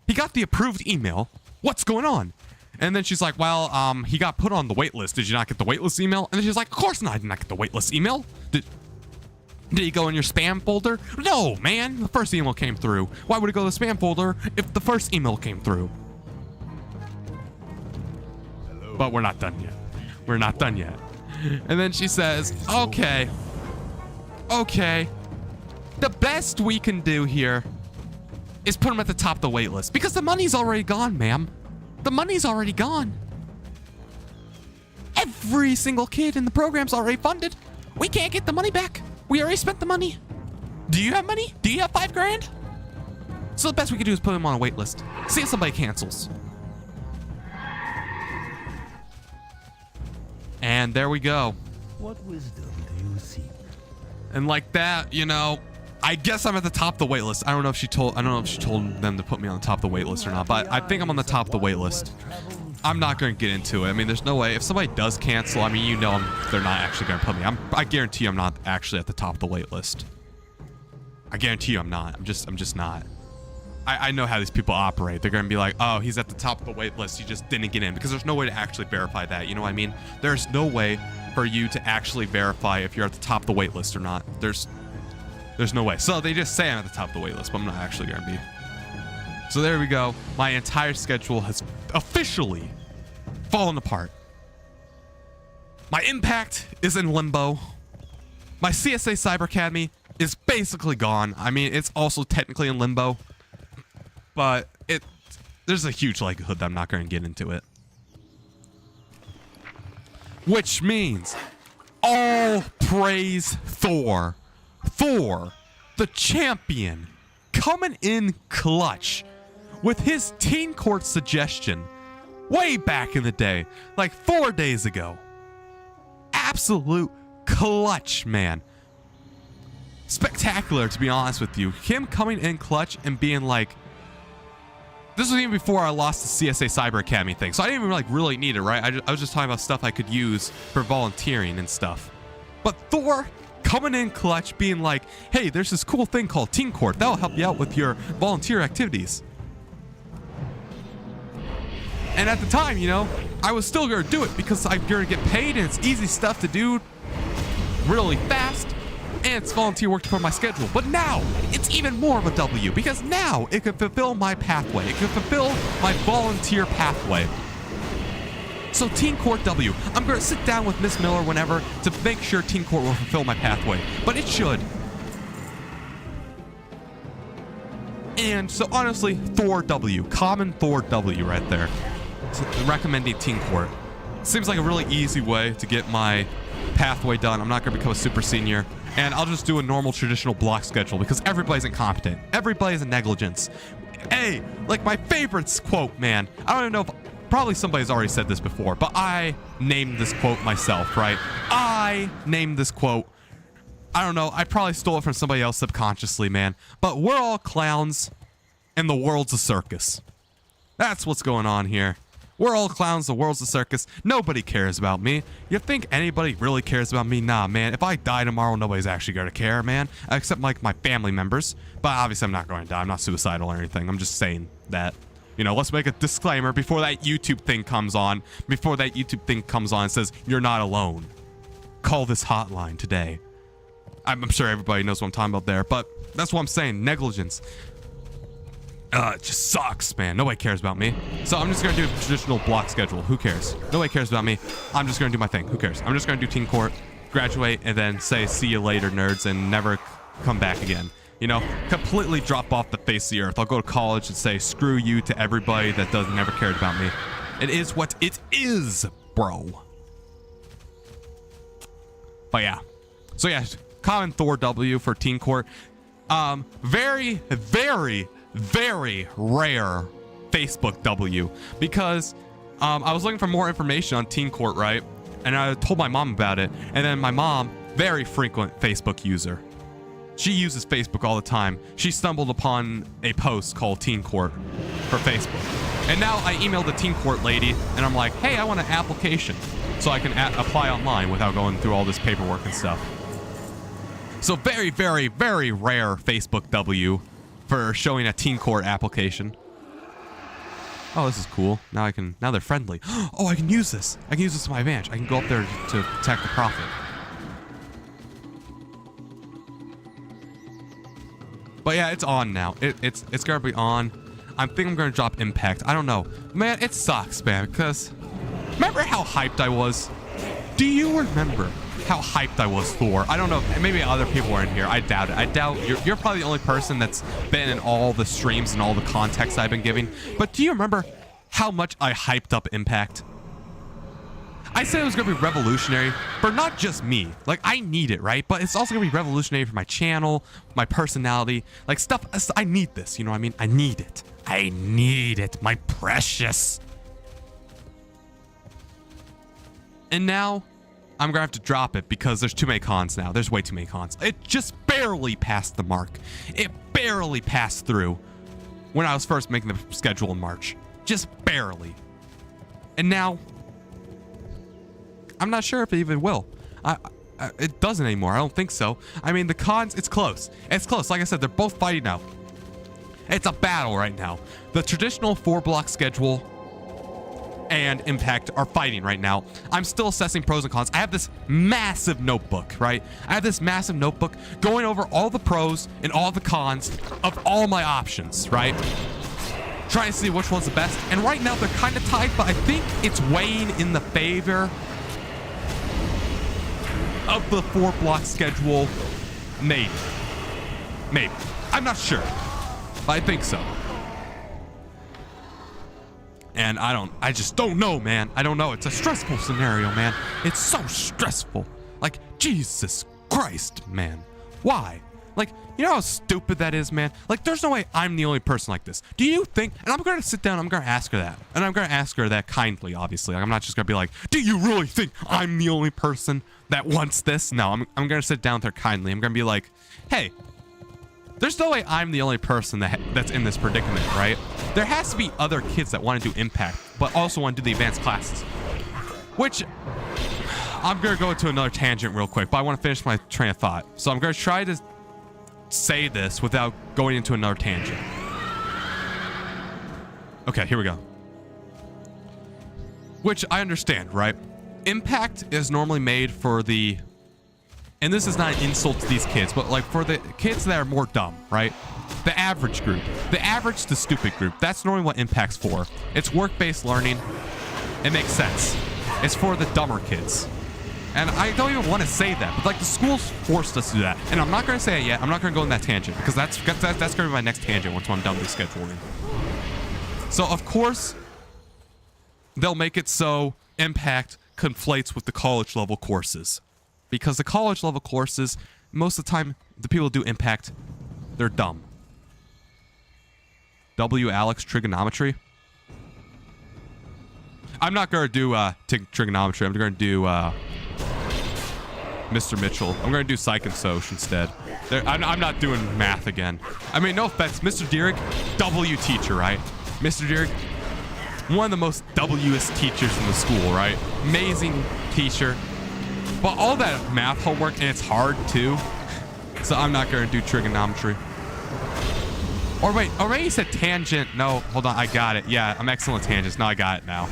He got the approved email. What's going on? And then she's like, well, he got put on the wait list. Did you not get the wait list email? And then she's like, of course not. I did not get the wait list email. Did he go in your spam folder? No, man. The first email came through. Why would it go to the spam folder if the first email came through? Hello. But we're not done yet. We're not done yet. And then she says, okay. The best we can do here is put him at the top of the wait list because the money's already gone, ma'am. The money's already gone. Every single kid in the program's already funded. We can't get the money back. We already spent the money. Do you have money? Do you have $5 grand? So the best we can do is put him on a wait list. See if somebody cancels. And there we go. What wisdom do you seek? And like that, you know, I guess I'm at the top of the wait list. I don't know if she told them to put me on the top of the wait list or not, but I think I'm on the top of the wait list. I'm not going to get into it. I mean, there's no way. If somebody does cancel, I mean, you know, they're not actually going to put me. I guarantee you I'm not actually at the top of the wait list. I guarantee you I'm not. I'm just not. I know how these people operate. They're going to be like, oh, he's at the top of the wait list. He just didn't get in, because there's no way to actually verify that. You know what I mean? There's no way for you to actually verify if you're at the top of the wait list or not. There's no way. So they just say I'm at the top of the wait list, but I'm not actually going to be. So there we go. My entire schedule has officially fallen apart. My impact is in limbo. My CSA Cyber Academy is basically gone. I mean, it's also technically in limbo, but there's a huge likelihood that I'm not going to get into it. which means all praise Thor. Thor, the champion, coming in clutch with his teen court suggestion way back in the day, like 4 days ago. Absolute clutch, man. Spectacular, to be honest with you. Him coming in clutch and being like, this was even before I lost the CSA Cyber Academy thing, so I didn't even like really need it, right? I was just talking about stuff I could use for volunteering and stuff. But Thor coming in clutch being like, hey, there's this cool thing called Teen Court. That'll help you out with your volunteer activities. And at the time, you know, I was still going to do it because I'm going to get paid and it's easy stuff to do really fast. And it's volunteer work to put on my schedule. But now, it's even more of a W because now it can fulfill my pathway. It can fulfill my volunteer pathway. So Teen Court W. I'm going to sit down with Miss Miller whenever to make sure Teen Court will fulfill my pathway. But it should. And so honestly, Thor W. Common Thor W right there. So recommending Teen Court. Seems like a really easy way to get my pathway done. I'm not going to become a super senior. And I'll just do a normal traditional block schedule because everybody's incompetent. Everybody's a negligence. Hey, like my favorite quote, man. I don't even know if, probably somebody's already said this before, but I named this quote myself, right? I named this quote. I don't know. I probably stole it from somebody else subconsciously, man. But we're all clowns and the world's a circus. That's what's going on here. We're all clowns, the world's a circus. Nobody cares about me. You think anybody really cares about me? Nah, man. If I die tomorrow, nobody's actually going to care, man. Except like my family members. But obviously I'm not going to die. I'm not suicidal or anything. I'm just saying that. You know, let's make a disclaimer before that YouTube thing comes on. Before that YouTube thing comes on and says, you're not alone. Call this hotline today. I'm sure everybody knows what I'm talking about there. But that's what I'm saying. Negligence. It just sucks, man. Nobody cares about me. So I'm just going to do a traditional block schedule. Who cares? Nobody cares about me. I'm just going to do my thing. Who cares? I'm just going to do Teen Court, graduate, and then say, see you later, nerds, and never come back again. You know, completely drop off the face of the earth. I'll go to college and say, screw you to everybody that never cared about me. It is what it is, bro. But yeah. So yeah, common Thor W for Teen Court. Very, very, very rare Facebook W because I was looking for more information on Teen Court, right? And I told my mom about it. And then my mom, very frequent Facebook user. She uses Facebook all the time. She stumbled upon a post called Teen Court for Facebook. And now I emailed the Teen Court lady and I'm like, hey, I want an application so I can apply online without going through all this paperwork and stuff. So very, very, very rare Facebook W for showing a Teen Court application. Oh, this is cool. Now they're friendly. Oh, I can use this. I can use this to my advantage. I can go up there to protect the prophet. But yeah, it's on now. It's gonna be on. I think I'm gonna drop Impact. I don't know. Man, it sucks, man, because remember how hyped I was? Do you remember how hyped I was for? I don't know. Maybe other people were in here. I doubt it. I doubt you're probably the only person that's been in all the streams and all the context I've been giving. But do you remember how much I hyped up Impact? I said it was going to be revolutionary for not just me. Like, I need it, right? But it's also going to be revolutionary for my channel, my personality, like stuff. I need this. You know what I mean? I need it. I need it, my precious. And now I'm going to have to drop it because there's too many cons now. There's way too many cons. It just barely passed the mark. It barely passed through when I was first making the schedule in March. Just barely. And now I'm not sure if it even will. It doesn't anymore. I don't think so. I mean, the cons, it's close. It's close. Like I said, they're both fighting now. It's a battle right now. The traditional 4-block schedule and Impact are fighting right now. I'm still assessing pros and cons. I have this massive notebook, right? I have this massive notebook going over all the pros and all the cons of all my options, right? Trying to see which one's the best. And right now they're kind of tied, but I think it's weighing in the favor of the 4-block schedule. Maybe. I'm not sure, but I think so. And I just don't know, man. I don't know. It's a stressful scenario, man. It's so stressful. Like, Jesus Christ, man. Why? Like, you know how stupid that is, man? Like, there's no way I'm the only person like this. Do you think, and I'm going to sit down, I'm going to ask her that. And I'm going to ask her that kindly, obviously. Like, I'm not just going to be like, do you really think I'm the only person that wants this? No, I'm going to sit down with her kindly. I'm going to be like, hey, there's no way I'm the only person that's in this predicament, right? There has to be other kids that want to do impact, but also want to do the advanced classes. Which, I'm going to go into another tangent real quick, but I want to finish my train of thought. So I'm going to try to say this without going into another tangent. Okay, here we go. Which I understand, right? Impact is normally made for the, and this is not an insult to these kids, but like for the kids that are more dumb, right? The average group, the average to stupid group. That's normally what Impact's for. It's work-based learning. It makes sense. It's for the dumber kids. And I don't even want to say that, but like the schools forced us to do that. And I'm not going to say it yet. I'm not going to go in that tangent because that's going to be my next tangent once I'm done with scheduling. So of course, they'll make it so Impact conflates with the college level courses, because the college level courses, most of the time, the people who do Impact, they're dumb. Alex trigonometry. I'm not going to do trigonometry. I'm going to do Mr. Mitchell. I'm going to do Psych and Soc instead. I'm not doing math again. I mean, no offense. Mr. Dierig, W teacher, right? Mr. Dierig, one of the most W'est teachers in the school, right? Amazing teacher. But all that math homework, and it's hard too. So I'm not going to do trigonometry. Or wait, you said tangent. No, hold on. I got it. Yeah, I'm excellent at tangents. No, I got it now.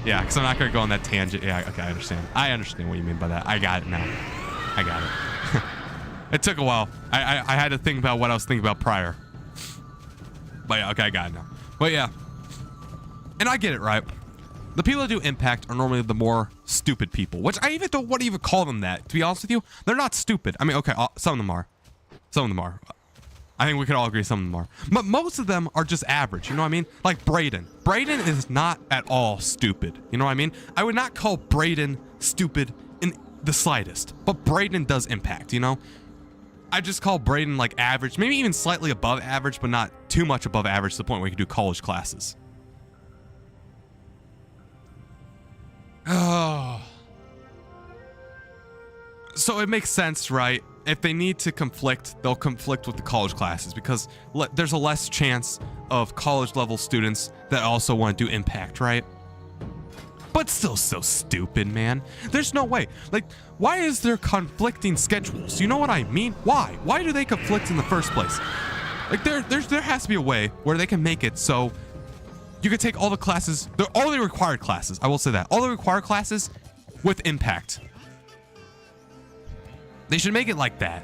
Yeah, because I'm not going to go on that tangent. Yeah, okay, I understand. I understand what you mean by that. I got it now. I got it. It took a while. I had to think about what I was thinking about prior. But yeah, okay, I got it now. But yeah. And I get it, right? The people that do Impact are normally the more stupid people, which I even don't want to even call them that. To be honest with you, they're not stupid. I mean, okay, some of them are. Some of them are. I think we could all agree some of them are. But most of them are just average, you know what I mean? Like Brayden. Brayden is not at all stupid, you know what I mean? I would not call Brayden stupid in the slightest, but Brayden does Impact, you know? I just call Brayden like average, maybe even slightly above average, but not too much above average to the point where you can do college classes. Oh. So it makes sense, right? If they need to conflict, they'll conflict with the college classes because there's a less chance of college level students that also want to do Impact, right? But still so stupid, man. There's no way. Like, why is there conflicting schedules? You know what I mean? Why? Why do they conflict in the first place? Like, there has to be a way where they can make it so you can take all the classes, all the required classes, I will say that, all the required classes with Impact. They should make it like that.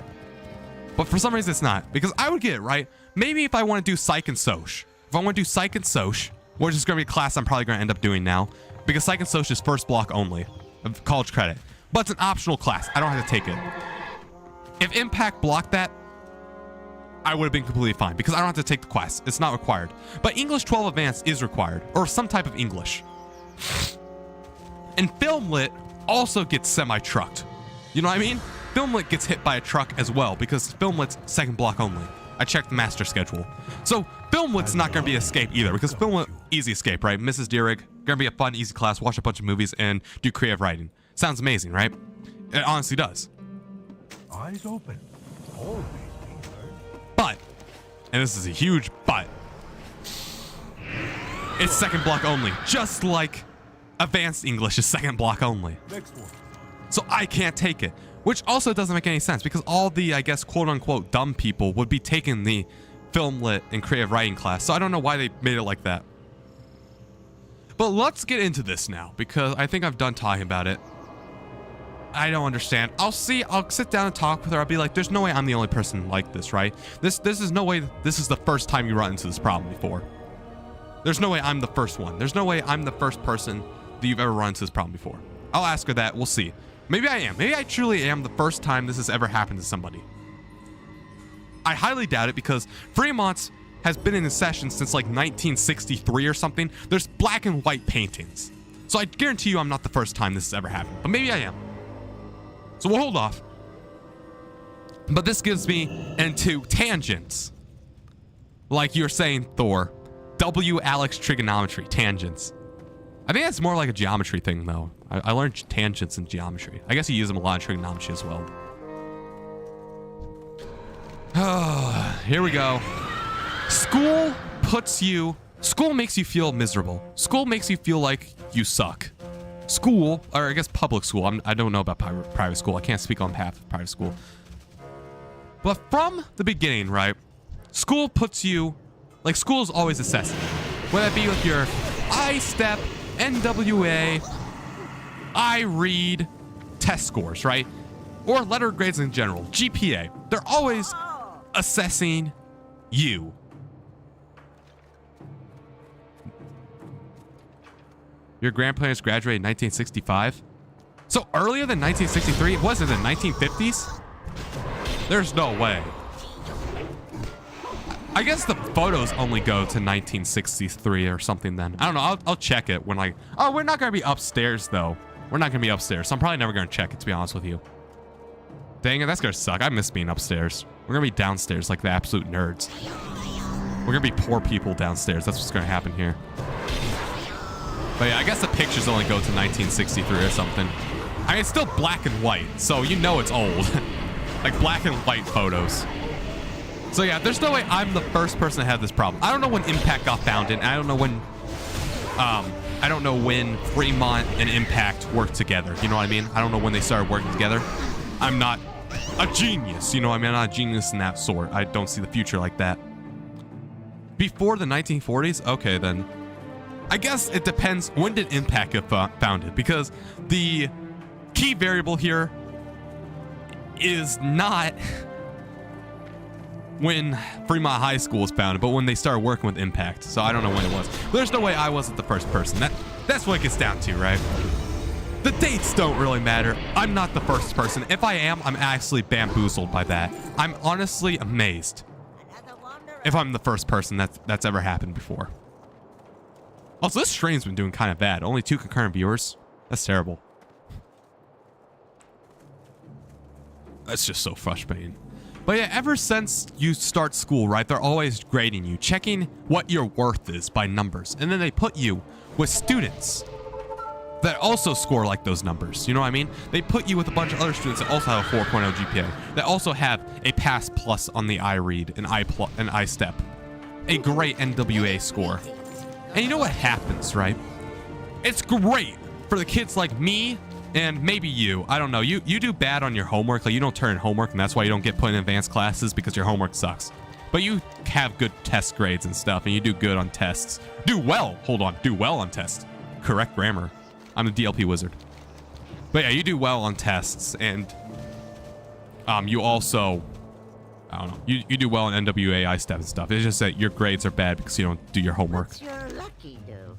But for some reason it's not. Because I would get it, right? Maybe if I want to do Psych and Soc. If I want to do Psych and Soc, which is going to be a class I'm probably going to end up doing now. Because Psych and Soc is first block only of college credit. But it's an optional class. I don't have to take it. If Impact blocked that, I would have been completely fine. Because I don't have to take the class. It's not required. But English 12 Advanced is required. Or some type of English. And Film Lit also gets semi-trucked. You know what I mean? Film Lit gets hit by a truck as well because Film Lit's second block only. I checked the master schedule. So Film Lit's not going to be escape either because Film Lit, easy escape, right? Mrs. Dierig, going to be a fun, easy class, watch a bunch of movies and do creative writing. Sounds amazing, right? It honestly does. Eyes open. Always be alert. But, and this is a huge but, it's second block only, just like Advanced English is second block only. Next one. So I can't take it. Which also doesn't make any sense because all the, I guess, quote-unquote dumb people would be taking the Film Lit and creative writing class. So I don't know why they made it like that. But let's get into this now because I think I've done talking about it. I don't understand. I'll sit down and talk with her. I'll be like, there's no way I'm the only person like this, right? This is no way this is the first time you run into this problem before. There's no way I'm the first one. There's no way I'm the first person that you've ever run into this problem before. I'll ask her that. We'll see. Maybe I am. Maybe I truly am the first time this has ever happened to somebody. I highly doubt it because Fremont's has been in session since like 1963 or something. There's black and white paintings. So I guarantee you I'm not the first time this has ever happened, but maybe I am. So we'll hold off. But this gives me into tangents. Like you're saying, Thor. W Alex trigonometry, tangents. I think that's more like a geometry thing though. I learned tangents in geometry. I guess you use them a lot in trigonometry as well. Here we go. School makes you feel miserable. School makes you feel like you suck. School, or I guess public school. I don't know about private school. I can't speak on behalf of private school. But from the beginning, right? School puts you, like school is always assessing. Whether that be with your I-STEP, NWA, I-READ, test scores, right? Or letter grades in general, GPA. They're always assessing you. Your grandparents graduated in 1965? So earlier than 1963? It wasn't in the 1950s? There's no way. I guess the photos only go to 1963 or something then. I don't know. I'll check it when like... Oh, we're not going to be upstairs though. We're not going to be upstairs. So I'm probably never going to check it, to be honest with you. Dang it, that's going to suck. I miss being upstairs. We're going to be downstairs like the absolute nerds. We're going to be poor people downstairs. That's what's going to happen here. But yeah, I guess the pictures only go to 1963 or something. I mean, it's still black and white, so you know it's old. Like black and white photos. So yeah, there's no way I'm the first person to have this problem. I don't know when Impact got founded. I don't know when Fremont and Impact worked together. You know what I mean? I don't know when they started working together. I'm not a genius. You know what I mean? I'm not a genius in that sort. I don't see the future like that. Before the 1940s? Okay, then. I guess it depends. When did Impact get founded? Because the key variable here is not when Fremont High School was founded, but when they started working with Impact. So I don't know when it was. But there's no way I wasn't the first person. That's what it gets down to, right? The dates don't really matter. I'm not the first person. If I am, I'm actually bamboozled by that. I'm honestly amazed if I'm the first person that's ever happened before. Also, this stream's been doing kind of bad. Only 2 concurrent viewers. That's terrible. That's just so frustrating. But yeah, ever since you start school, right, they're always grading you, checking what your worth is by numbers. And then they put you with students that also score like those numbers. You know what I mean? They put you with a bunch of other students that also have a 4.0 GPA, that also have a pass plus on the I-READ and I-STEP, a great NWA score. And you know what happens, right? It's great for the kids like me and maybe you. I don't know. You do bad on your homework. Like you don't turn in homework, and that's why you don't get put in advanced classes, because your homework sucks. But you have good test grades and stuff, and you do good on tests. Do well. Hold on. Do well on tests. Correct grammar. I'm a DLP wizard. But yeah, you do well on tests, and you also... I don't know. You do well in NWA, I-STEP and stuff. It's just that your grades are bad because you don't do your homework. What's your lucky do?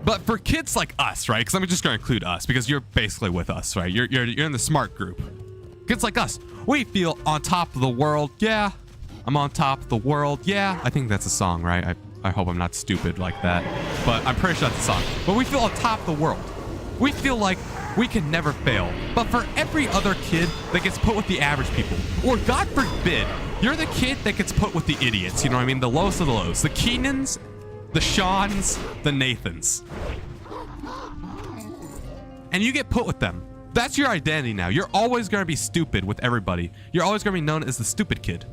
But for kids like us, right? Because I'm just going to include us because you're basically with us, right? You're in the smart group. Kids like us, we feel on top of the world. Yeah, I'm on top of the world. Yeah, I think that's a song, right? I hope I'm not stupid like that, but I'm pretty sure that's a song. But we feel on top of the world. We feel like we can never fail. But for every other kid that gets put with the average people, or God forbid, you're the kid that gets put with the idiots, you know what I mean? The lowest of the lows. The Keenans, the Seans, the Nathans. And you get put with them. That's your identity now. You're always going to be stupid with everybody. You're always going to be known as the stupid kid.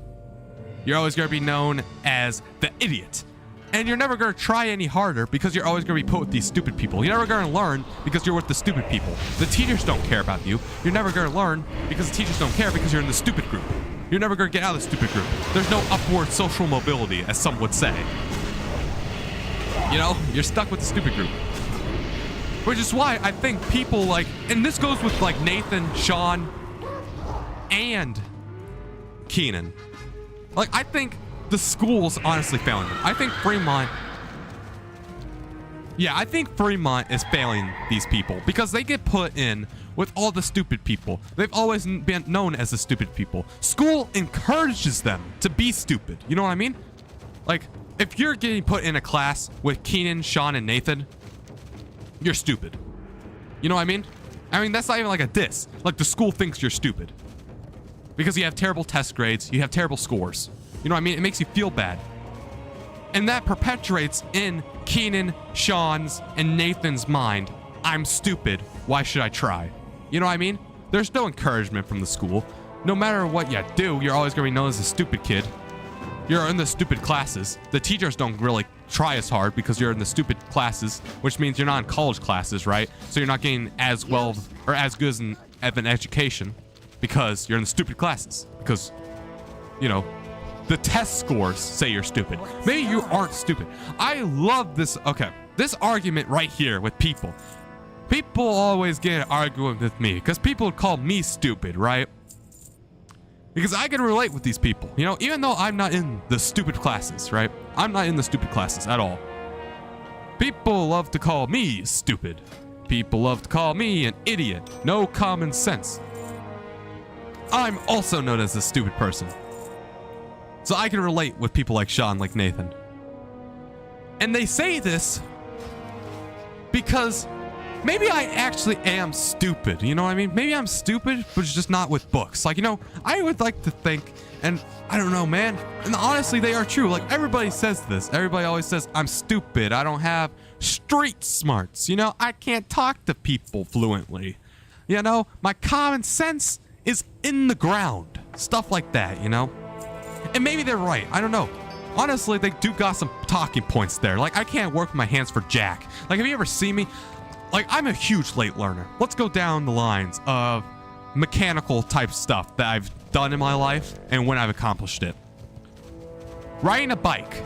You're always going to be known as the idiot. And you're never going to try any harder because you're always going to be put with these stupid people. You're never going to learn because you're with the stupid people. The teachers don't care about you. You're never going to learn because the teachers don't care because you're in the stupid group. You're never going to get out of the stupid group. There's no upward social mobility, as some would say. You know, you're stuck with the stupid group. Which is why I think people like, and this goes with like Nathan, Sean, and Keenan. Like, I think the school's honestly failing them. I think Fremont... Yeah, I think Fremont is failing these people because they get put in with all the stupid people. They've always been known as the stupid people. School encourages them to be stupid. You know what I mean? Like, if you're getting put in a class with Keenan, Sean, and Nathan, you're stupid. You know what I mean? I mean, that's not even like a diss. Like, the school thinks you're stupid. Because you have terrible test grades, you have terrible scores. You know what I mean? It makes you feel bad. And that perpetuates in Keenan, Sean's, and Nathan's mind, I'm stupid, why should I try? You know what I mean? There's no encouragement from the school. No matter what you do, you're always going to be known as a stupid kid. You're in the stupid classes. The teachers don't really try as hard because you're in the stupid classes, which means you're not in college classes, right? So you're not getting as well or as good of an education because you're in the stupid classes. Because, you know, the test scores say you're stupid. Maybe you aren't stupid. I love this. Okay, this argument right here with people. People always get arguing with me because people call me stupid, right? Because I can relate with these people, you know, even though I'm not in the stupid classes, right? I'm not in the stupid classes at all. People love to call me stupid. People love to call me an idiot. No common sense. I'm also known as a stupid person. So I can relate with people like Sean, like Nathan. And they say this because maybe I actually am stupid. You know what I mean? Maybe I'm stupid, but it's just not with books. Like, you know, I would like to think, and I don't know, man. And honestly, they are true. Like, everybody says this. Everybody always says, I'm stupid. I don't have street smarts. You know, I can't talk to people fluently. You know, my common sense is in the ground. Stuff like that, you know? And maybe they're right. I don't know. Honestly, they do got some talking points there. Like, I can't work with my hands for jack. Like, have you ever seen me? Like, I'm a huge late learner. Let's go down the lines of mechanical type stuff that I've done in my life and when I've accomplished it. Riding a bike.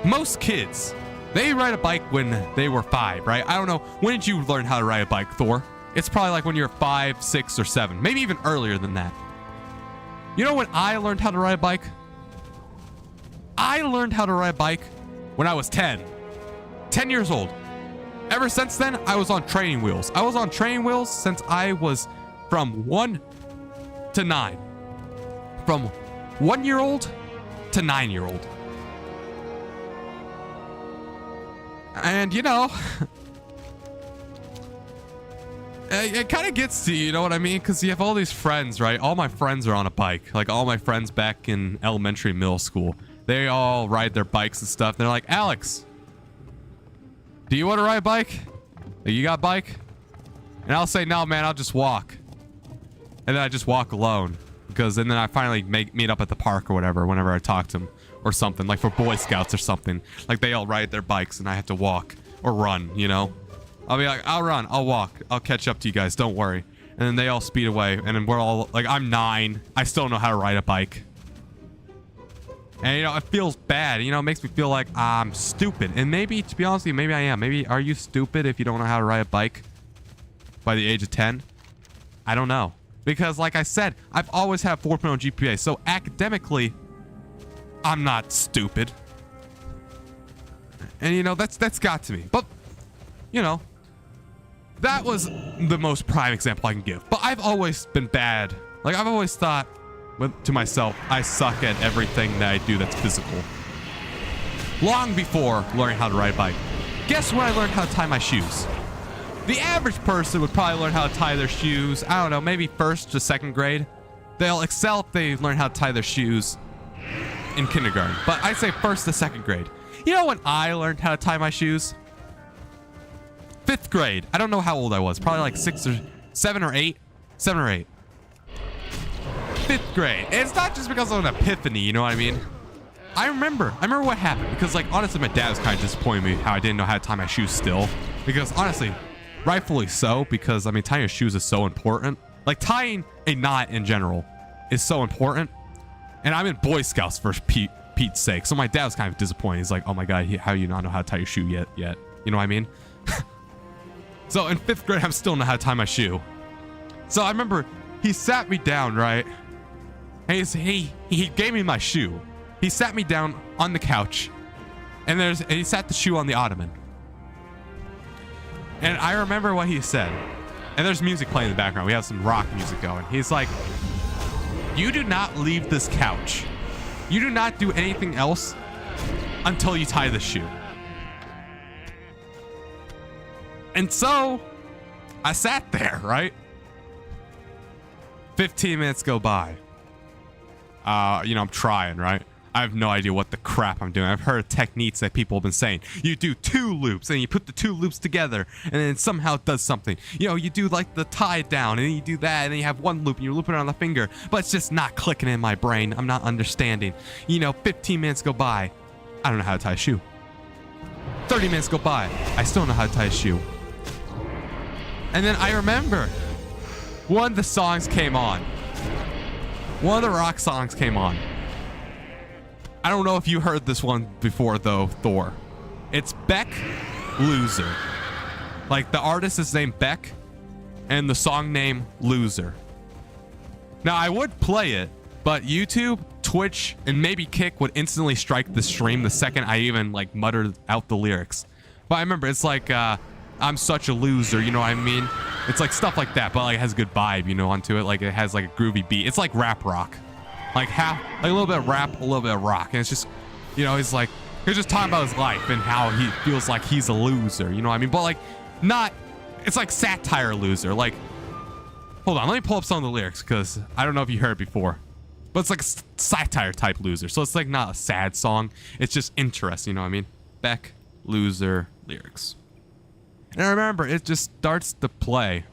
Most kids, they ride a bike when they were 5, right? I don't know. When did you learn how to ride a bike, Thor? It's probably like when you're 5, 6, or 7. Maybe even earlier than that. You know when I learned how to ride a bike? I learned how to ride a bike when I was 10. 10 years old. Ever since then, I was on training wheels. I was on training wheels since I was from 1 to 9. From 1-year-old to 9-year-old. And, you know, it kind of gets to you know what I mean? Because you have all these friends, right? All my friends are on a bike. Like, all my friends back in elementary, middle school. They all ride their bikes and stuff. They're like, Alex, do you want to ride a bike? You got a bike? And I'll say, no, man, I'll just walk. And then I just walk alone. Because and then I finally meet up at the park or whatever whenever I talk to them or something. Like for Boy Scouts or something. Like they all ride their bikes and I have to walk or run, you know? I'll be like, I'll run, I'll walk. I'll catch up to you guys, don't worry. And then they all speed away. And then we're all, like, I'm 9. I still don't know how to ride a bike. And, you know, it feels bad. You know, it makes me feel like I'm stupid. And maybe, to be honest with you, maybe I am. Maybe, are you stupid if you don't know how to ride a bike by the age of 10? I don't know. Because, like I said, I've always had 4.0 GPA. So, academically, I'm not stupid. And, you know, that's got to me. But, you know, that was the most prime example I can give. But I've always been bad. Like, I've always thought to myself, I suck at everything that I do that's physical. Long before learning how to ride a bike. Guess when I learned how to tie my shoes? The average person would probably learn how to tie their shoes, I don't know, maybe 1st to 2nd grade. They'll excel if they learn how to tie their shoes in kindergarten. But I'd say 1st to 2nd grade. You know when I learned how to tie my shoes? 5th grade. I don't know how old I was. Probably like 6 or 7 or 8. 7 or 8. 5th grade. And it's not just because of an epiphany, you know what I mean? I remember what happened. Because, like, honestly, my dad was kind of disappointed in me how I didn't know how to tie my shoes still. Because, honestly, rightfully so. Because, I mean, tying your shoes is so important. Like, tying a knot in general is so important. And I'm in Boy Scouts for Pete's sake. So my dad was kind of disappointed. He's like, oh my God, how do you not know how to tie your shoe yet? You know what I mean? So in 5th grade, I'm still know how to tie my shoe. So I remember he sat me down, right? And he gave me my shoe. He sat me down on the couch. And he sat the shoe on the ottoman. And I remember what he said. And there's music playing in the background. We have some rock music going. He's like, you do not leave this couch. You do not do anything else until you tie the shoe. And so I sat there, right? 15 minutes go by. I'm trying, right? I have no idea what the crap I'm doing. I've heard techniques that people have been saying. You do 2 loops and you put the 2 loops together and then somehow it does something. You do like the tie down and then you do that and then you have 1 loop and you loop it on the finger, but it's just not clicking in my brain. I'm not understanding. 15 minutes go by. I don't know how to tie a shoe. 30 minutes go by. I still don't know how to tie a shoe. And then I remember one of the songs came on. One of the rock songs came on. I don't know if you heard this one before though, Thor. It's Beck, Loser. Like the artist is named Beck and the song name Loser. Now I would play it, but YouTube, Twitch, and maybe Kick would instantly strike the stream the second I even like muttered out the lyrics. But I remember it's like, I'm such a loser, you know what I mean? It's like stuff like that, but like it has a good vibe, onto it. Like it has like a groovy beat. It's like rap rock. Like a little bit of rap, a little bit of rock. And it's just, he's just talking about his life and how he feels like he's a loser, you know what I mean? But like it's like satire loser. Like, hold on, let me pull up some of the lyrics because I don't know if you heard it before. But it's like a satire type loser. So it's like not a sad song. It's just interesting, you know what I mean? Beck, Loser, lyrics. And I remember it just starts to play.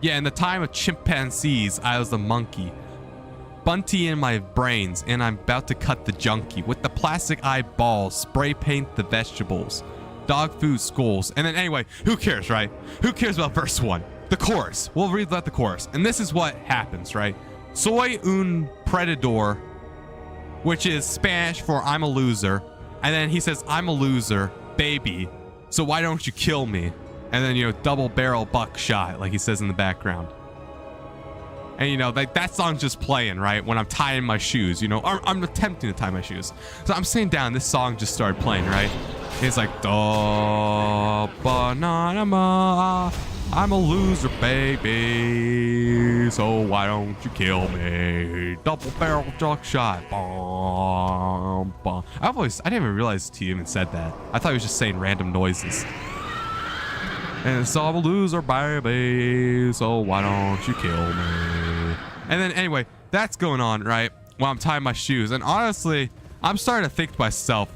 Yeah, in the time of chimpanzees, I was a monkey. Bunty in my brains, and I'm about to cut the junkie. With the plastic eyeballs, spray paint the vegetables. Dog food skulls. And then anyway, who cares, right? Who cares about verse 1? The chorus. We'll read about the chorus. And this is what happens, right? Soy un predador, which is Spanish for I'm a loser. And then he says, I'm a loser, baby. So why don't you kill me? And then, double barrel buckshot, like he says in the background. And, that song's just playing, right? When I'm tying my shoes, I'm attempting to tie my shoes. So I'm sitting down, this song just started playing, right? It's like, da banana ma, I'm a loser, baby. So why don't you kill me? Double barrel buckshot. Bum, bum. I didn't even realize he even said that. I thought he was just saying random noises. And so I'm a loser, baby. So why don't you kill me? And then anyway, that's going on, right? While I'm tying my shoes. And honestly, I'm starting to think to myself,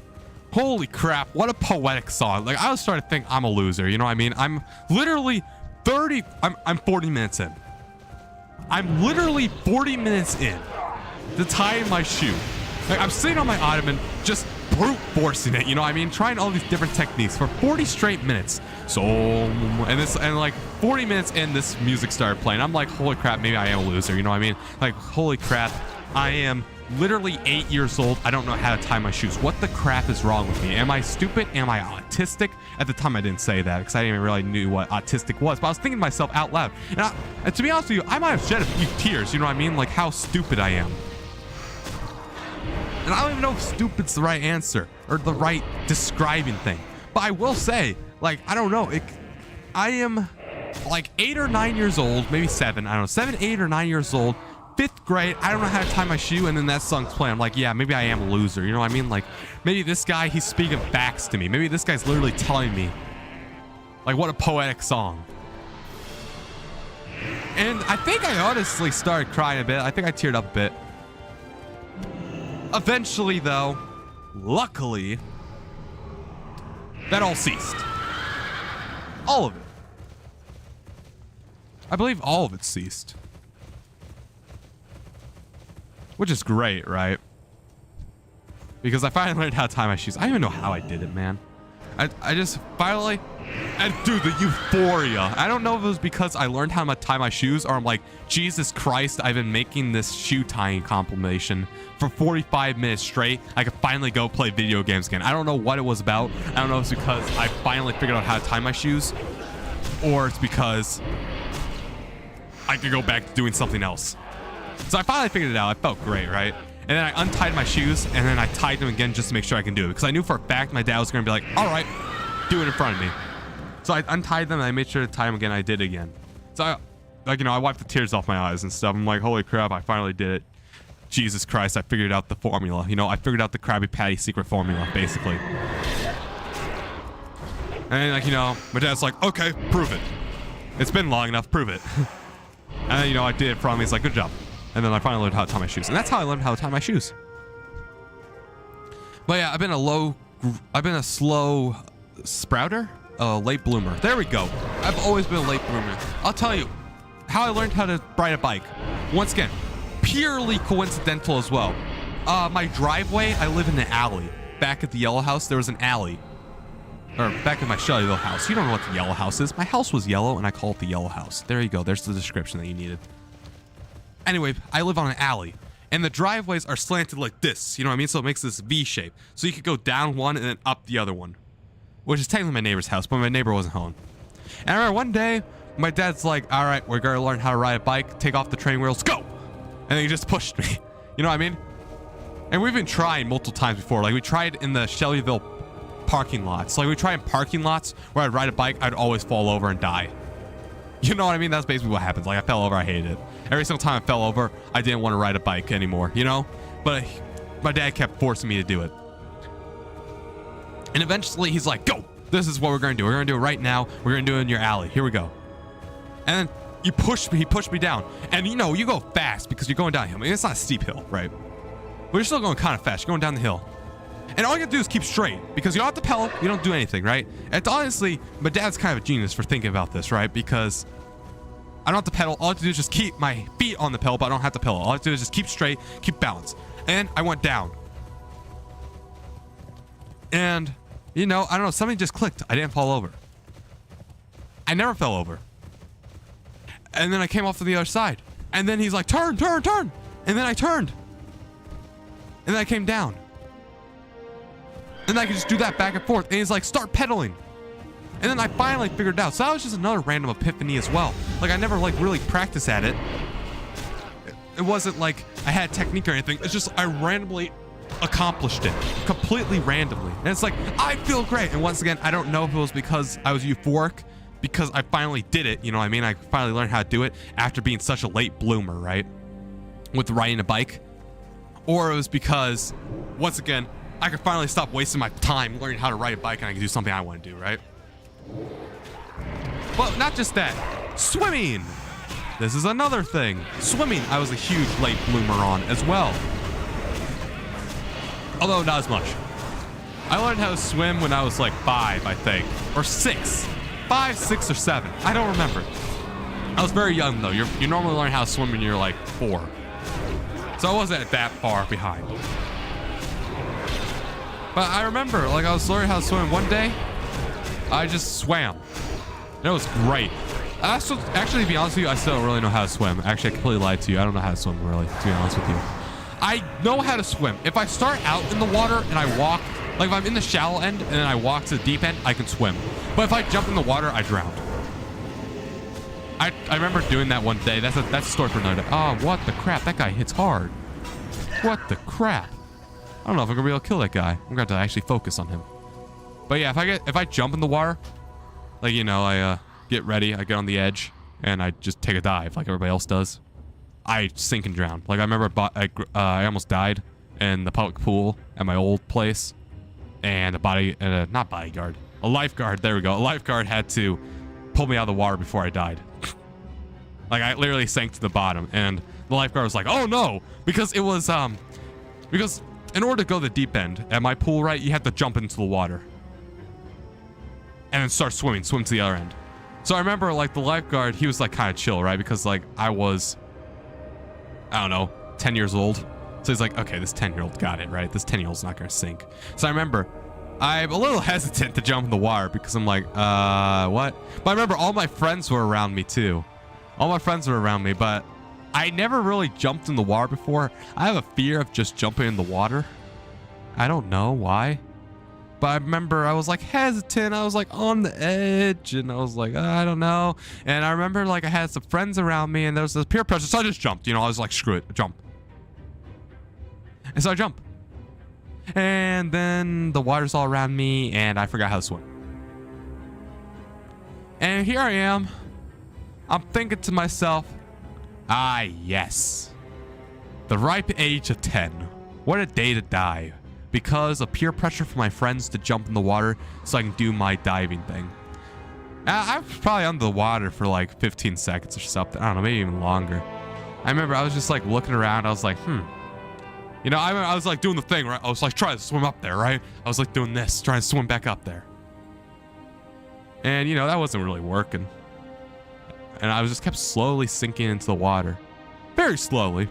holy crap, what a poetic song. Like I was starting to think I'm a loser, you know what I mean? I'm literally I'm 40 minutes in. I'm literally 40 minutes in to tying my shoe. Like I'm sitting on my ottoman, just brute forcing it, you know what I mean? Trying all these different techniques for 40 straight minutes. So, and like 40 minutes in, this music started playing. I'm like, holy crap, maybe I am a loser, you know what I mean? Like, holy crap, I am literally 8 years old. I don't know how to tie my shoes. What the crap is wrong with me? Am I stupid? Am I autistic? At the time, I didn't say that because I didn't even really knew what autistic was. But I was thinking to myself out loud. And to be honest with you, I might have shed a few tears. You know what I mean? Like how stupid I am. And I don't even know if stupid's the right answer or the right describing thing. But I will say, like, I don't know. I am like 8 or 9 years old, maybe 7. I don't know, 7, 8 or 9 years old. 5th grade, I don't know how to tie my shoe, and then that song's playing. I'm like, yeah, maybe I am a loser. You know what I mean? Like, maybe this guy, he's speaking facts to me. Maybe this guy's literally telling me, like, what a poetic song. And I think I honestly started crying a bit. I think I teared up a bit. Eventually, though, luckily, that all ceased. All of it. I believe all of it ceased. Which is great, right? Because I finally learned how to tie my shoes. I don't even know how I did it, man. I just finally... And dude, the euphoria. I don't know if it was because I learned how to tie my shoes or I'm like, Jesus Christ, I've been making this shoe tying compilation for 45 minutes straight. I could finally go play video games again. I don't know what it was about. I don't know if it's because I finally figured out how to tie my shoes or it's because I could go back to doing something else. So I finally figured it out. I felt great, right? And then I untied my shoes and then I tied them again just to make sure I can do it. Because I knew for a fact my dad was going to be like, all right, do it in front of me. So I untied them and I made sure to tie them again. I did again. So I wiped the tears off my eyes and stuff. I'm like, holy crap, I finally did it. Jesus Christ, I figured out the formula. You know, I figured out the Krabby Patty secret formula, basically. And like, you know, my dad's like, okay, prove it. It's been long enough, prove it. And then, you know, I did it from me. He's like, good job. And then I finally learned how to tie my shoes. And that's how I learned how to tie my shoes. But yeah, I've been a slow sprouter, a late bloomer. There we go. I've always been a late bloomer. I'll tell you how I learned how to ride a bike. Once again, purely coincidental as well. My driveway, I live in an alley. Back at the yellow house, there was an alley. Or back at my Shellyville house. You don't know what the yellow house is. My house was yellow and I call it the yellow house. There you go. There's the description that you needed. Anyway, I live on an alley. And the driveways are slanted like this. You know what I mean? So it makes this V shape. So you could go down one and then up the other one. Which is technically my neighbor's house, but my neighbor wasn't home. And I remember one day, my dad's like, all right, we're going to learn how to ride a bike. Take off the training wheels. Go! And then he just pushed me. You know what I mean? And we've been trying multiple times before. Like we tried in the Shellyville parking lots. Like we tried in parking lots where I'd ride a bike, I'd always fall over and die. You know what I mean? That's basically what happens. Like I fell over, I hated it. Every single time I fell over, I didn't want to ride a bike anymore, you know? But my dad kept forcing me to do it. And eventually he's like, go! This is what we're going to do. We're going to do it right now. We're going to do it in your alley. Here we go. And then he pushed me down. And you know, you go fast because you're going downhill. I mean, it's not a steep hill, right? But you're still going kind of fast. You're going down the hill. And all you have to do is keep straight because you don't have to pedal. You don't do anything, right? And honestly, my dad's kind of a genius for thinking about this, right? Because I don't have to pedal. All I have to do is just keep my feet on the pedal, but I don't have to pedal. All I have to do is just keep straight, keep balance. And I went down. And, you know, I don't know. Something just clicked. I didn't fall over. I never fell over. And then I came off to the other side. And then he's like, turn, turn, turn. And then I turned. And then I came down. And I could just do that back and forth. And he's like, start pedaling. And then I finally figured it out. So that was just another random epiphany as well. Like I never like really practiced at it. It wasn't like I had technique or anything. It's just I randomly accomplished it completely randomly. And it's like, I feel great. And once again, I don't know if it was because I was euphoric because I finally did it. You know what I mean? I finally learned how to do it after being such a late bloomer, right? With riding a bike. Or it was because, once again, I could finally stop wasting my time learning how to ride a bike and I can do something I want to do, right? But not just that. Swimming! This is another thing. Swimming, I was a huge late bloomer on as well. Although not as much. I learned how to swim when I was like 5, I think. Or 6. 5, 6, or 7. I don't remember. I was very young though. You normally learn how to swim when you're like 4. So I wasn't that far behind. But I remember, like, I was learning how to swim one day. I just swam. And it was great. Actually, to be honest with you, I still don't really know how to swim. Actually, I completely lied to you. I don't know how to swim, really, to be honest with you. I know how to swim. If I start out in the water and I walk, like if I'm in the shallow end and then I walk to the deep end, I can swim. But if I jump in the water, I drown. I remember doing that one day. That's a story for another day. Oh, what the crap? That guy hits hard. What the crap? I don't know if I'm gonna be able to kill that guy. I'm gonna have to actually focus on him. But yeah, if I jump in the water, like, you know, I get ready, I get on the edge, and I just take a dive like everybody else does. I sink and drown. Like I remember I almost died in the public pool at my old place, and a lifeguard. There we go. A lifeguard had to pull me out of the water before I died. Like I literally sank to the bottom, and the lifeguard was like, "Oh no," because it was because in order to go to the deep end at my pool, right, you have to jump into the water and then start swim to the other end. So I remember like the lifeguard, he was like kind of chill, right? Because like I was, I don't know, 10 years old. So he's like, okay, this 10-year-old got it, right? This 10-year-old's not gonna sink. So I remember I'm a little hesitant to jump in the water because I'm like, what? But I remember all my friends were around me too. All my friends were around me, but I never really jumped in the water before. I have a fear of just jumping in the water. I don't know why. But I remember I was like hesitant. I was like on the edge and I was like, I don't know. And I remember like I had some friends around me and there was this peer pressure. So I just jumped, you know, I was like, screw it, jump. And so I jump. And then the water's all around me and I forgot how to swim. And here I am. I'm thinking to myself, yes. The ripe age of 10. What a day to die. Because of peer pressure from my friends to jump in the water so I can do my diving thing. I was probably under the water for like 15 seconds or something. I don't know, maybe even longer. I remember I was just like looking around. I was like, You know, I was like doing the thing, right? I was like trying to swim up there, right? I was like doing this, trying to swim back up there. And, you know, that wasn't really working. And I was just kept slowly sinking into the water. Very slowly.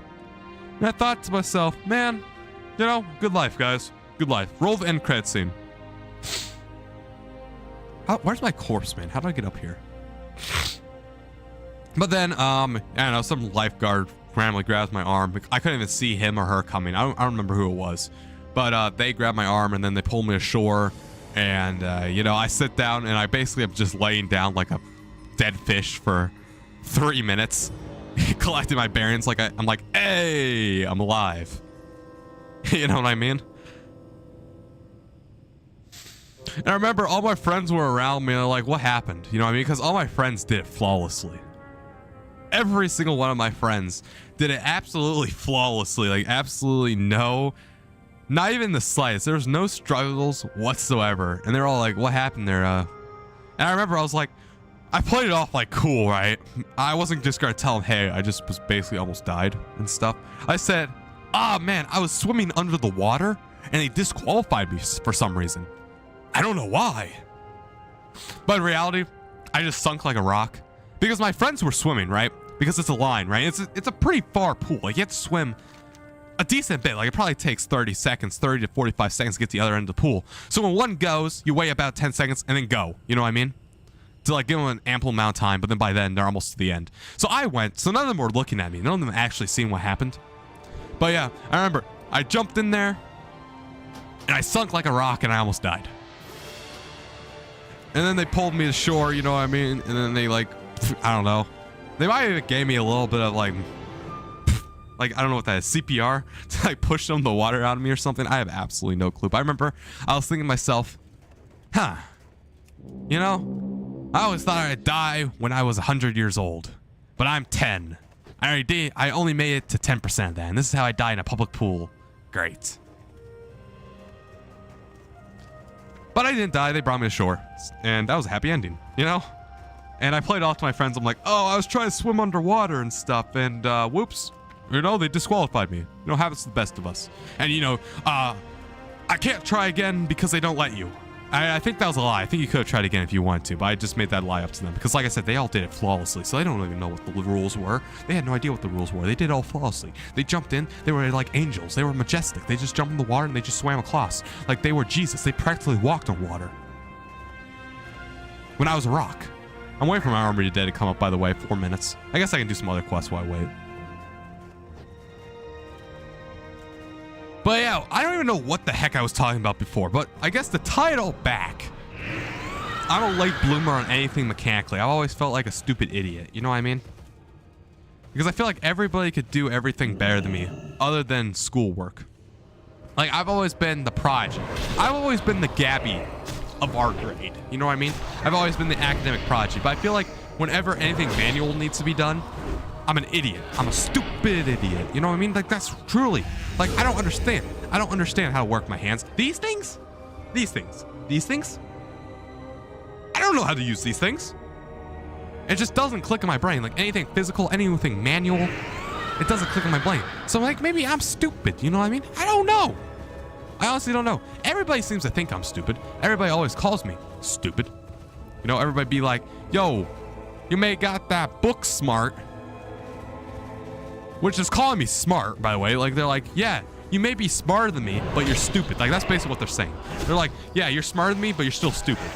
And I thought to myself, man, you know, good life, guys. Good life. Roll the end credit scene. Where's my corpse, man? How do I get up here? But then, I don't know, some lifeguard randomly grabs my arm. I couldn't even see him or her coming. I don't remember who it was. But they grabbed my arm and then they pulled me ashore. And, you know, I sit down and I basically am just laying down like a dead fish for 3 minutes. Collecting my bearings like I'm like, hey, I'm alive. You know what I mean? And I remember all my friends were around me and they're like, what happened? You know what I mean? Because all my friends did it flawlessly. Every single one of my friends did it absolutely flawlessly. Like, absolutely no, not even the slightest. There was no struggles whatsoever. And they're all like, what happened there? And I remember I was like, I played it off like cool, right? I wasn't just gonna tell them, hey, I just was basically almost died and stuff. I said, man, I was swimming under the water and they disqualified me for some reason. I don't know why. But in reality, I just sunk like a rock because my friends were swimming, right? Because it's a line, right? It's a pretty far pool. Like, you have to swim a decent bit. Like, it probably takes 30 to 45 seconds to get to the other end of the pool. So when one goes, you wait about 10 seconds and then go. You know what I mean? To like give them an ample amount of time, but then by then they're almost to the end. So I went, so none of them were looking at me. None of them actually seeing what happened. But yeah, I remember I jumped in there and I sunk like a rock and I almost died. And then they pulled me to shore, you know what I mean? And then they like, I don't know. They might even gave me a little bit of like, I don't know what that is, CPR to like push some of the water out of me or something. I have absolutely no clue. But I remember I was thinking to myself, you know, I always thought I'd die when I was 100 years old, but I'm 10. I only made it to 10% then. This is how I die in a public pool. Great. But I didn't die. They brought me ashore, and that was a happy ending, you know? And I played off to my friends. I'm like, oh, I was trying to swim underwater and stuff, and whoops, you know, they disqualified me. You know, happens to the best of us. And, you know, I can't try again because they don't let you. I think that was a lie. I think you could have tried again if you wanted to, but I just made that lie up to them. Because like I said, they all did it flawlessly, so they don't even know what the rules were. They had no idea what the rules were. They did it all flawlessly. They jumped in. They were like angels. They were majestic. They just jumped in the water and they just swam across. Like they were Jesus. They practically walked on water. When I was a rock. I'm waiting for my armory today to come up, by the way, 4 minutes. I guess I can do some other quests while I wait. But yeah, I don't even know what the heck I was talking about before, but I guess to tie it all back, I'm a late bloomer on anything mechanically. I've always felt like a stupid idiot, you know what I mean? Because I feel like everybody could do everything better than me, other than schoolwork. Like, I've always been the prodigy. I've always been the Gabby of our grade, you know what I mean? I've always been the academic prodigy, but I feel like whenever anything manual needs to be done, I'm an idiot. I'm a stupid idiot. You know what I mean? Like, that's truly, like, I don't understand. I don't understand how to work my hands. These things? These things? I don't know how to use these things. It just doesn't click in my brain. Like, anything physical, anything manual, it doesn't click in my brain. So, like, maybe I'm stupid. You know what I mean? I don't know. I honestly don't know. Everybody seems to think I'm stupid. Everybody always calls me stupid. You know, everybody be like, yo, you may got that book smart. Which is calling me smart, by the way. Like, they're like, yeah, you may be smarter than me, but you're stupid. Like, that's basically what they're saying. They're like, yeah, you're smarter than me, but you're still stupid.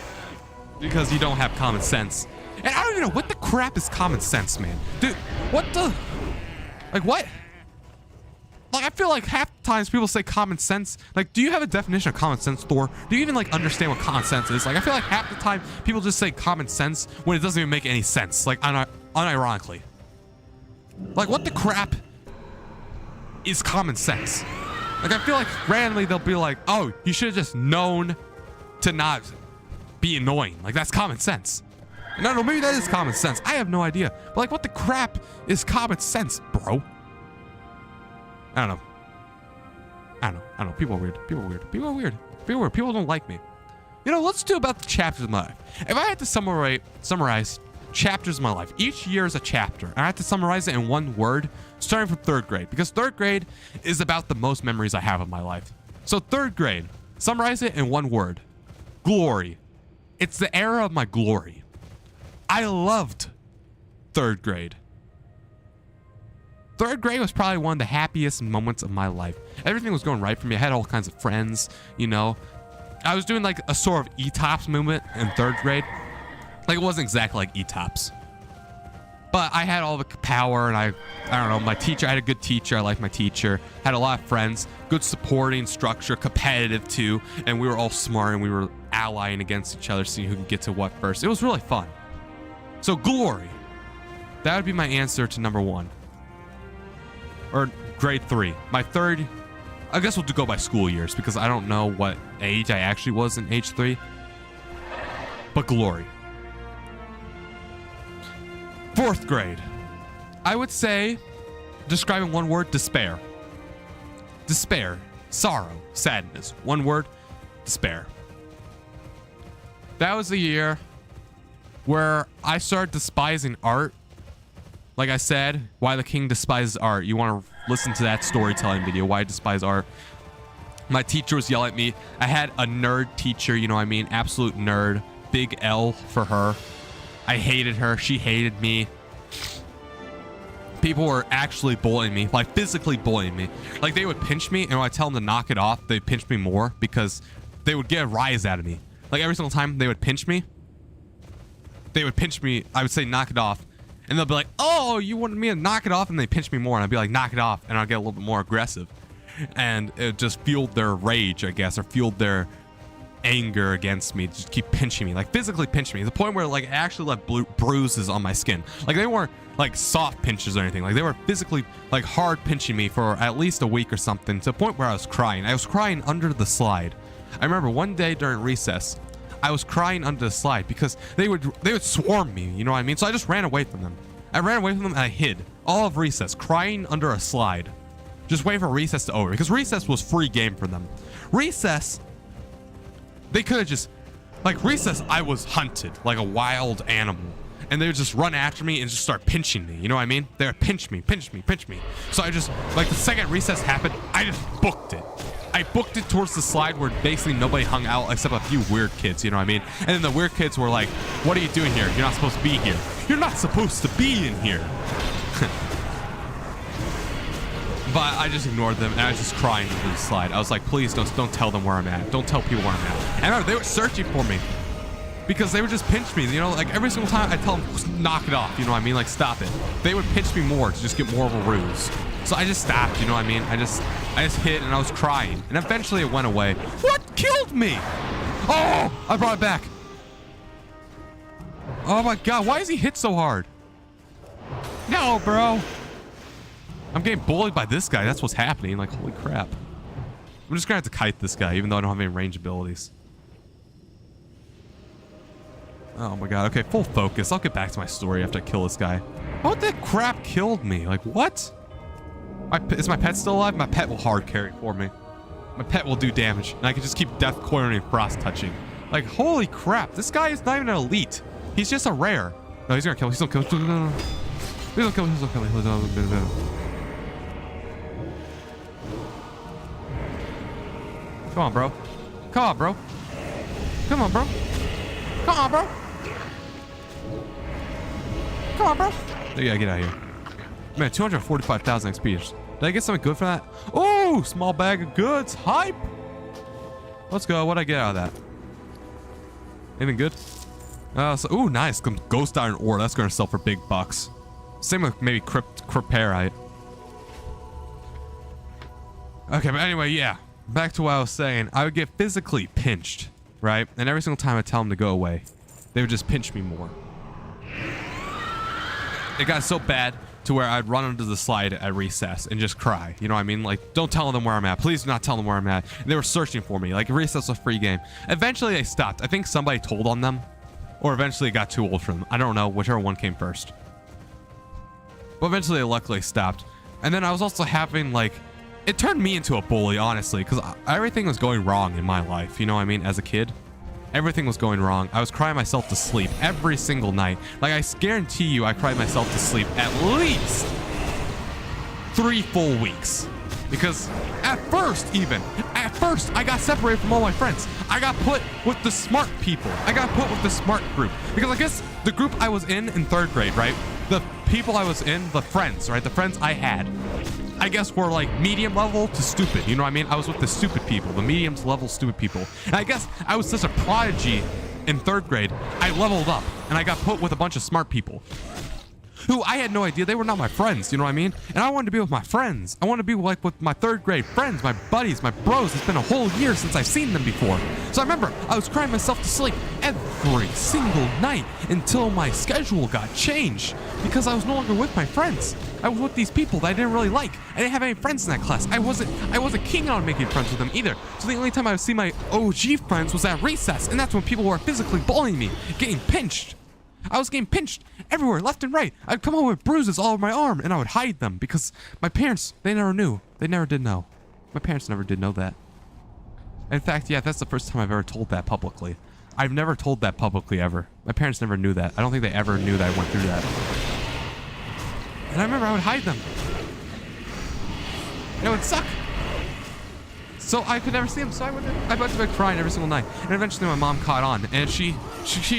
Because you don't have common sense. And I don't even know, what the crap is common sense, man? Dude, what the? Like, what? Like, I feel like half the times people say common sense. Like, do you have a definition of common sense, Thor? Do you even, like, understand what common sense is? Like, I feel like half the time people just say common sense when it doesn't even make any sense. Like, unironically. Like, what the crap is common sense? Like, I feel like randomly they'll be like, oh, you should have just known to not be annoying. Like, that's common sense. And I don't know, maybe that is common sense. I have no idea. But, like, what the crap is common sense, bro? I don't know. People are weird. People don't like me. You know, let's do about the chapters of my life. If I had to summarize chapters of my life, each year is a chapter. I have to summarize it in one word, starting from 3rd grade, because 3rd grade is about the most memories I have of my life. So 3rd grade, summarize it in one word: glory. It's the era of my glory. I loved 3rd grade. 3rd grade was probably one of the happiest moments of my life. Everything was going right for me. I had all kinds of friends, you know. I was doing like a sort of ETOPS movement in 3rd grade. Like, it wasn't exactly like ETOPS. But I had all the power, and I don't know, my teacher, I had a good teacher. I liked my teacher. Had a lot of friends. Good supporting structure, competitive too. And we were all smart, and we were allying against each other, seeing who could get to what first. It was really fun. So, glory. That would be my answer to number 1. Or grade 3. My 3rd, I guess we'll go by school years, because I don't know what age I actually was in age 3. But glory. 4th grade. I would say, describing one word: despair. Despair. Sorrow. Sadness. One word: despair. That was the year where I started despising art. Like I said, why the king despises art. You want to listen to that storytelling video, why I despise art. My teacher was yelling at me. I had a nerd teacher, you know what I mean? Absolute nerd. Big L for her. I hated her. She hated me. People were actually bullying me, like physically bullying me. Like, they would pinch me, and when I tell them to knock it off, they'd pinch me more because they would get a rise out of me. Like, every single time they would pinch me, I would say, knock it off. And they'll be like, oh, you wanted me to knock it off? And they pinch me more, and I'd be like, knock it off. And I'll get a little bit more aggressive. And it just fueled their rage, I guess, or fueled their anger against me. Just keep pinching me, like physically pinching me, to the point where like I actually left bruises on my skin. Like, they weren't like soft pinches or anything. Like, they were physically like hard pinching me for at least a week or something, to the point where I was crying. I was crying under the slide. I remember one day during recess, I was crying under the slide because they would swarm me, you know what I mean? So I just ran away from them. I ran away from them and I hid all of recess, crying under a slide, just waiting for recess to over, because recess was free game for them. Recess, they could have just, like, recess, I was hunted like a wild animal, and they would just run after me and just start pinching me, you know what I mean? They would pinch me. So I just, like, the second recess happened, I just booked it. I booked it towards the slide where basically nobody hung out except a few weird kids, you know what I mean? And then the weird kids were like, what are you doing here? You're not supposed to be here. You're not supposed to be in here. But I just ignored them, and I was just crying under the slide. I was like, please don't tell them where I'm at. Don't tell people where I'm at. And I remember they were searching for me because they would just pinch me, you know? Like, every single time I tell them, knock it off, you know what I mean? Like, stop it. They would pinch me more to just get more of a ruse. So I just stopped, you know what I mean? I just hit, and I was crying. And eventually it went away. What killed me? Oh, I brought it back. Oh my God, why is he hit so hard? No, bro. I'm getting bullied by this guy. That's what's happening. Like, holy crap. I'm just gonna have to kite this guy, even though I don't have any range abilities. Oh my God. Okay, full focus. I'll get back to my story after I kill this guy. What the crap killed me? Like, what? Is my pet still alive? My pet will hard carry for me. My pet will do damage, and I can just keep death coiling and frost touching. Like, holy crap. This guy is not even an elite. He's just a rare. No, he's gonna kill me. He's gonna kill me. No. Please don't kill me. Please don't kill me. Come on, bro. Come on, bro. Come on, bro. Come on, bro. Come on, bro. You gotta get out of here. Man, 245,000 XP. Did I get something good for that? Oh, small bag of goods. Hype. Let's go. What'd I get out of that? Anything good? Ooh, nice. Ghost iron ore. That's gonna sell for big bucks. Same with maybe cryptarite. Okay, but anyway, yeah. Back to what I was saying. I would get physically pinched, right? And every single time I tell them to go away, they would just pinch me more. It got so bad to where I'd run under the slide at recess and just cry. You know what I mean? Like, don't tell them where I'm at. Please do not tell them where I'm at. And they were searching for me. Like, recess was a free game. Eventually, they stopped. I think somebody told on them, or eventually it got too old for them. I don't know. Whichever one came first. But eventually, they luckily stopped. And then I was also having, like, it turned me into a bully, honestly, because everything was going wrong in my life. You know what I mean? As a kid, everything was going wrong. I was crying myself to sleep every single night. Like, I guarantee you, I cried myself to sleep at least 3 full weeks. Because at first, I got separated from all my friends. I got put with the smart people. I got put with the smart group. Because I guess the group I was in 3rd grade, right? The people I was in, the friends, right? The friends I had, I guess were like medium level to stupid. You know what I mean? I was with the stupid people, the medium level stupid people. And I guess I was such a prodigy in 3rd grade, I leveled up and I got put with a bunch of smart people who I had no idea. They were not my friends, you know what I mean? And I wanted to be with my friends. I wanted to be like with my 3rd grade friends, my buddies, my bros. It's been a whole year since I've seen them before. So I remember I was crying myself to sleep every single night until my schedule got changed because I was no longer with my friends. I was with these people that I didn't really like. I didn't have any friends in that class. I wasn't keen on making friends with them either. So the only time I would see my OG friends was at recess, and that's when people were physically bullying me, getting pinched. I was getting pinched everywhere, left and right. I'd come home with bruises all over my arm, and I would hide them because my parents, they never knew. They never did know. My parents never did know that. In fact, yeah, that's the first time I've ever told that publicly. I've never told that publicly ever. My parents never knew that. I don't think they ever knew that I went through that. And I remember I would hide them. And it would suck. So I could never see them. So I went to bed crying every single night. And eventually my mom caught on. And she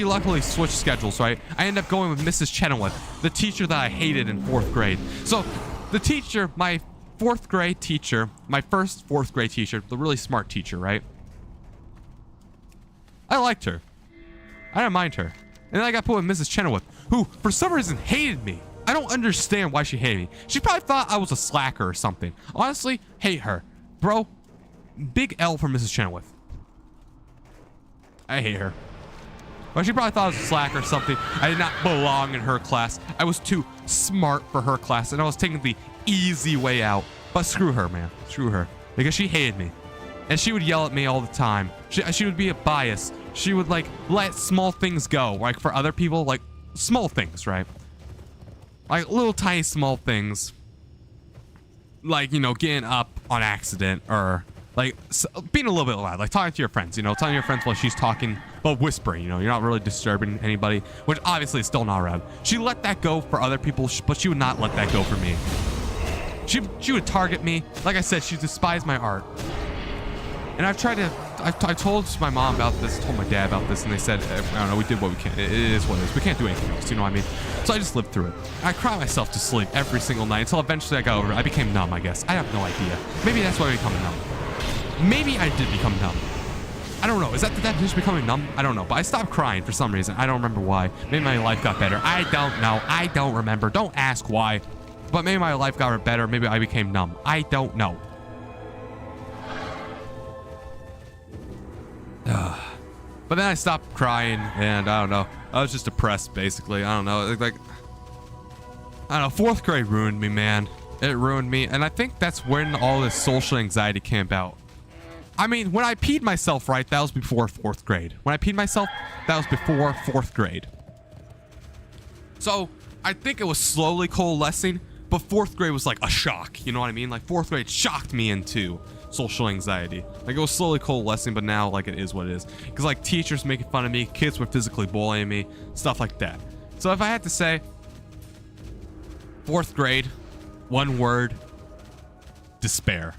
luckily switched schedules, right? I ended up going with Mrs. Chenoweth, the teacher that I hated in 4th grade. So the teacher, my 4th grade teacher, my first 4th grade teacher, the really smart teacher, right? I liked her. I didn't mind her. And then I got put with Mrs. Chenoweth, who for some reason hated me. I don't understand why she hated me. She probably thought I was a slacker or something. Honestly, hate her. Bro, big L for Mrs. Chenoweth. I hate her. Well, she probably thought I was a slacker or something. I did not belong in her class. I was too smart for her class, and I was taking the easy way out. But screw her, man. Screw her. Because she hated me. And she would yell at me all the time. She would be a bias. She would, like, let small things go. Like, for other people, like, small things, right? Like, little tiny small things. Like, you know, getting up on accident or... like, being a little bit loud, like talking to your friends, you know, telling your friends while she's talking, but whispering, you know, you're not really disturbing anybody, which obviously is still not around. She let that go for other people, but she would not let that go for me. She would target me. Like I said, she despised my art. And I told my mom about this, told my dad about this, and they said, I don't know, we did what we can. It is what it is. We can't do anything else, you know what I mean? So I just lived through it. I cried myself to sleep every single night until eventually I got over it. I became numb, I guess. I have no idea. Maybe that's why I become numb. Maybe I did become numb. I don't know. Is that the definition of becoming numb? I don't know. But I stopped crying for some reason. I don't remember why. Maybe my life got better. I don't know. I don't remember. Don't ask why. But maybe my life got better. Maybe I became numb. I don't know. But then I stopped crying and I don't know. I was just depressed basically. I don't know. Like, I don't know. 4th grade ruined me, man. It ruined me. And I think that's when all this social anxiety came about. I mean, when I peed myself, right, that was before 4th grade. When I peed myself, that was before 4th grade. So I think it was slowly coalescing, but 4th grade was like a shock. You know what I mean? Like 4th grade shocked me into social anxiety. Like it was slowly coalescing, but now like it is what it is. Because like teachers making fun of me, kids were physically bullying me, stuff like that. So if I had to say 4th grade, one word, despair.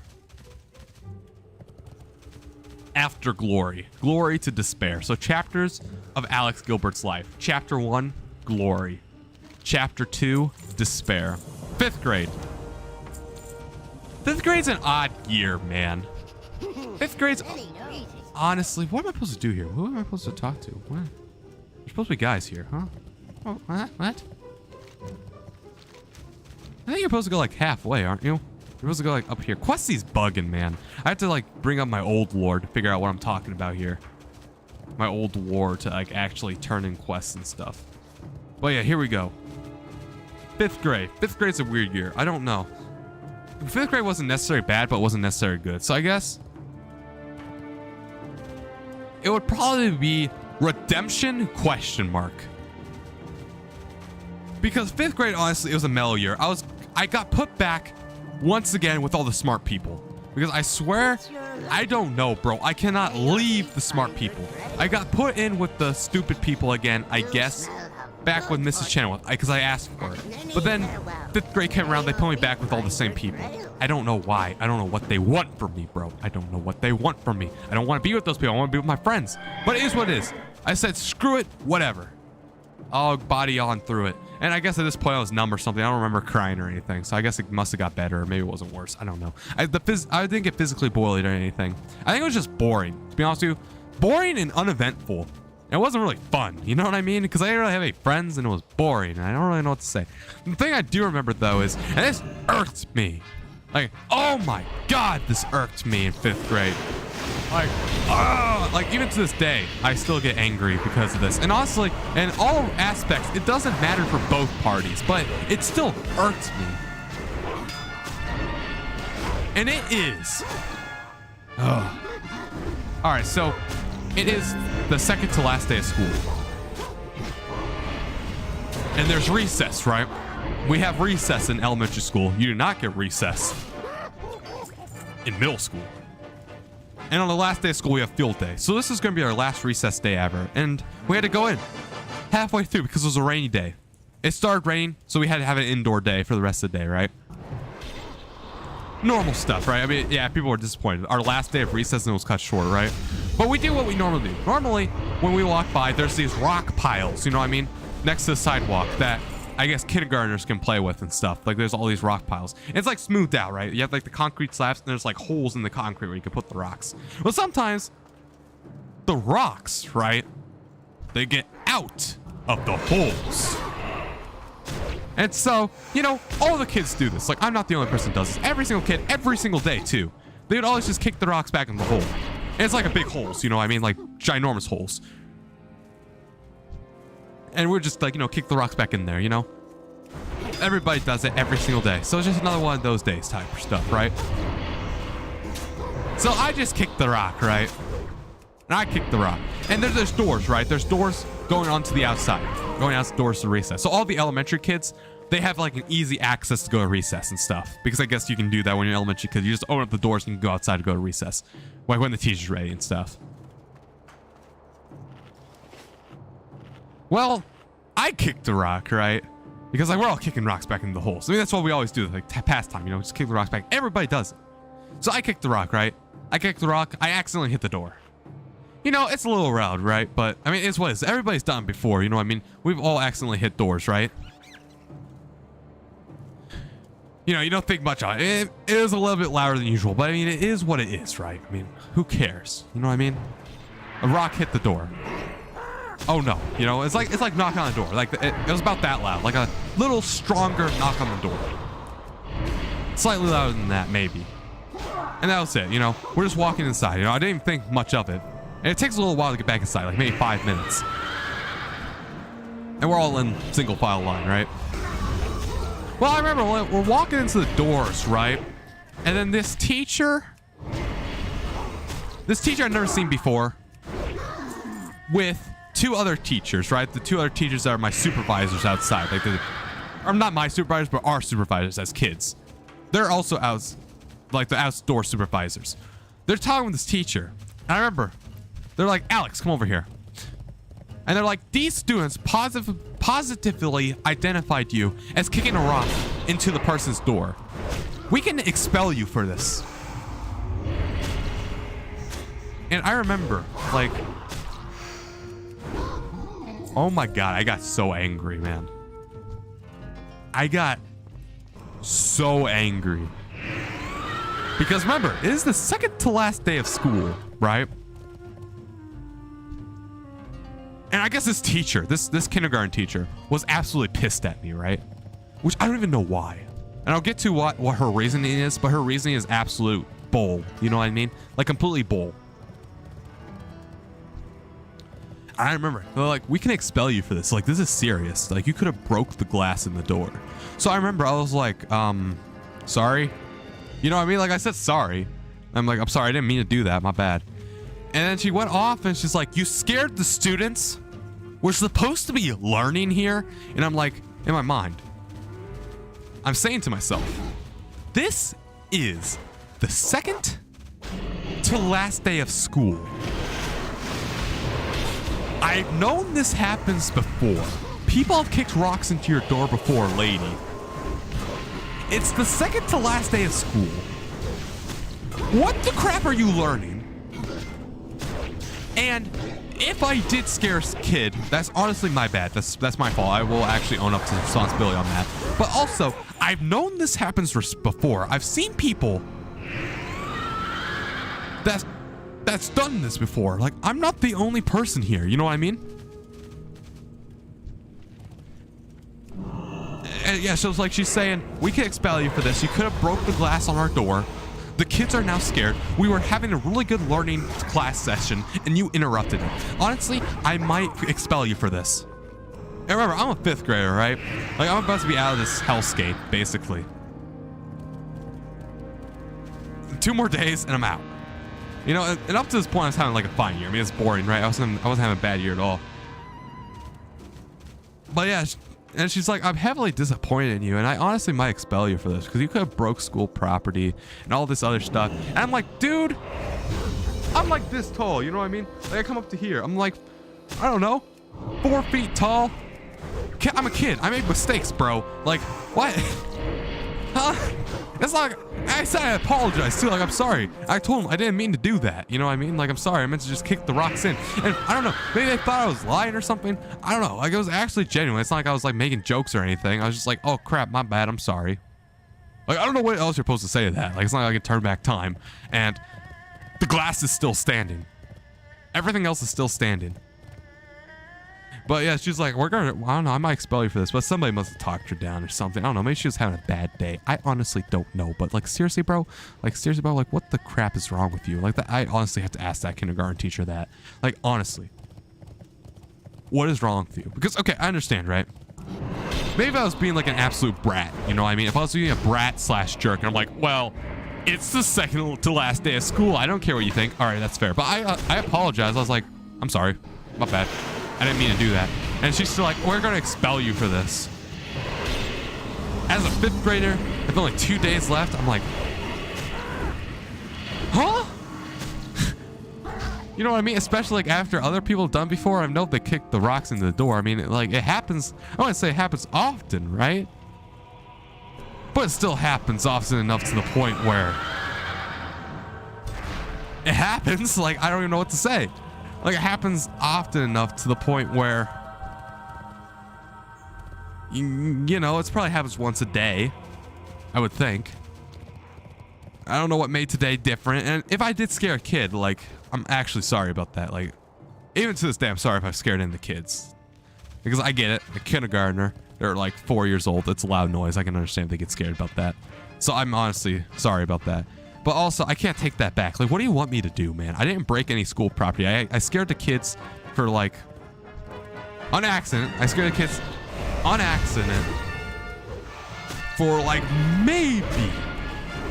After glory. Glory to despair. So chapters of Alex Gilbert's life. Chapter 1, glory. Chapter 2, despair. 5th grade. 5th grade's an odd year, man. 5th grade's... honestly, what am I supposed to do here? Who am I supposed to talk to? What? There's supposed to be guys here, huh? Oh, what? I think you're supposed to go like halfway, aren't you? You're supposed to go like up here. Questy's bugging, man. I have to like bring up my old lore to figure out what I'm talking about here. My old lore to like actually turn in quests and stuff. But yeah, here we go. 5th grade. 5th grade's a weird year. I don't know. 5th grade wasn't necessarily bad, but wasn't necessarily good. So I guess it would probably be redemption ? Because 5th grade, honestly, it was a mellow year. I got put back once again with all the smart people. Because I swear, I don't know, bro. I cannot leave the smart people. I got put in with the stupid people again, I guess, back when Mrs. Chen was, because I asked for it. But then 5th grade came around, they put me back with all the same people. I don't know why. I don't know what they want from me, bro. I don't know what they want from me. I don't want to be with those people. I want to be with my friends. But it is what it is. I said, screw it, whatever. I'll body on through it. And I guess at this point I was numb or something. I don't remember crying or anything. So I guess it must have got better, or maybe it wasn't worse. I don't know. I didn't get physically boiled or anything. I think it was just boring. To be honest with you, boring and uneventful. It wasn't really fun. You know what I mean? Because I didn't really have any friends and it was boring. And I don't really know what to say. The thing I do remember though is, and this irked me. Like, oh my God, this irked me in 5th grade. Like even to this day, I still get angry because of this. And honestly, in all aspects, it doesn't matter for both parties, but it still irks me. And it is. All right, so it is the second to last day of school. And there's recess, right? We have recess in elementary school. You do not get recess in middle school. And on the last day of school, we have field day. So this is going to be our last recess day ever. And we had to go in halfway through because it was a rainy day. It started raining, so we had to have an indoor day for the rest of the day, right? Normal stuff, right? I mean, yeah, people were disappointed. Our last day of recess was cut short, right? But we do what we normally do. Normally, when we walk by, there's these rock piles, you know what I mean? Next to the sidewalk that I guess kindergartners can play with and stuff. Like there's all these rock piles. And it's like smoothed out, right? You have like the concrete slabs and there's like holes in the concrete where you can put the rocks. Well, sometimes the rocks, right? They get out of the holes. And so, you know, all the kids do this. Like I'm not the only person who does this. Every single kid, every single day too. They would always just kick the rocks back in the hole. And it's like a big holes, you know what I mean? Like ginormous holes. And we're just like, you know, kick the rocks back in there, you know? Everybody does it every single day. So it's just another one of those days type of stuff, right? So I just kicked the rock, right? And I kicked the rock. And there's doors, right? There's doors going onto the outside. Going out the doors to recess. So all the elementary kids, they have like an easy access to go to recess and stuff. Because I guess you can do that when you're an elementary kid. You just open up the doors and you can go outside to go to recess. Like when the teacher's ready and stuff. Well, I kicked the rock, right? Because like we're all kicking rocks back into the holes. I mean, that's what we always do, like pastime, you know, just kick the rocks back. Everybody does it. So I kicked the rock, right? I kicked the rock. I accidentally hit the door. You know, it's a little loud, right? But I mean, it's what it is. Everybody's done it before, you know what I mean? We've all accidentally hit doors, right? You know, you don't think much on it. It is a little bit louder than usual, but I mean, it is what it is, right? I mean, who cares? You know what I mean? A rock hit the door. Oh no, you know, it's like knocking on the door. Like it was about that loud, like a little stronger knock on the door. Slightly louder than that, maybe. And that was it, you know. We're just walking inside, you know. I didn't even think much of it. And it takes a little while to get back inside, like maybe 5 minutes. And we're all in single file line, right? Well, I remember we're walking into the doors, right? And then this teacher I'd never seen before, with 2 other teachers, right? The 2 other teachers that are my supervisors outside. Like or not my supervisors, but our supervisors as kids. They're also like the outdoor supervisors. They're talking with this teacher. And I remember, they're like, Alex, come over here. And they're like, these students positively identified you as kicking a rock into the person's door. We can expel you for this. And I remember, like, oh my God, I got so angry, man. I got so angry. Because remember, it is the second to last day of school, right? And I guess this teacher, this kindergarten teacher, was absolutely pissed at me, right? Which I don't even know why. And I'll get to what her reasoning is, but her reasoning is absolute bull. You know what I mean? Like completely bull. I remember, they're like, we can expel you for this. Like, this is serious. Like, you could have broke the glass in the door. So I remember I was like, sorry. You know what I mean? Like, I said sorry. I'm like, I'm sorry, I didn't mean to do that. My bad. And then she went off and she's like, you scared the students? We're supposed to be learning here. And I'm like, in my mind, I'm saying to myself, This is the second to last day of school. I've known this happens before. People have kicked rocks into your door before, lady. It's the second to last day of school. What the crap are you learning? And if I did scare a kid, that's honestly my bad. That's my fault. I will actually own up to the responsibility on that. But also, I've known this happens before. I've seen people that's done this before. Like, I'm not the only person here. You know what I mean? And yeah, so it's like she's saying, we can expel you for this. You could have broke the glass on our door. The kids are now scared. We were having a really good learning class session, and you interrupted it. Honestly, I might expel you for this. And remember, I'm a 5th grader, right? Like, I'm about to be out of this hellscape, basically. 2 more days, and I'm out. You know, and up to this point, I was having like a fine year. I mean, it's boring, right? I wasn't having a bad year at all. But yeah, and she's like, I'm heavily disappointed in you, and I honestly might expel you for this because you could have broke school property and all this other stuff. And I'm like, dude, I'm like this tall, you know what I mean? Like, I come up to here. I'm like, I don't know, 4 feet tall. I'm a kid. I make mistakes, bro. Like, what? Huh? It's like, I said I apologize too. Like, I'm sorry. I told him I didn't mean to do that. You know what I mean? Like, I'm sorry. I meant to just kick the rocks in. And I don't know. Maybe they thought I was lying or something. I don't know. Like, it was actually genuine. It's not like I was like making jokes or anything. I was just like, oh crap, my bad. I'm sorry. Like, I don't know what else you're supposed to say to that. Like, it's not like I can turn back time. And the glass is still standing. Everything else is still standing. But yeah, she's like, I don't know, I might expel you for this, but somebody must have talked her down or something. I don't know, maybe she was having a bad day. I honestly don't know, but like, seriously, bro, like, what the crap is wrong with you? Like, that, I honestly have to ask that kindergarten teacher that. Like, honestly, what is wrong with you? Because, okay, I understand, right? Maybe if I was being like an absolute brat, you know what I mean? If I was being a brat / jerk, and I'm like, well, it's the second to last day of school. I don't care what you think. All right, that's fair. But I apologize. I was like, I'm sorry, my bad. I didn't mean to do that. And she's still like, we're going to expel you for this. As a 5th grader, with only 2 days left, I'm like, huh? You know what I mean? Especially like after other people have done before. I know they kicked the rocks into the door. I mean, like, it happens. I wouldn't say it happens often, right? But it still happens often enough to the point where it happens. Like, I don't even know what to say. Like, it happens often enough to the point where, you know, it's probably happens once a day, I would think. I don't know what made today different. And if I did scare a kid, like, I'm actually sorry about that. Like, even to this day, I'm sorry if I've scared any of the kids. Because I get it. A kindergartner, they're like 4 years old. It's a loud noise. I can understand if they get scared about that. So I'm honestly sorry about that. But also, I can't take that back. Like, what do you want me to do, man? I didn't break any school property. I scared the kids for, like, on accident. I scared the kids on accident for, like, maybe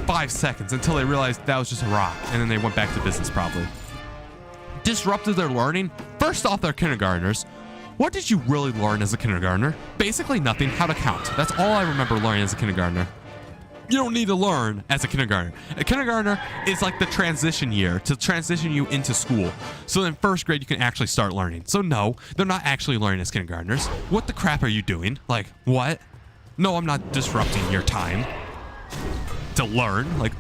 5 seconds until they realized that was just a rock. And then they went back to business, probably. Disrupted their learning. First off, they're kindergartners. What did you really learn as a kindergartner? Basically nothing. How to count. That's all I remember learning as a kindergartner. You don't need to learn as a kindergartner. A kindergartner is like the transition year to transition you into school. So in 1st grade, you can actually start learning. So no, they're not actually learning as kindergartners. What the crap are you doing? Like, what? No, I'm not disrupting your time to learn. Like,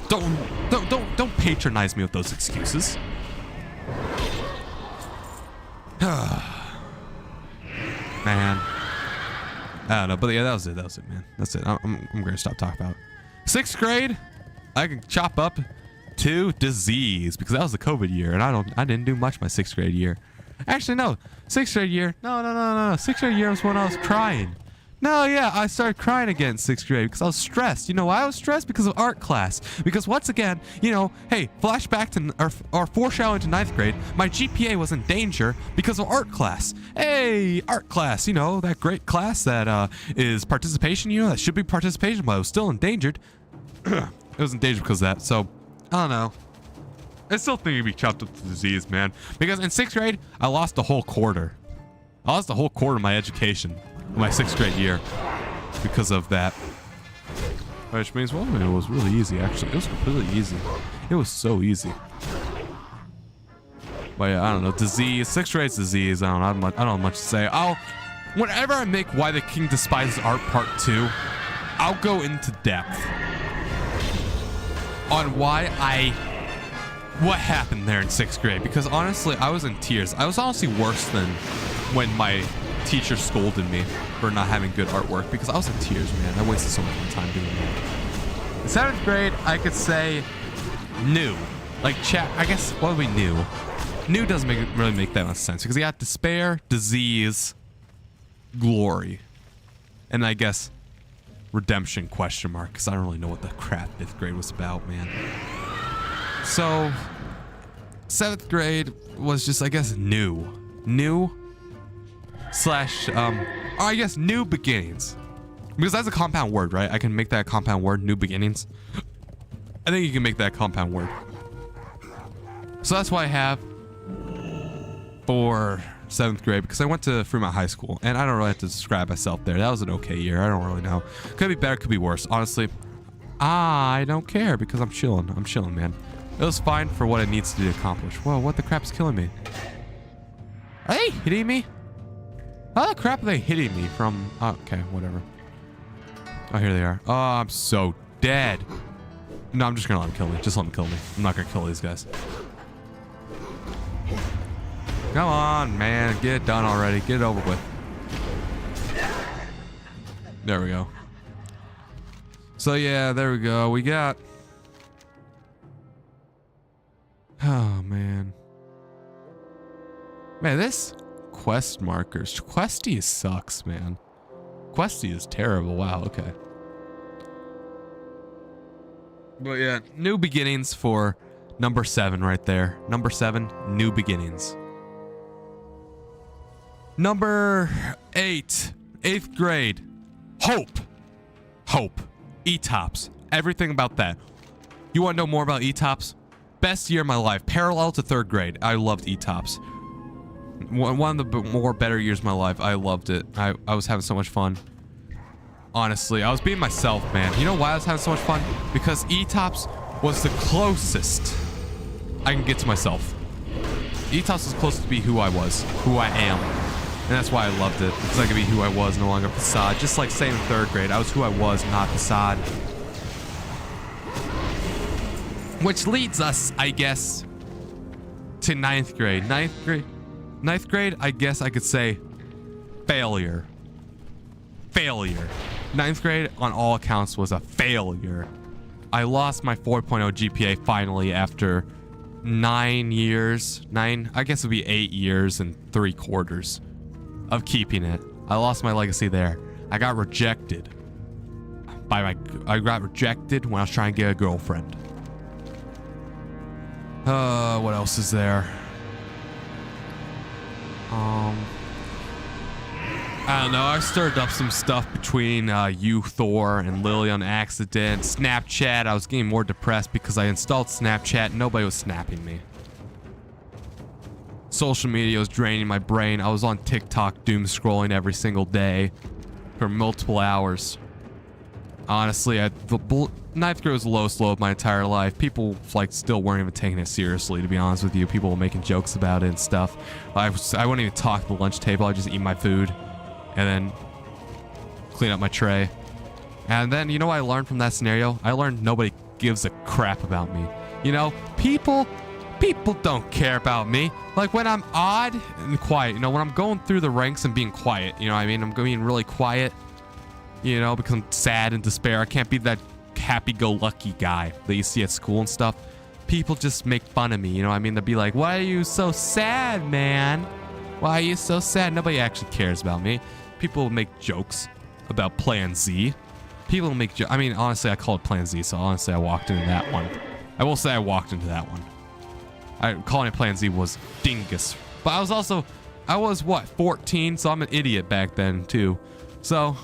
don't patronize me with those excuses. Man. I don't know, but yeah, that was it, man. That's it. I'm gonna stop talking about it. 6th grade, I can chop up to disease because that was the COVID year, and I didn't do much my 6th grade year. Actually, no, 6th grade year. No. 6th grade year was when I was crying. No, yeah, I started crying again in 6th grade because I was stressed. You know why I was stressed? Because of art class. Because once again, you know, hey, flashback to or foreshadowing to 9th grade, my GPA was in danger because of art class. Hey, art class, you know, that great class that is participation, you know, that should be participation, but I was still endangered. It was endangered because of that, so, I don't know. I still think it'd be chopped up to disease, man. Because in 6th grade, I lost a whole quarter. I lost a whole quarter of my education. My 6th grade year because of that. Which means, well, it was really easy, actually. It was completely easy. It was so easy. But yeah, I don't know. Disease. 6th grade's disease. I don't have much to say. Whenever I make Why the King Despises Art Part 2, I'll go into depth on what happened there in 6th grade. Because honestly, I was in tears. I was honestly worse than when my teacher scolded me for not having good artwork, because I was in tears, man. I wasted so much of my time doing that. In 7th grade, I could say new. Like, I guess, what do we new? New doesn't really make that much sense, because you got despair, disease, glory, and I guess redemption, question mark, because I don't really know what the crap 5th grade was about, man. So 7th grade was just, I guess, new slash I guess new beginnings, because that's a compound word, right? I can make that a compound word, new beginnings. I think you can make that a compound word. So that's what I have for 7th grade, because I went to Fremont High School, and I don't really have to describe myself there. That was an okay year. I don't really know. Could be better, could be worse. Honestly, I don't care, because I'm chilling. I'm chilling, man. It was fine for what it needs to accomplish. Whoa, what the crap's killing me? Are they hitting me? How the crap are they hitting me from? Oh, okay, whatever. Oh, here they are. Oh, I'm so dead. No, I'm just gonna let them kill me. Just let them kill me. I'm not gonna kill these guys. Come on, man. Get it done already. Get it over with. There we go. So, yeah, there we go. We got... Oh, man. Man, this quest markers. Questy sucks, man. Questy is terrible. Wow, okay. But, yeah, new beginnings for number 7 right there. Number 7, new beginnings. Number 8, 8th grade. Hope. E-tops. Everything about that. You want to know more about E-tops? Best year of my life. Parallel to 3rd grade. I loved E-tops. One of the more better years of my life. I loved it. I was having so much fun. Honestly, I was being myself, man. You know why I was having so much fun? Because E-tops was the closest I can get to myself. E-tops was close to be who I was. Who I am. And that's why I loved it, because I could be who I was, no longer facade. Just like saying in 3rd grade, I was who I was, not facade. Which leads us, I guess, to 9th grade. 9th grade, I guess I could say failure. 9th grade, on all accounts, was a failure. I lost my 4.0 GPA finally after 9 years. I guess it would be 8 years and 3 quarters. Of keeping it. I lost my legacy there. I got rejected I got rejected when I was trying to get a girlfriend. What else is there? I don't know. I stirred up some stuff between you, Thor, and Lily on accident. Snapchat. I was getting more depressed because I installed Snapchat and nobody was snapping me. Social media was draining my brain. I was on TikTok doom scrolling every single day for multiple hours. Honestly, the 9th grade was the lowest low of my entire life. People like still weren't even taking it seriously, to be honest with you. People were making jokes about it and stuff. I wouldn't even talk at the lunch table. I'd just eat my food and then clean up my tray. And then, you know what I learned from that scenario? I learned nobody gives a crap about me. You know, people don't care about me. Like when I'm odd and quiet, you know, when I'm going through the ranks and being quiet, you know what I mean? I'm being really quiet, you know, because I'm sad and despair. I can't be that happy-go-lucky guy that you see at school and stuff. People just make fun of me, you know what I mean? They'll be like, why are you so sad, man? Why are you so sad? Nobody actually cares about me. People will make jokes about Plan Z. People will make I mean, honestly, I call it Plan Z, so honestly, I walked into that one. I will say I walked into that one. Calling it Plan Z was dingus. But I was what, 14? So I'm an idiot back then too. So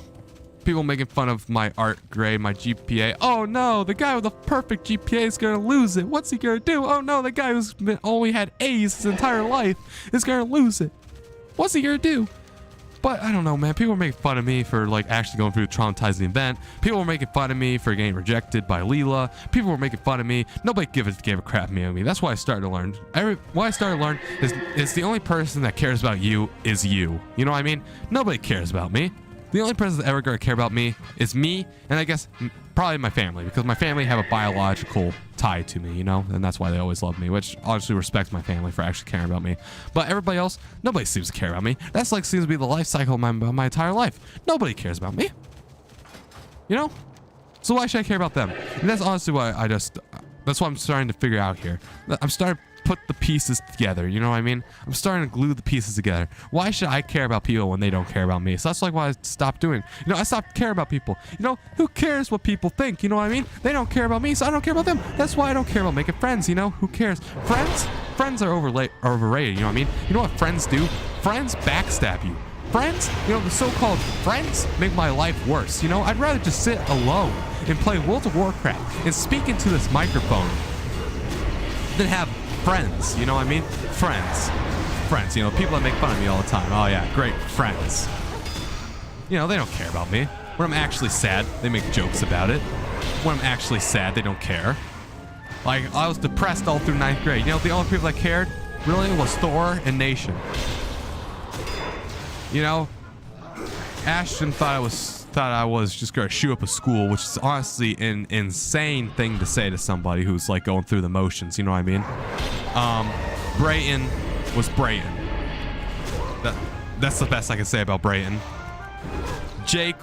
people making fun of my art grade, my GPA. Oh no, the guy with a perfect GPA is gonna lose it. What's he gonna do? Oh no, the guy who's only had A's his entire life is gonna lose it. What's he gonna do? But I don't know, man. People were making fun of me for like actually going through a traumatizing event. People were making fun of me for getting rejected by Leela. People were making fun of me. Nobody gave a crap about me. That's why I started to learn. What I started to learn is the only person that cares about you is you. You know what I mean? Nobody cares about me. The only person that's ever going to care about me is me, and I guess probably my family, because my family have a biological tie to me, you know, and that's why they always love me, which honestly respects my family for actually caring about me. But everybody else, nobody seems to care about me. That's like seems to be the life cycle of my entire life. Nobody cares about me, you know? So why should I care about them? And that's honestly why that's what I'm starting to figure out here. I'm starting to put the pieces together, you know what I mean? I'm starting to glue the pieces together. Why should I care about people when they don't care about me? So that's like why I stopped doing. You know, I stopped caring about people. You know, who cares what people think? You know what I mean? They don't care about me, so I don't care about them. That's why I don't care about making friends, you know? Who cares? Friends are overrated, you know what I mean? You know what friends do? Friends backstab you. Friends, you know, the so-called friends make my life worse. You know, I'd rather just sit alone and play World of Warcraft and speak into this microphone than have friends, you know what I mean? Friends, you know, people that make fun of me all the time. Oh yeah, great friends. You know, they don't care about me. When I'm actually sad, they make jokes about it. When I'm actually sad, they don't care. Like, I was depressed all through 9th grade. You know, the only people that cared really was Thor and Nation. You know, Ashton thought I was just gonna shoot up a school, which is honestly an insane thing to say to somebody who's like going through the motions, you know what I mean? Brayton was Brayton. That's the best I can say about Brayton. Jake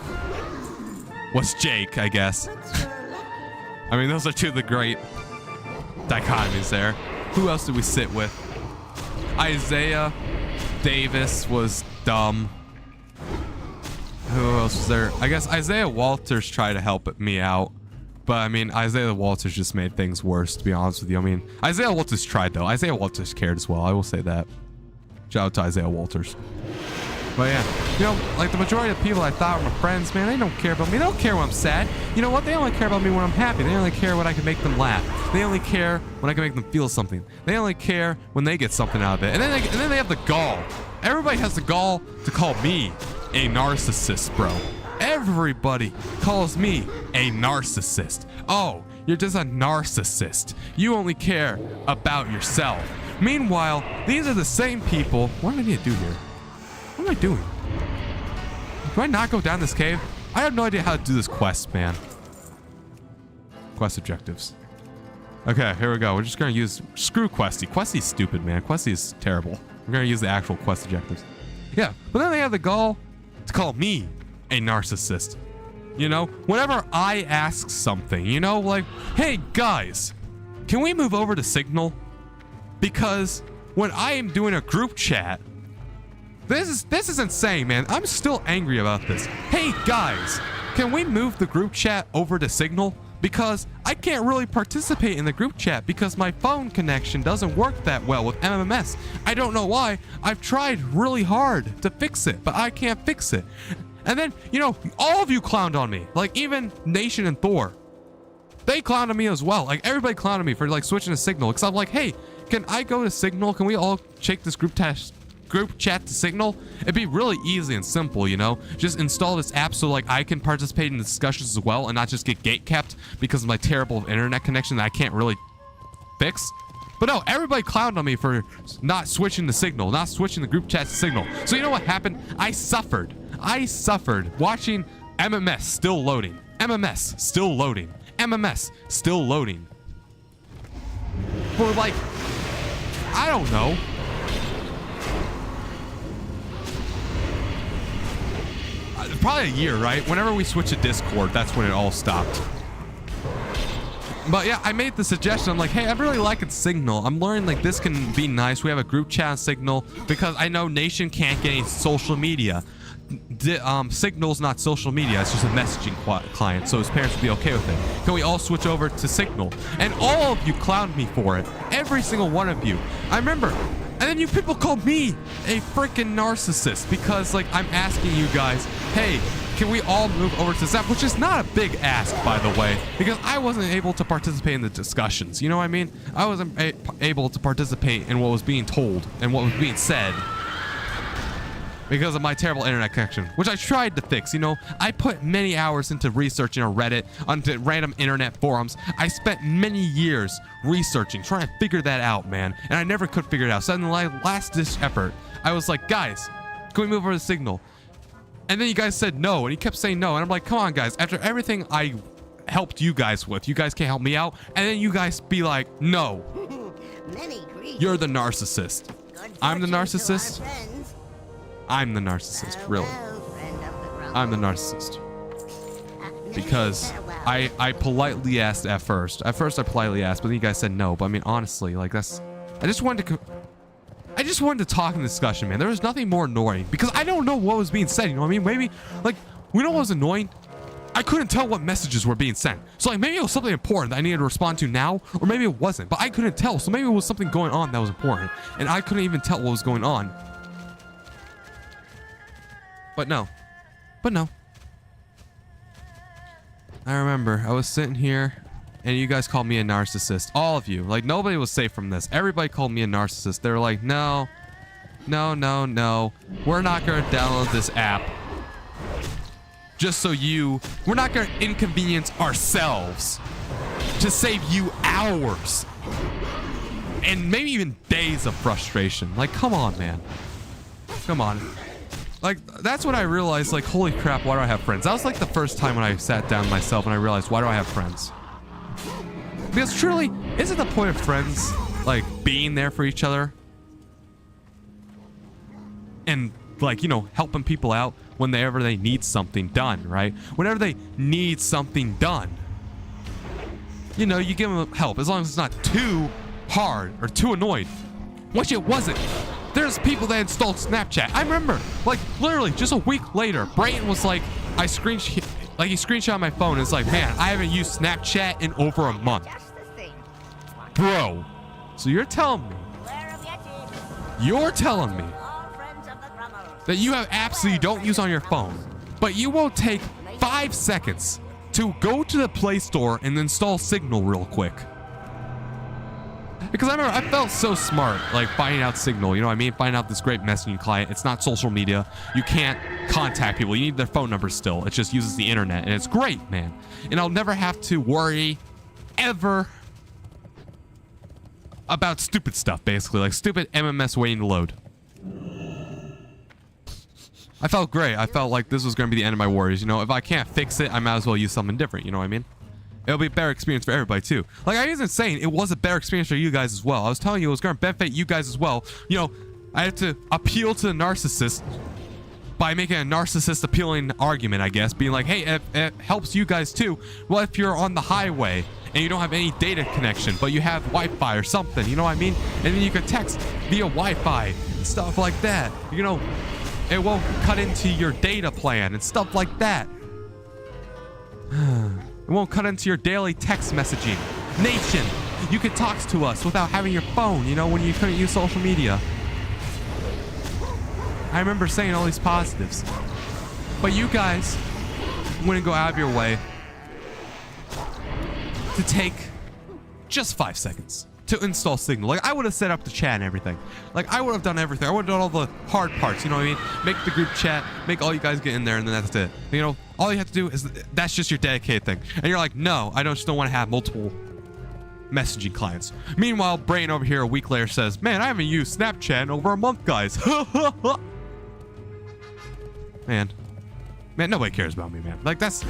was Jake, I guess. I mean, those are two of the great dichotomies there. Who else did we sit with? Isaiah Davis was dumb. Who else was there? I guess Isaiah Walters tried to help me out. But, I mean, Isaiah Walters just made things worse, to be honest with you. I mean, Isaiah Walters tried, though. Isaiah Walters cared as well. I will say that. Shout out to Isaiah Walters. But, yeah. You know, like, the majority of people I thought were my friends, man, they don't care about me. They don't care when I'm sad. You know what? They only care about me when I'm happy. They only care when I can make them laugh. They only care when I can make them feel something. They only care when they get something out of it. And then they have the gall. Everybody has the gall to call me a narcissist, bro. Everybody calls me a narcissist. Oh, you're just a narcissist. You only care about yourself. Meanwhile, these are the same people. What do I need to do here? What am I doing? Do I not go down this cave? I have no idea how to do this quest, man. Quest objectives. Okay, here we go. We're just gonna use screw Questy. Questy's stupid, man. Questy's terrible. We're gonna use the actual quest objectives. Yeah, but then they have the gall to call me a narcissist. You know, whenever I ask something, you know, like, hey guys, can we move over to Signal? Because when I am doing a group chat, this is insane, man. I'm still angry about this. Hey guys, can we move the group chat over to Signal? Because I can't really participate in the group chat because my phone connection doesn't work that well with MMS. I don't know why. I've tried really hard to fix it, but I can't fix it. And then, you know, all of you clowned on me. Like, even Nation and Thor. They clowned on me as well. Like, everybody clowned on me for, like, switching to Signal. Because I'm like, hey, can I go to Signal? Can we all check this group chat to Signal? It'd be really easy and simple, you know? Just install this app so, like, I can participate in the discussions as well and not just get gatekept because of my terrible internet connection that I can't really fix. But no, everybody clowned on me for not switching to Signal, not switching the group chat to Signal. So you know what happened? I suffered watching MMS still loading. MMS still loading. MMS still loading. For like, I don't know. Probably a year, right? Whenever we switch to Discord, that's when it all stopped. But yeah, I made the suggestion. I'm like, hey, I'm really liking Signal. I'm learning like this can be nice. We have a group chat on Signal because I know Nation can't get any social media. Signal's not social media. It's just a messaging client, so his parents would be okay with it. Can we all switch over to Signal? And all of you clowned me for it. Every single one of you. I remember. And then you people called me a freaking narcissist because, like, I'm asking you guys, hey, can we all move over to Zap? Which is not a big ask, by the way, because I wasn't able to participate in the discussions. You know what I mean? I wasn't able to participate in what was being told and what was being said. because of my terrible internet connection, which I tried to fix. You know, I put many hours into researching on Reddit, onto random internet forums. I spent many years researching, trying to figure that out, man. And I never could figure it out. So in the last ditch effort, I was like, guys, can we move over the signal? And then you guys said no, and he kept saying no. And I'm like, come on, guys. After everything I helped you guys with, you guys can't help me out. And then you guys be like, no. You're the narcissist. I'm the narcissist. I'm the narcissist, really. I'm the narcissist. Because I politely asked at first. At first I politely asked, but then you guys said no. But I mean, honestly, like that's... I just wanted to talk in discussion, man. There was nothing more annoying. Because I don't know what was being said, you know what I mean? Maybe, like, we know what was annoying? I couldn't tell what messages were being sent. So like maybe it was something important that I needed to respond to now, or maybe it wasn't, but I couldn't tell. So maybe it was something going on that was important, and I couldn't even tell what was going on. But no. I remember I was sitting here and you guys called me a narcissist. All of you. Like nobody was safe from this. Everybody called me a narcissist. They were like, no. We're not gonna download this app. Just so we're not gonna inconvenience ourselves to save you hours and maybe even days of frustration. Like, come on, man. Come on. Like, that's when I realized, like, holy crap, why do I have friends? That was like the first time when I sat down myself and I realized, why do I have friends? Because truly, isn't the point of friends, like, being there for each other? And, like, you know, helping people out whenever they need something done, right? Whenever they need something done, you know, you give them help as long as it's not too hard or too annoying, which it wasn't. There's people that installed Snapchat. I remember, like, literally just a week later, Brayton was like, he screenshot my phone and it's like, man, I haven't used Snapchat in over a month. Bro, so you're telling me that you have apps that you don't use on your phone, but you won't take 5 seconds to go to the Play Store and install Signal real quick. Because I remember I felt so smart, like finding out Signal, you know what I mean? Finding out this great messaging client. It's not social media. You can't contact people. You need their phone number still. It just uses the internet and it's great, man. And I'll never have to worry ever about stupid stuff, basically. Like stupid MMS waiting to load. I felt great. I felt like this was going to be the end of my worries. You know, if I can't fix it, I might as well use something different. You know what I mean? It'll be a better experience for everybody too. Like I wasn't saying it was a better experience for you guys as well. I was telling you it was going to benefit you guys as well. You know, I had to appeal to the narcissist by making a narcissist appealing argument, I guess. Being like, hey, it helps you guys too. Well, if you're on the highway and you don't have any data connection, but you have Wi-Fi or something, you know what I mean? And then you can text via Wi-Fi and stuff like that. You know, it won't cut into your data plan and stuff like that. It won't cut into your daily text messaging. Nation, you can talk to us without having your phone, you know, when you couldn't use social media. I remember saying all these positives. But you guys wouldn't go out of your way to take just 5 seconds to install Signal. Like, I would have set up the chat and everything. Like, I would have done everything. I would have done all the hard parts, you know what I mean? Make the group chat, make all you guys get in there, and then that's it. You know, all you have to do is, that's just your dedicated thing. And you're like, no, I just don't want to have multiple messaging clients. Meanwhile, Brain over here a week later says, man, I haven't used Snapchat in over a month, guys. Man, nobody cares about me, man. Like, that's...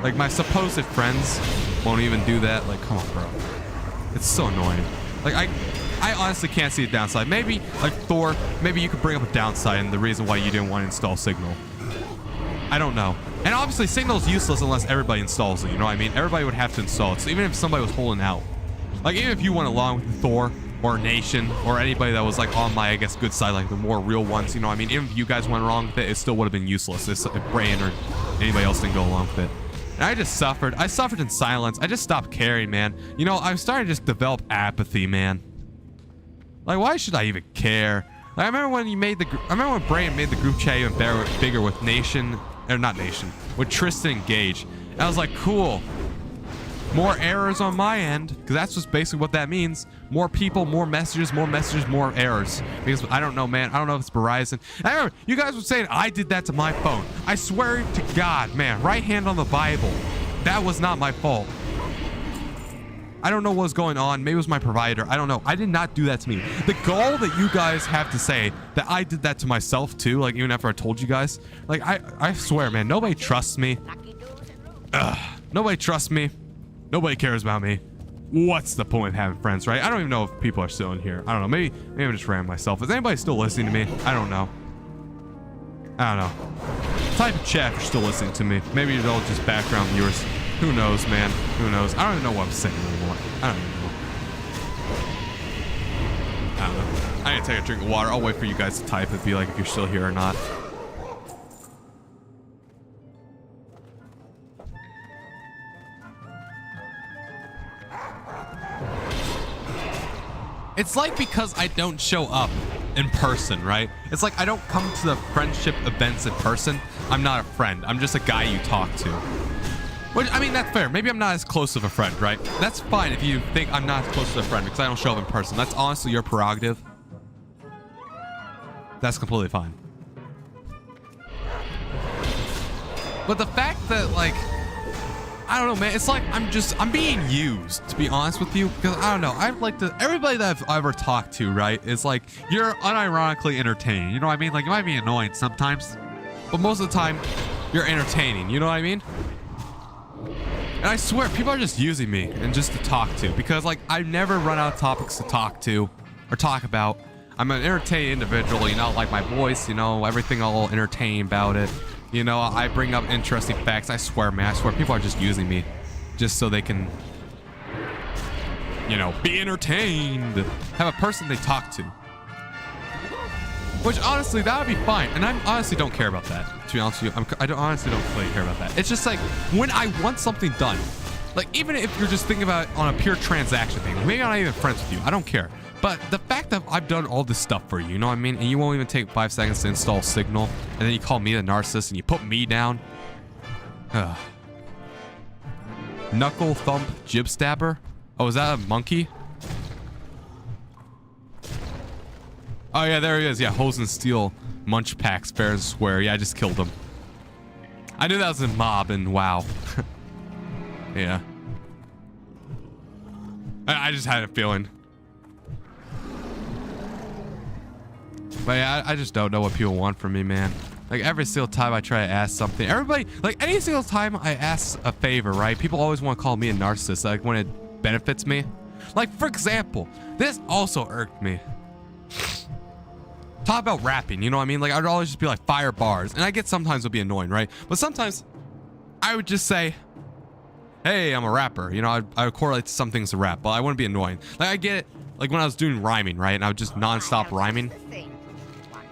Like, my supposed friends won't even do that. Like, come on, bro. It's so annoying. Like, I honestly can't see a downside. Maybe, like Thor, maybe you could bring up a downside and the reason why you didn't want to install Signal. I don't know. And obviously, Signal's useless unless everybody installs it, you know what I mean? Everybody would have to install it. So even if somebody was holding out, like, even if you went along with Thor or Nation or anybody that was, like, on my, I guess, good side, like the more real ones, you know what I mean? Even if you guys went wrong with it, it still would have been useless if Brain or anybody else didn't go along with it. And I just suffered. I suffered in silence. I just stopped caring, man. You know, I'm starting to just develop apathy, man. Like, why should I even care? Like, I remember when you made the... I remember when Brain made the group chat even bigger with Nation... Or not Nation. With Tristan and Gage. And I was like, cool. more errors on my end, because that's just basically what that means. More people, more messages, more errors. Because I don't know, man. I don't know if it's Verizon. I remember you guys were saying I did that to my phone. I swear to God, man, right hand on the Bible, that was not my fault. I don't know what was going on. Maybe it was my provider. I don't know. I did not do that to me. The goal that you guys have to say that I did that to myself too, like even after I told you guys, like I swear, man, nobody trusts me. Nobody trusts me. Nobody cares about me. What's the point of having friends, right? I don't even know if people are still in here. I don't know. Maybe I'm just ranting myself. Is anybody still listening to me? I don't know. I don't know. Type in chat if you're still listening to me. Maybe you're all just background viewers. Who knows, man? Who knows? I don't even know what I'm saying anymore. I don't even know. I don't know. I need to take a drink of water. I'll wait for you guys to type and be like if you're still here or not. It's like because I don't show up in person, right? It's like I don't come to the friendship events in person. I'm not a friend. I'm just a guy you talk to. Which, I mean, that's fair. Maybe I'm not as close of a friend, right? That's fine if you think I'm not as close to a friend because I don't show up in person. That's honestly your prerogative. That's completely fine. But the fact that, like, I don't know, man. It's like I'm being used, to be honest with you. Because, I don't know. I like to, everybody that I've ever talked to, right, is like, you're unironically entertaining. You know what I mean? Like, you might be annoying sometimes. But most of the time, you're entertaining. You know what I mean? And I swear, people are just using me and just to talk to. Because, like, I never run out of topics to talk to or talk about. I'm an entertaining individual, you know, like my voice, you know, everything all entertaining about it. You know, I bring up interesting facts. I swear, man, I swear, people are just using me just so they can, you know, be entertained. Have a person they talk to. Which, honestly, that would be fine. And I honestly don't care about that. To be honest with you, I honestly don't really care about that. It's just like, when I want something done, like, even if you're just thinking about it on a pure transaction thing, maybe I'm not even friends with you. I don't care. But the fact that I've done all this stuff for you, you know what I mean? And you won't even take 5 seconds to install Signal. And then you call me a narcissist and you put me down. Knuckle Thump Jib Stabber? Oh, is that a monkey? Oh, yeah, there he is. Yeah, Hose and Steel Munch Packs, fair and square. Yeah, I just killed him. I knew that was a mob in WoW. Yeah. I just had a feeling. But yeah, I just don't know what people want from me, man. Like, every single time I try to ask something, everybody, like, any single time I ask a favor, right? People always want to call me a narcissist, like, when it benefits me. Like, for example, this also irked me. Talk about rapping, you know what I mean? Like, I'd always just be like, fire bars. And I get sometimes it'll be annoying, right? But sometimes I would just say, hey, I'm a rapper. You know, I would correlate to some things to rap, but I wouldn't be annoying. Like, I get it. Like, when I was doing rhyming, right? And I would just non-stop rhyming.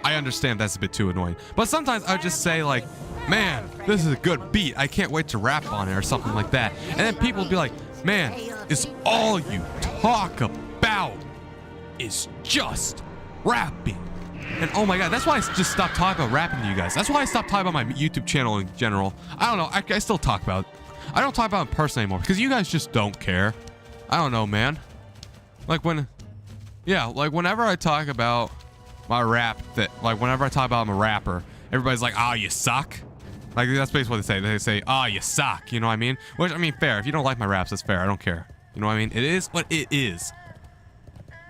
I understand that's a bit too annoying. But sometimes I would just say, like, man, this is a good beat. I can't wait to rap on it or something like that. And then people would be like, man, it's all you talk about is just rapping. And oh my God, that's why I just stopped talking about rapping to you guys. That's why I stopped talking about my YouTube channel in general. I don't know. I still talk about it. I don't talk about it in person anymore because you guys just don't care. I don't know, man. Like like whenever I talk about my rap, whenever I talk about I'm a rapper, everybody's like, oh, you suck. Like, that's basically what they say. They say, oh, you suck. You know what I mean? Which, I mean, fair. If you don't like my raps, that's fair. I don't care. You know what I mean? It is what it is.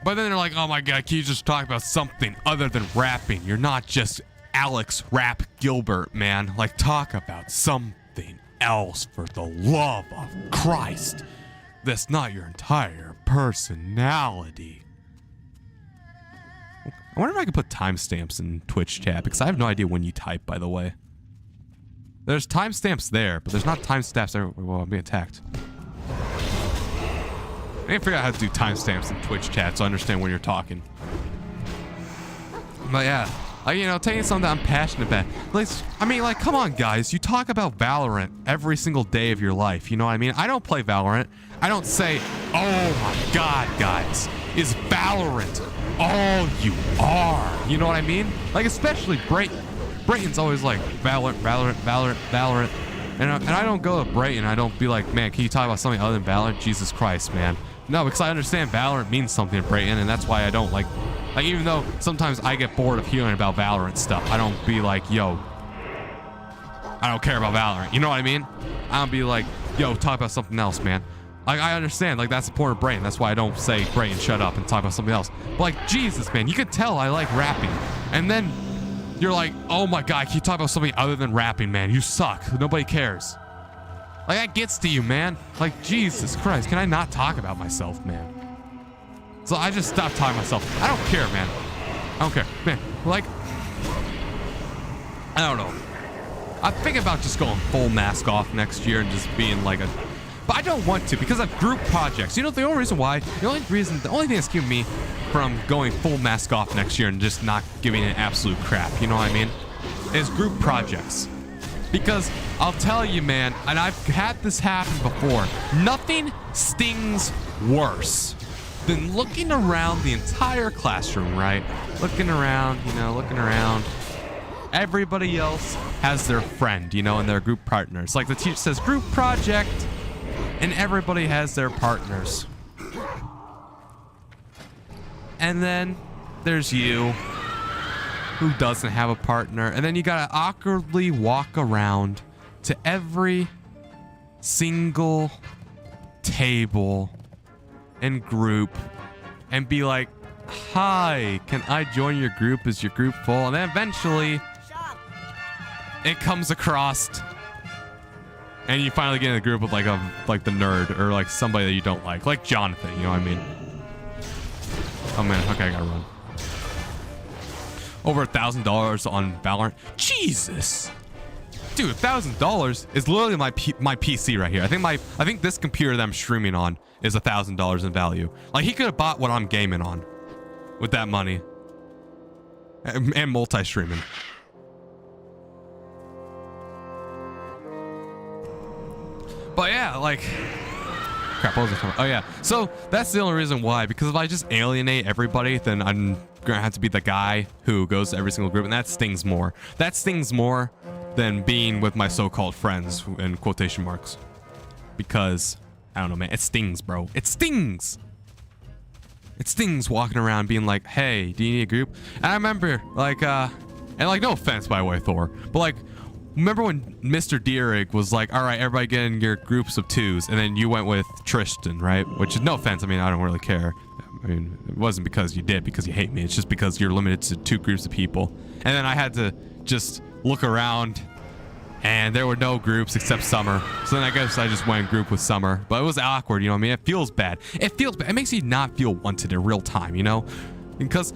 But then they're like, oh my God, can you just talk about something other than rapping? You're not just Alex Rap Gilbert, man. Like, talk about something else for the love of Christ. That's not your entire personality. I wonder if I could put timestamps in Twitch chat, because I have no idea when you type, by the way. There's timestamps there, but there's not timestamps there. Well, I'm being attacked. I need to figure out how to do timestamps in Twitch chat so I understand when you're talking. But yeah, like, you know, taking something that I'm passionate about. Like, I mean, like, come on, guys. You talk about Valorant every single day of your life. You know what I mean? I don't play Valorant. I don't say, oh my God, guys, is Valorant all you are? You know what I mean? Like, especially Brayton's always like, Valorant. And I don't go to Brayton. I don't be like, man, can you talk about something other than Valorant? Jesus Christ, man. No, because I understand Valorant means something to Brayton, and that's why I don't like even though sometimes I get bored of hearing about Valorant stuff, I don't be like, yo, I don't care about Valorant. You know what I mean? I don't be like, yo, talk about something else, man. Like, I understand, like, that's the point of Brayton. That's why I don't say, Brayton, shut up and talk about something else. But like, Jesus, man, you could tell I like rapping. And then you're like, oh my God, can you talk about something other than rapping, man? You suck. Nobody cares. Like, that gets to you, man. Like, Jesus Christ, can I not talk about myself, man? So I just stopped talking to myself. I don't care, man. I don't care, man. Like, I don't know. I'm thinking about just going full mask off next year and just being like a, but I don't want to because of group projects. You know, the only reason why, the only thing that's keeping me from going full mask off next year and just not giving it absolute crap, you know what I mean, is group projects. Because I'll tell you, man, and I've had this happen before, nothing stings worse than looking around the entire classroom, right? Looking around, you know, looking around. Everybody else has their friend, you know, and their group partners. Like the teacher says, group project, and everybody has their partners. And then there's you, who doesn't have a partner, and then you gotta awkwardly walk around to every single table and group and be like, hi, can I join your group? Is your group full? And then eventually it comes across and you finally get in a group with like the nerd or like somebody that you don't like Jonathan, you know what I mean? Oh man, okay, I gotta run. Over $1,000 on Valorant. Jesus, dude, $1,000 is literally my PC right here. I think this computer that I'm streaming on is $1,000 in value. Like, he could have bought what I'm gaming on with that money and multi-streaming. But yeah, like, crap, what was I talking about? Oh yeah, so that's the only reason why, because if I just alienate everybody, then I'm gonna have to be the guy who goes to every single group, and that stings more. That stings more than being with my so-called friends, in quotation marks. Because, I don't know, man, it stings, bro. It stings! It stings walking around being like, hey, do you need a group? And I remember, like, and like, no offense, by the way, Thor, but like, remember when Mr. Deerig was like, all right, everybody get in your groups of twos, and then you went with Tristan, right? Which is no offense, I mean, I don't really care. I mean, it wasn't because you did, because you hate me. It's just because you're limited to 2 groups of people. And then I had to just look around, and there were no groups except Summer. So then I guess I just went group with Summer. But it was awkward, you know what I mean? It feels bad. It feels bad. It makes you not feel wanted in real time, you know? Because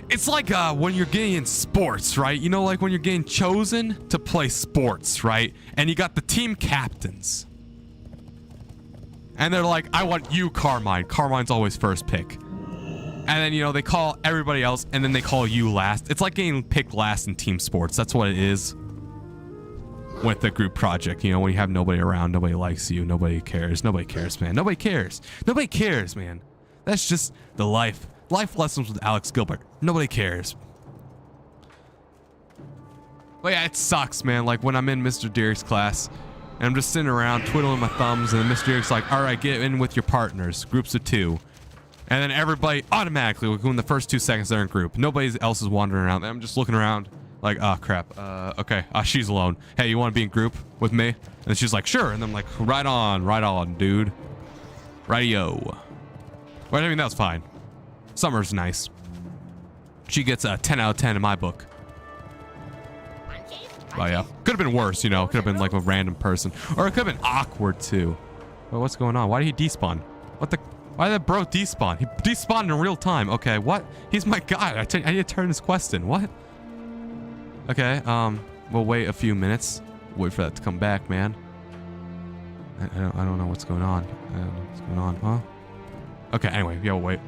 it's like when you're getting in sports, right? You know, like when you're getting chosen to play sports, right? And you got the team captains. And they're like, I want you, Carmine. Carmine's always first pick. And then, you know, they call everybody else, and then they call you last. It's like getting picked last in team sports. That's what it is with the group project. You know, when you have nobody around, nobody likes you, nobody cares. Nobody cares, man. Nobody cares. Nobody cares, man. That's just the life lessons with Alex Gilbert. Nobody cares. But yeah, it sucks, man. Like when I'm in Mr. Deer's class, and I'm just sitting around twiddling my thumbs, and then Mr. Deer's like, all right, get in with your partners, groups of 2. And then everybody automatically, within the first 2 seconds, they're in group. Nobody else is wandering around. I'm just looking around like, oh, crap. Okay. She's alone. Hey, you want to be in group with me? And she's like, sure. And I'm like, right on, dude. Radio. Well, I mean, that was fine. Summer's nice. She gets a 10 out of 10 in my book. But yeah, could have been worse, you know. Could have been like a random person. Or it could have been awkward, too. Well, what's going on? Why did he despawn? What the... Why did that bro despawn? He despawned in real time. Okay, what? He's my guy. I need to turn this quest in. What? Okay, we'll wait a few minutes. Wait for that to come back, man. I don't know what's going on. I don't know what's going on, huh? Okay, anyway, yeah, we'll wait.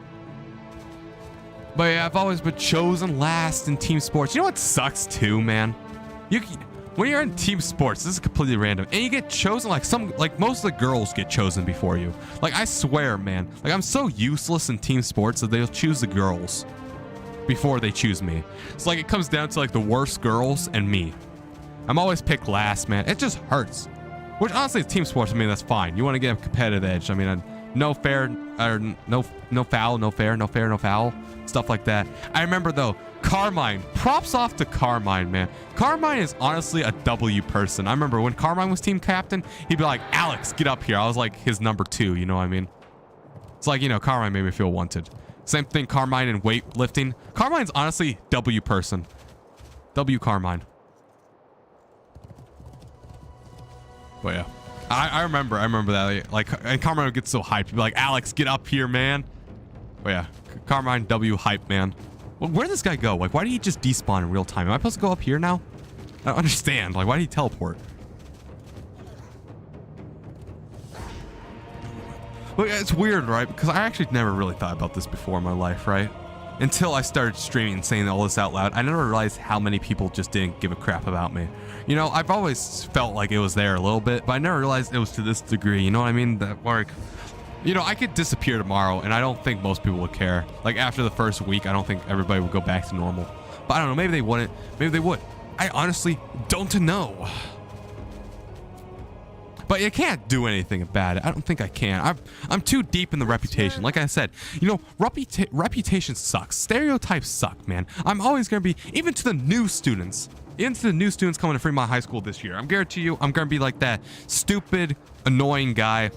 But yeah, I've always been chosen last in team sports. You know what sucks too, man? When you're in team sports, this is completely random, and you get chosen like most of the girls get chosen before you. Like, I swear, man, like I'm so useless in team sports that they'll choose the girls before they choose me. It's like it comes down to like the worst girls and me. I'm always picked last, man. It just hurts. Which honestly, team sports, I mean, that's fine. You want to get a competitive edge. I mean, no fair, or no foul, no fair, no fair, no foul, stuff like that. I remember though, Carmine, props off to Carmine, man. Carmine is honestly a W person. I remember when Carmine was team captain, he'd be like, Alex, get up here. I was like his number 2, you know what I mean? It's like, you know, Carmine made me feel wanted. Same thing, Carmine in weightlifting. Carmine's honestly W person. W Carmine. But yeah, I remember that. Like, and Carmine would get so hyped. He'd be like, Alex, get up here, man. But yeah, Carmine W hype, man. Well, where did this guy go? Like, why did he just despawn in real time? Am I supposed to go up here now? I don't understand. Like, why did he teleport? Well, it's weird, right? Because I actually never really thought about this before in my life, right? Until I started streaming and saying all this out loud, I never realized how many people just didn't give a crap about me. You know, I've always felt like it was there a little bit, but I never realized it was to this degree. You know what I mean? That, like, you know, I could disappear tomorrow, and I don't think most people would care. Like, after the first week, I don't think everybody would go back to normal. But I don't know, maybe they wouldn't. Maybe they would. I honestly don't know. But you can't do anything about it. I don't think I can. I'm too deep in the reputation. Like I said, you know, reputation sucks. Stereotypes suck, man. I'm always going to be, even to the new students coming to Fremont High School this year, I'm guarantee you, I'm going to be like that stupid, annoying guy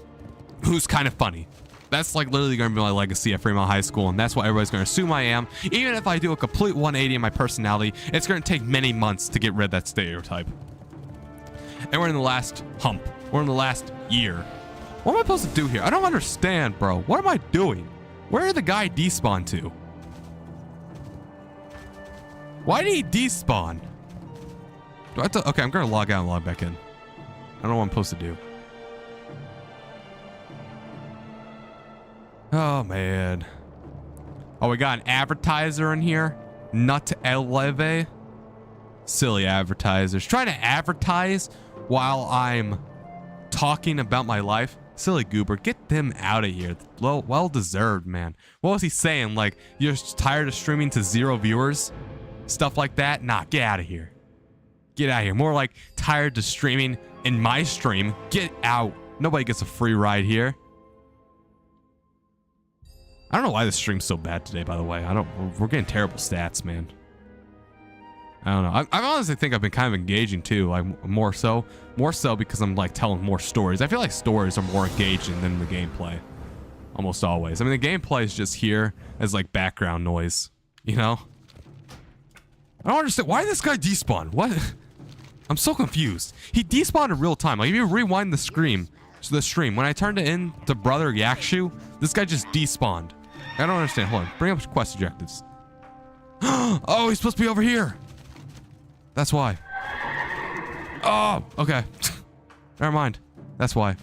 who's kind of funny. That's like literally going to be my legacy at Fremont High School, and that's what everybody's going to assume I am. Even if I do a complete 180 in my personality, it's going to take many months to get rid of that stereotype. And we're in the last hump. We're in the last year. What am I supposed to do here? I don't understand, bro. What am I doing? Where did the guy despawn to? Why did he despawn? Do I have to, okay, I'm going to log out and log back in. I don't know what I'm supposed to do. Oh, man. Oh, we got an advertiser in here. Nut eleve. Silly advertisers. Trying to advertise while I'm talking about my life. Silly goober, get them out of here. Well deserved, man. What was he saying? Like, you're tired of streaming to 0 viewers? Stuff like that? Nah, get out of here. Get out of here. More like tired of streaming in my stream. Get out. Nobody gets a free ride here. I don't know why this stream's so bad today, by the way. We're getting terrible stats, man. I don't know. I honestly think I've been kind of engaging too, like more so because I'm like telling more stories. I feel like stories are more engaging than the gameplay, almost always. I mean, the gameplay is just here as like background noise, you know? I don't understand. Why did this guy despawn? What? I'm so confused. He despawned in real time. Like if you rewind the stream, when I turned it in to Brother Yakshu, this guy just despawned. I don't understand. Hold on. Bring up quest objectives. Oh, he's supposed to be over here. That's why. Oh, okay. Never mind. That's why.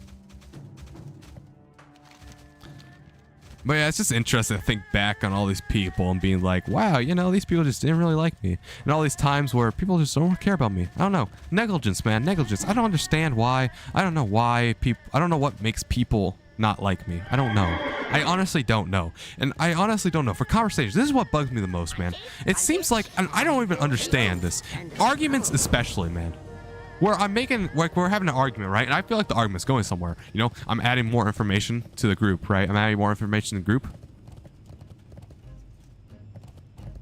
But yeah, it's just interesting to think back on all these people and being like, wow, you know, these people just didn't really like me. And all these times where people just don't care about me. I don't know. Negligence, man. Negligence. I don't understand why. I don't know why people... I don't know what makes people not like me. I don't know. I honestly don't know. And I honestly don't know. For conversations, this is what bugs me the most, man. It seems like... And I don't even understand this. Arguments especially, man. Where I'm making, like, we're having an argument, right? And I feel like the argument's going somewhere. You know, I'm adding more information to the group, right? I'm adding more information to the group.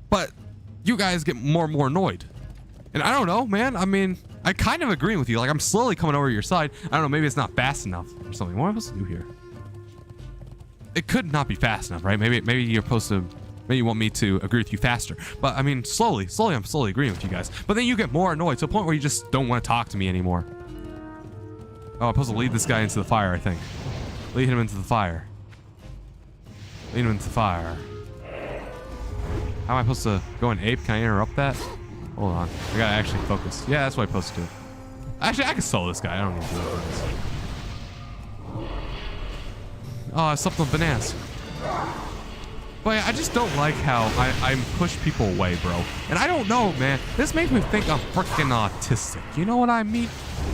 But you guys get more and more annoyed. And I don't know, man. I mean, I kind of agree with you. Like, I'm slowly coming over to your side. I don't know, maybe it's not fast enough or something. What am I supposed to do here? It could not be fast enough, right? Maybe you're supposed to... Maybe you want me to agree with you faster. But I mean, slowly, I'm slowly agreeing with you guys. But then you get more annoyed to a point where you just don't want to talk to me anymore. Oh, I'm supposed to lead this guy into the fire, I think. Lead him into the fire. Lead him into the fire. How am I supposed to go in ape? Can I interrupt that? Hold on. I gotta actually focus. Yeah, that's what I'm supposed to do. Actually, I can solo this guy. I don't need to do this. Oh, I slept on bananas. But yeah, I just don't like how I push people away, bro. And I don't know, man. This makes me think I'm freaking autistic. You know what I mean?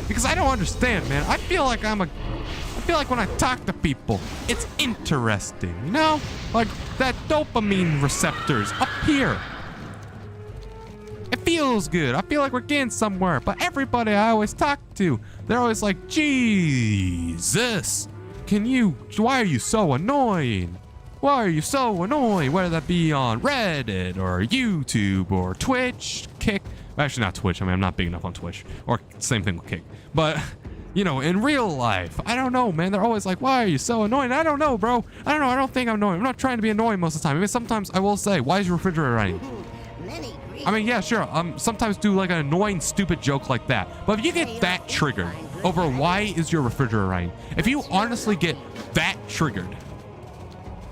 Because I don't understand, man. I feel like when I talk to people, it's interesting, you know? Like that dopamine receptors up here. It feels good. I feel like we're getting somewhere. But everybody I always talk to They're always like, Jesus, why are you so annoying? Why are you so annoying? Whether that be on Reddit or YouTube or Twitch, Kick. Actually, not Twitch. I mean, I'm not big enough on Twitch. Or same thing with Kick. But, you know, in real life, I don't know, man. They're always like, why are you so annoying? I don't know, bro. I don't know. I don't think I'm annoying. I'm not trying to be annoying most of the time. I mean, sometimes I will say, why is your refrigerator running? I mean, yeah, sure. Sometimes do like an annoying, stupid joke like that. But if you get that triggered over why is your refrigerator running, if you honestly get that triggered,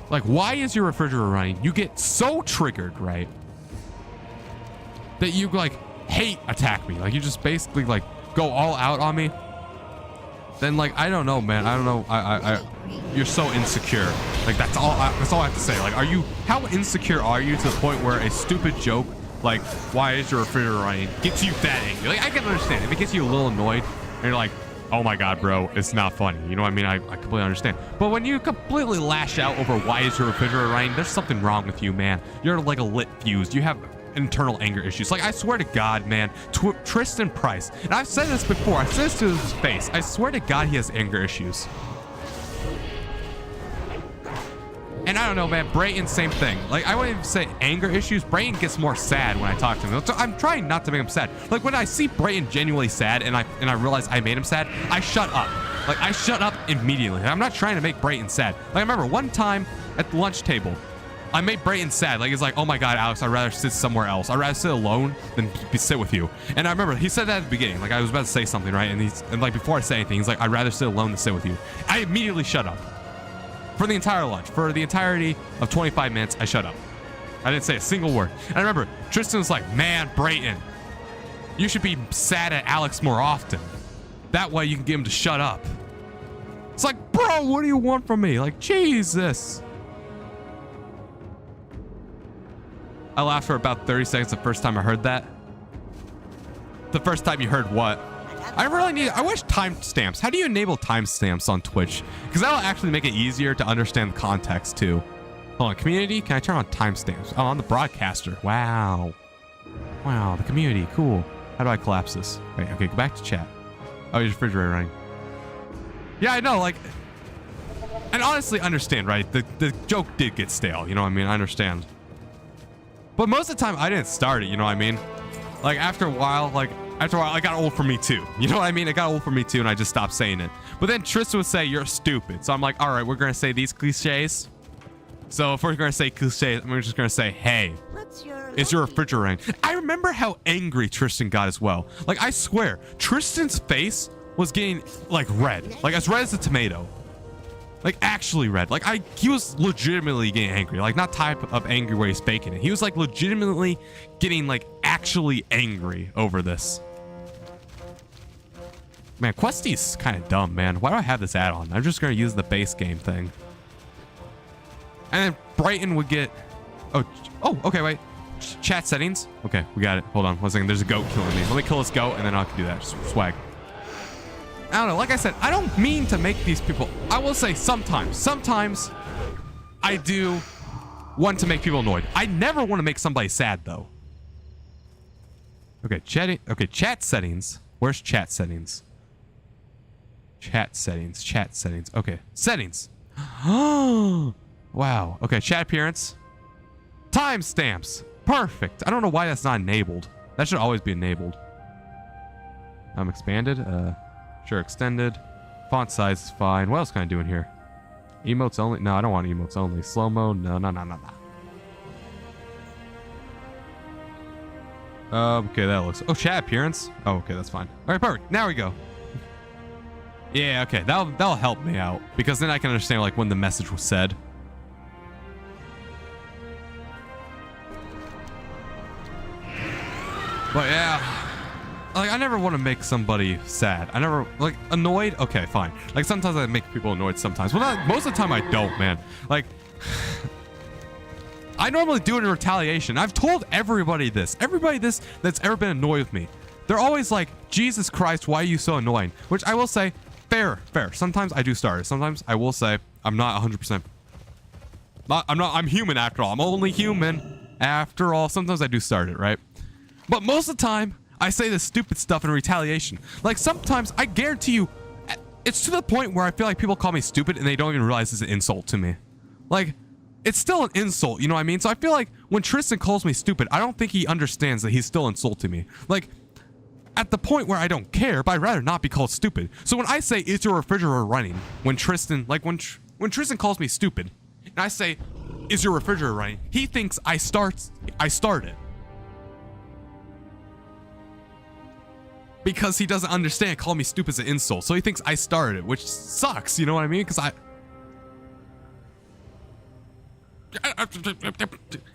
like, why is your refrigerator running? You get so triggered, right? That you like hate attack me. Like you just basically like go all out on me. Then like, I don't know, man. I don't know. You're so insecure. Like that's all I have to say. Like, how insecure are you to the point where a stupid joke, like, why is your refrigerator running, gets you that angry? Like, I can understand if it gets you a little annoyed and you're like, oh my God, bro, it's not funny. You know what I mean? I completely understand. But when you completely lash out over why is your refrigerator running, there's something wrong with you, man. You're like a lit fuse. You have internal anger issues. Like, I swear to God, man, Tristan Price, and I've said this before, I've said this to his face, I swear to God he has anger issues. And I don't know, man, Brayton, same thing. Like, I wouldn't even say anger issues. Brayton gets more sad when I talk to him. So I'm trying not to make him sad. Like, when I see Brayton genuinely sad and I realize I made him sad, I shut up. Like, I shut up immediately. I'm not trying to make Brayton sad. Like, I remember one time at the lunch table, I made Brayton sad. Like, he's like, oh my God, Alex, I'd rather sit somewhere else. I'd rather sit alone than sit with you. And I remember he said that at the beginning. Like, I was about to say something, right? And like, before I say anything, he's like, I'd rather sit alone than sit with you. I immediately shut up. For the entire lunch, for the entirety of 25 minutes, I shut up. I didn't say a single word. And I remember Tristan was like, man, Brayton, you should be sad at Alex more often. That way you can get him to shut up. It's like, bro, what do you want from me? Like, Jesus. I laughed for about 30 seconds the first time I heard that. The first time you heard what? I wish timestamps. How do you enable timestamps on Twitch? Because that'll actually make it easier to understand the context too. Hold on, community, can I turn on timestamps? Oh, I'm the broadcaster. Wow. Wow, the community, cool. How do I collapse this? Wait, okay, go back to chat. Oh, your refrigerator running. Yeah, I know, like, and honestly understand, right? The joke did get stale, you know what I mean? I understand. But most of the time I didn't start it, you know what I mean? Like after a while, I got old for me too. You know what I mean? It got old for me too, and I just stopped saying it. But then Tristan would say, you're stupid. So I'm like, all right, we're going to say these cliches. So if we're going to say cliches, we're just going to say, hey, is your refrigerator running? I remember how angry Tristan got as well. Like, I swear, Tristan's face was getting, like, red. Like, as red as a tomato. Like, actually red. Like, he was legitimately getting angry. Like, not type of angry where he's faking it. He was, like, legitimately getting, like, actually angry over this. Man, Questy's kind of dumb, man. Why do I have this add-on? I'm just going to use the base game thing. And then Brighton would get... Oh, okay, wait. Chat settings? Okay, we got it. Hold on 1 second. There's a goat killing me. Let me kill this goat, and then I can do that. Just swag. I don't know. Like I said, I don't mean to make these people... I will say sometimes I do want to make people annoyed. I never want to make somebody sad, though. Okay, chat settings. Where's chat settings? Chat settings. Okay, settings. Oh, wow. Okay, chat appearance. Timestamps. Perfect. I don't know why that's not enabled. That should always be enabled. Expanded. Sure, extended. Font size is fine. What else can I do in here? Emotes only? No, I don't want emotes only. Slow mo? No. Okay, that looks... Oh, chat appearance? Oh, okay, that's fine. All right, perfect. Now we go. Yeah, okay, that'll help me out. Because then I can understand, like, when the message was said. But yeah... Like, I never want to make somebody sad. I never, like, annoyed? Okay, fine. Like, sometimes I make people annoyed sometimes. Well, most of the time I don't, man. Like, I normally do it in retaliation. I've told everybody this. Everybody this that's ever been annoyed with me. They're always like, Jesus Christ, why are you so annoying? Which I will say, fair. Sometimes I do start it. Sometimes I will say, I'm not 100%. I'm human after all. I'm only human after all. Sometimes I do start it, right? But most of the time, I say this stupid stuff in retaliation. Like sometimes I guarantee you, it's to the point where I feel like people call me stupid and they don't even realize it's an insult to me. Like, it's still an insult, you know what I mean? So I feel like when Tristan calls me stupid, I don't think he understands that he's still insulting me. Like, at the point where I don't care, but I'd rather not be called stupid. So when I say, is your refrigerator running? When Tristan, like when Tristan calls me stupid, and I say, is your refrigerator running? He thinks I started. Because he doesn't understand, call me stupid as an insult. So he thinks I started it, which sucks, you know what I mean? Because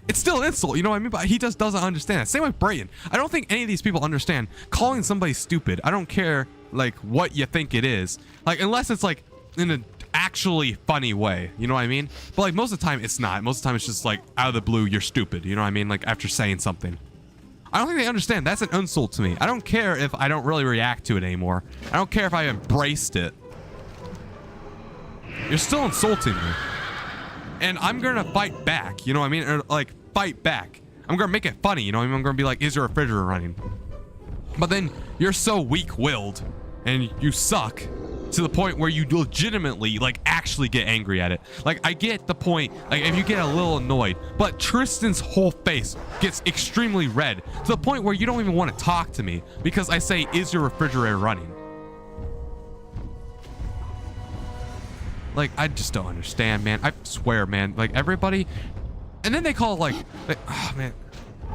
it's still an insult, you know what I mean? But he just doesn't understand it. Same with Brayton. I don't think any of these people understand calling somebody stupid. I don't care like what you think it is. Like unless it's like in an actually funny way, you know what I mean? But like most of the time it's not. Most of the time it's just like out of the blue, you're stupid, you know what I mean? Like after saying something. I don't think they understand. That's an insult to me. I don't care if I don't really react to it anymore. I don't care if I embraced it. You're still insulting me. And I'm gonna fight back, you know what I mean? Or like fight back. I'm gonna make it funny, you know what I mean? I'm gonna be like, is your refrigerator running? But then you're so weak-willed and you suck to the point where you legitimately like actually get angry at it. Like I get the point, like if you get a little annoyed, but Tristan's whole face gets extremely red to the point where you don't even want to talk to me because I say, is your refrigerator running? Like I just don't understand, man. I swear, man, like everybody, and then they call like oh man,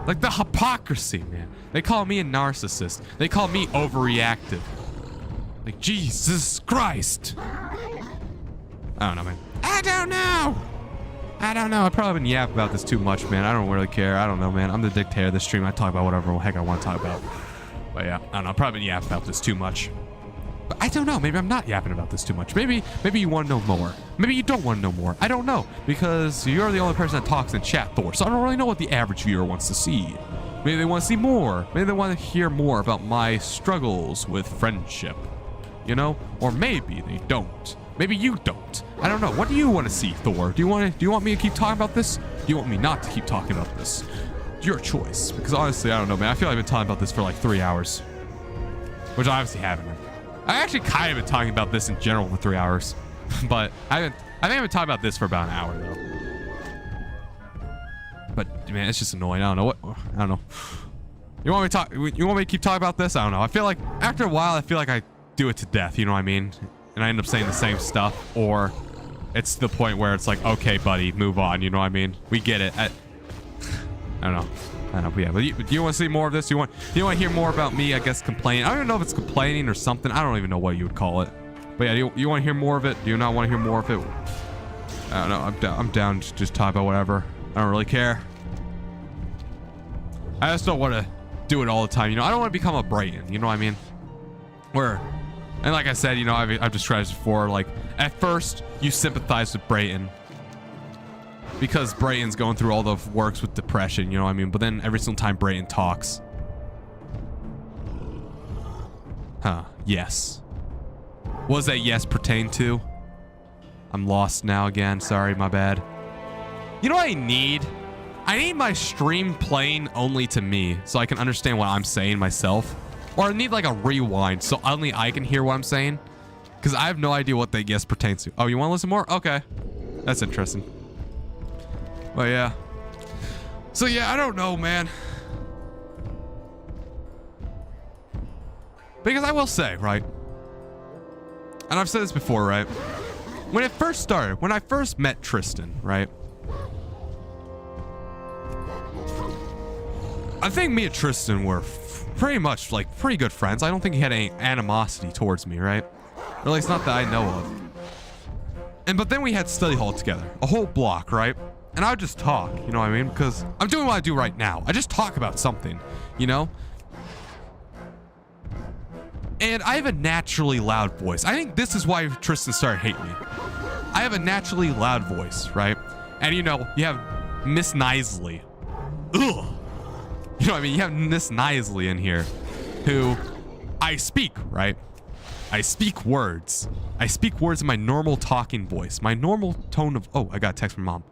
like the hypocrisy, man. They call me a narcissist. They call me overreactive. Like, Jesus Christ. I don't know, man. I don't know. I probably been yapping about this too much, man. I don't really care. I don't know, man. I'm the dictator of the stream. I talk about whatever the heck I want to talk about. But yeah, I don't know. I've probably been yapping about this too much. But I don't know. Maybe I'm not yapping about this too much. Maybe you want to know more. Maybe you don't want to know more. I don't know. Because you're the only person that talks in chat, Thor. So I don't really know what the average viewer wants to see. Maybe they want to see more. Maybe they want to hear more about my struggles with friendship. You know, or maybe they don't. Maybe you don't. I don't know. What do you want to see, Thor? Do you want me to keep talking about this? Do you want me not to keep talking about this? It's your choice. Because honestly, I don't know, man. I feel like I've been talking about this for like 3 hours, which I obviously haven't. I actually kind of been talking about this in general for 3 hours, but I think I've been talking about this for about an hour though. But man, it's just annoying. I don't know what. I don't know. You want me to keep talking about this? I don't know. I feel like after a while, I feel like I do it to death, you know what I mean? And I end up saying the same stuff, or it's the point where it's like, okay, buddy, move on, you know what I mean? We get it. I don't know. But yeah, but do you want to see more of this? Do you want to hear more about me, I guess, complaining? I don't even know if it's complaining or something. I don't even know what you would call it. But yeah, you want to hear more of it? Do you not want to hear more of it? I don't know. I'm down to just talk about whatever. I don't really care. I just don't want to do it all the time, you know? I don't want to become a Brayton, you know what I mean? And like I said, you know, I've described this before, like, at first, you sympathize with Brayton because Brayton's going through all the works with depression, you know what I mean? But then every single time Brayton talks. Huh, yes. What does that yes pertain to? I'm lost now again, sorry, my bad. You know what I need? I need my stream playing only to me so I can understand what I'm saying myself. Or I need like a rewind so only I can hear what I'm saying. Because I have no idea what that yes pertains to. Oh, you want to listen more? Okay. That's interesting. But yeah. So yeah, I don't know, man. Because I will say, right? And I've said this before, right? When it first started, when I first met Tristan, right? I think me and Tristan were pretty much like pretty good friends. I don't think he had any animosity towards me, right? Or at least not that I know of. But then we had study hall together, a whole block, right? And I would just talk, you know what I mean? Because I'm doing what I do right now. I just talk about something, you know? And I have a naturally loud voice. I think this is why Tristan started hating me. I have a naturally loud voice, right? And you know, you have Miss Nisley. Ugh. You know what I mean? You have Miss Nisley in here who I speak, right? I speak words. I speak words in my normal talking voice. My normal tone of... Oh, I got a text from mom.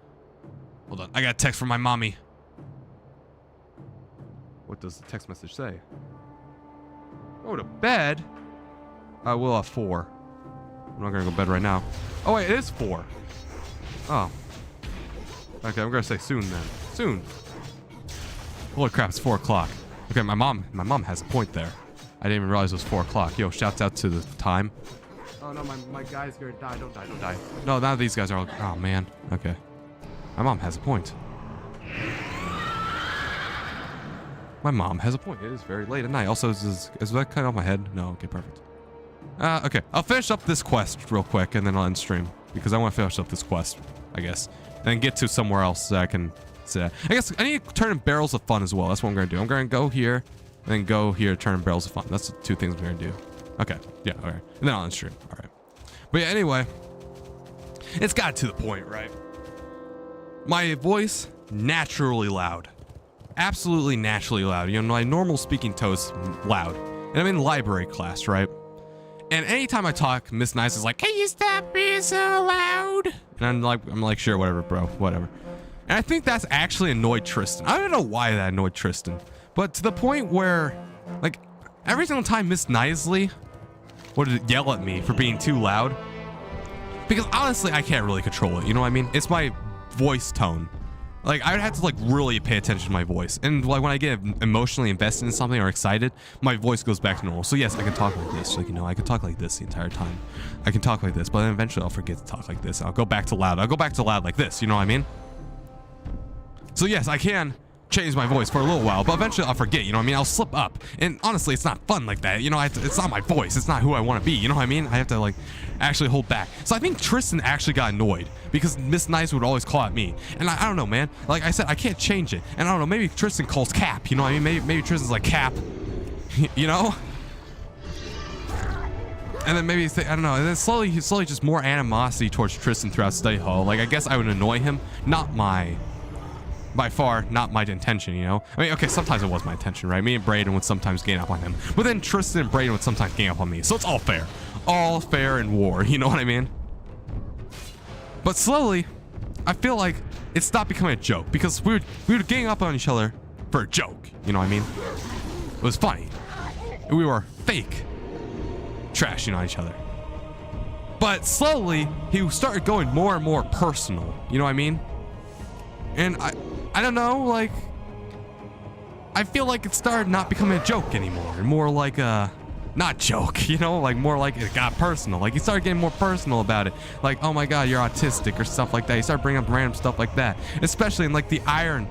Hold on. I got a text from my mommy. What does the text message say? Go to bed? I will at 4. I'm not gonna go to bed right now. Oh wait, it is 4. Oh. Okay, I'm gonna say soon then. Soon. Holy crap, it's 4 o'clock. Okay, my mom has a point there. I didn't even realize it was 4 o'clock. Yo, shouts out to the time. Oh no, my guy's gonna die. Don't die. No, none of these guys are all, oh man. Okay. My mom has a point. My mom has a point. It is very late at night. Also, is that kind of off my head? No, okay, perfect. Okay, I'll finish up this quest real quick and then I'll end stream. Because I want to finish up this quest, I guess. And then get to somewhere else that I can say. I guess I need to turn in barrels of fun as well. That's what I'm going to do. I'm going to go here and then go here, turn in barrels of fun. That's the 2 things I'm going to do. Okay, yeah, all right. And then I'll end stream. All right. But yeah, anyway, it's got to the point, right? My voice, naturally loud. Absolutely naturally loud. You know, my normal speaking tone's loud. And I'm in library class, right? And anytime I talk, Miss Nice is like, "Can you stop being so loud?" And I'm like, sure, whatever, bro, whatever. And I think that's actually annoyed Tristan. I don't know why that annoyed Tristan, but to the point where, like, every single time Miss Nicely would yell at me for being too loud, because honestly, I can't really control it. You know what I mean? It's my voice tone. Like, I would have to, like, really pay attention to my voice. And, like, when I get emotionally invested in something or excited, my voice goes back to normal. So, yes, I can talk like this. Like, you know, I can talk like this the entire time. I can talk like this, but then eventually I'll forget to talk like this. I'll go back to loud. I'll go back to loud like this. You know what I mean? So, yes, I can change my voice for a little while, but eventually I'll forget. You know what I mean? I'll slip up. And, honestly, it's not fun like that. You know, it's not my voice. It's not who I want to be. You know what I mean? I have to, like, actually hold back. So, I think Tristan actually got annoyed because Miss Nice would always call at me. And I don't know, man. Like I said, I can't change it. And I don't know, maybe Tristan calls Cap. You know what I mean? Maybe Tristan's like, Cap. You know? And then maybe, I don't know. And then slowly just more animosity towards Tristan throughout study hall. Like, I guess I would annoy him. By far, not my intention, you know? I mean, okay, sometimes it was my intention, right? Me and Brayden would sometimes gang up on him. But then Tristan and Brayden would sometimes gang up on me. So it's all fair. All fair in war, you know what I mean? But slowly, I feel like it stopped becoming a joke because we would gang up on each other for a joke, you know what I mean? It was funny. We were fake trashing on each other. But slowly, he started going more and more personal, you know what I mean? And I don't know, like, I feel like it started not becoming a joke anymore. More like a, not joke, you know, like more like it got personal. Like, he started getting more personal about it. Like, oh my God, you're autistic or stuff like that. He started bringing up random stuff like that. Especially in like the Iron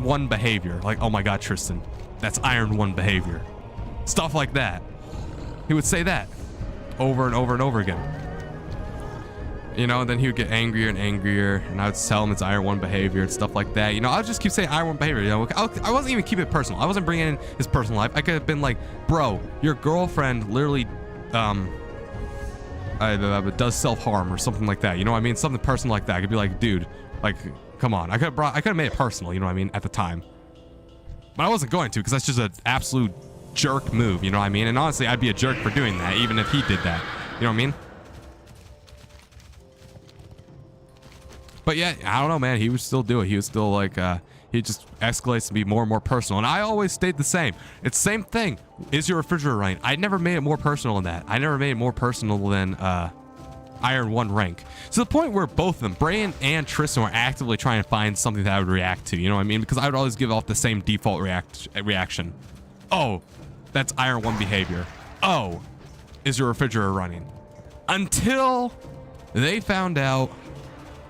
1 behavior. Like, oh my God, Tristan, that's Iron 1 behavior. Stuff like that. He would say that over and over and over again. You know, and then he would get angrier and angrier, and I would tell him it's Iron 1 behavior and stuff like that. You know, I would just keep saying Iron 1 behavior. You know, I wasn't even keeping it personal. I wasn't bringing in his personal life. I could have been like, bro, your girlfriend literally, does self-harm or something like that. You know what I mean? Something personal like that. I could be like, dude, like, come on. I could have made it personal. You know what I mean? At the time, but I wasn't going to because that's just an absolute jerk move. You know what I mean? And honestly, I'd be a jerk for doing that, even if he did that. You know what I mean? But yeah, I don't know, man. He would still do it. He was still like, he just escalates to be more and more personal. And I always stayed the same. It's the same thing. Is your refrigerator running? I never made it more personal than that. I never made it more personal than Iron 1 rank. To the point where both of them, Brian and Tristan, were actively trying to find something that I would react to. You know what I mean? Because I would always give off the same default reaction. Oh, that's Iron 1 behavior. Oh, is your refrigerator running? Until they found out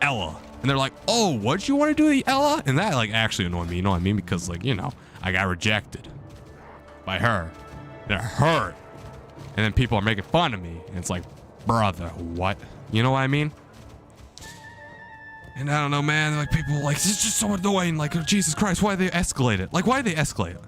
Ella. And they're like, oh, what'd you want to do to Ella? And that, like, actually annoyed me, you know what I mean? Because, like, you know, I got rejected by her. And it hurt. And then people are making fun of me. And it's like, brother, what? You know what I mean? And I don't know, man. Like, people are like, this is just so annoying. Like, oh, Jesus Christ, why did they escalate it? Like, why did they escalate it?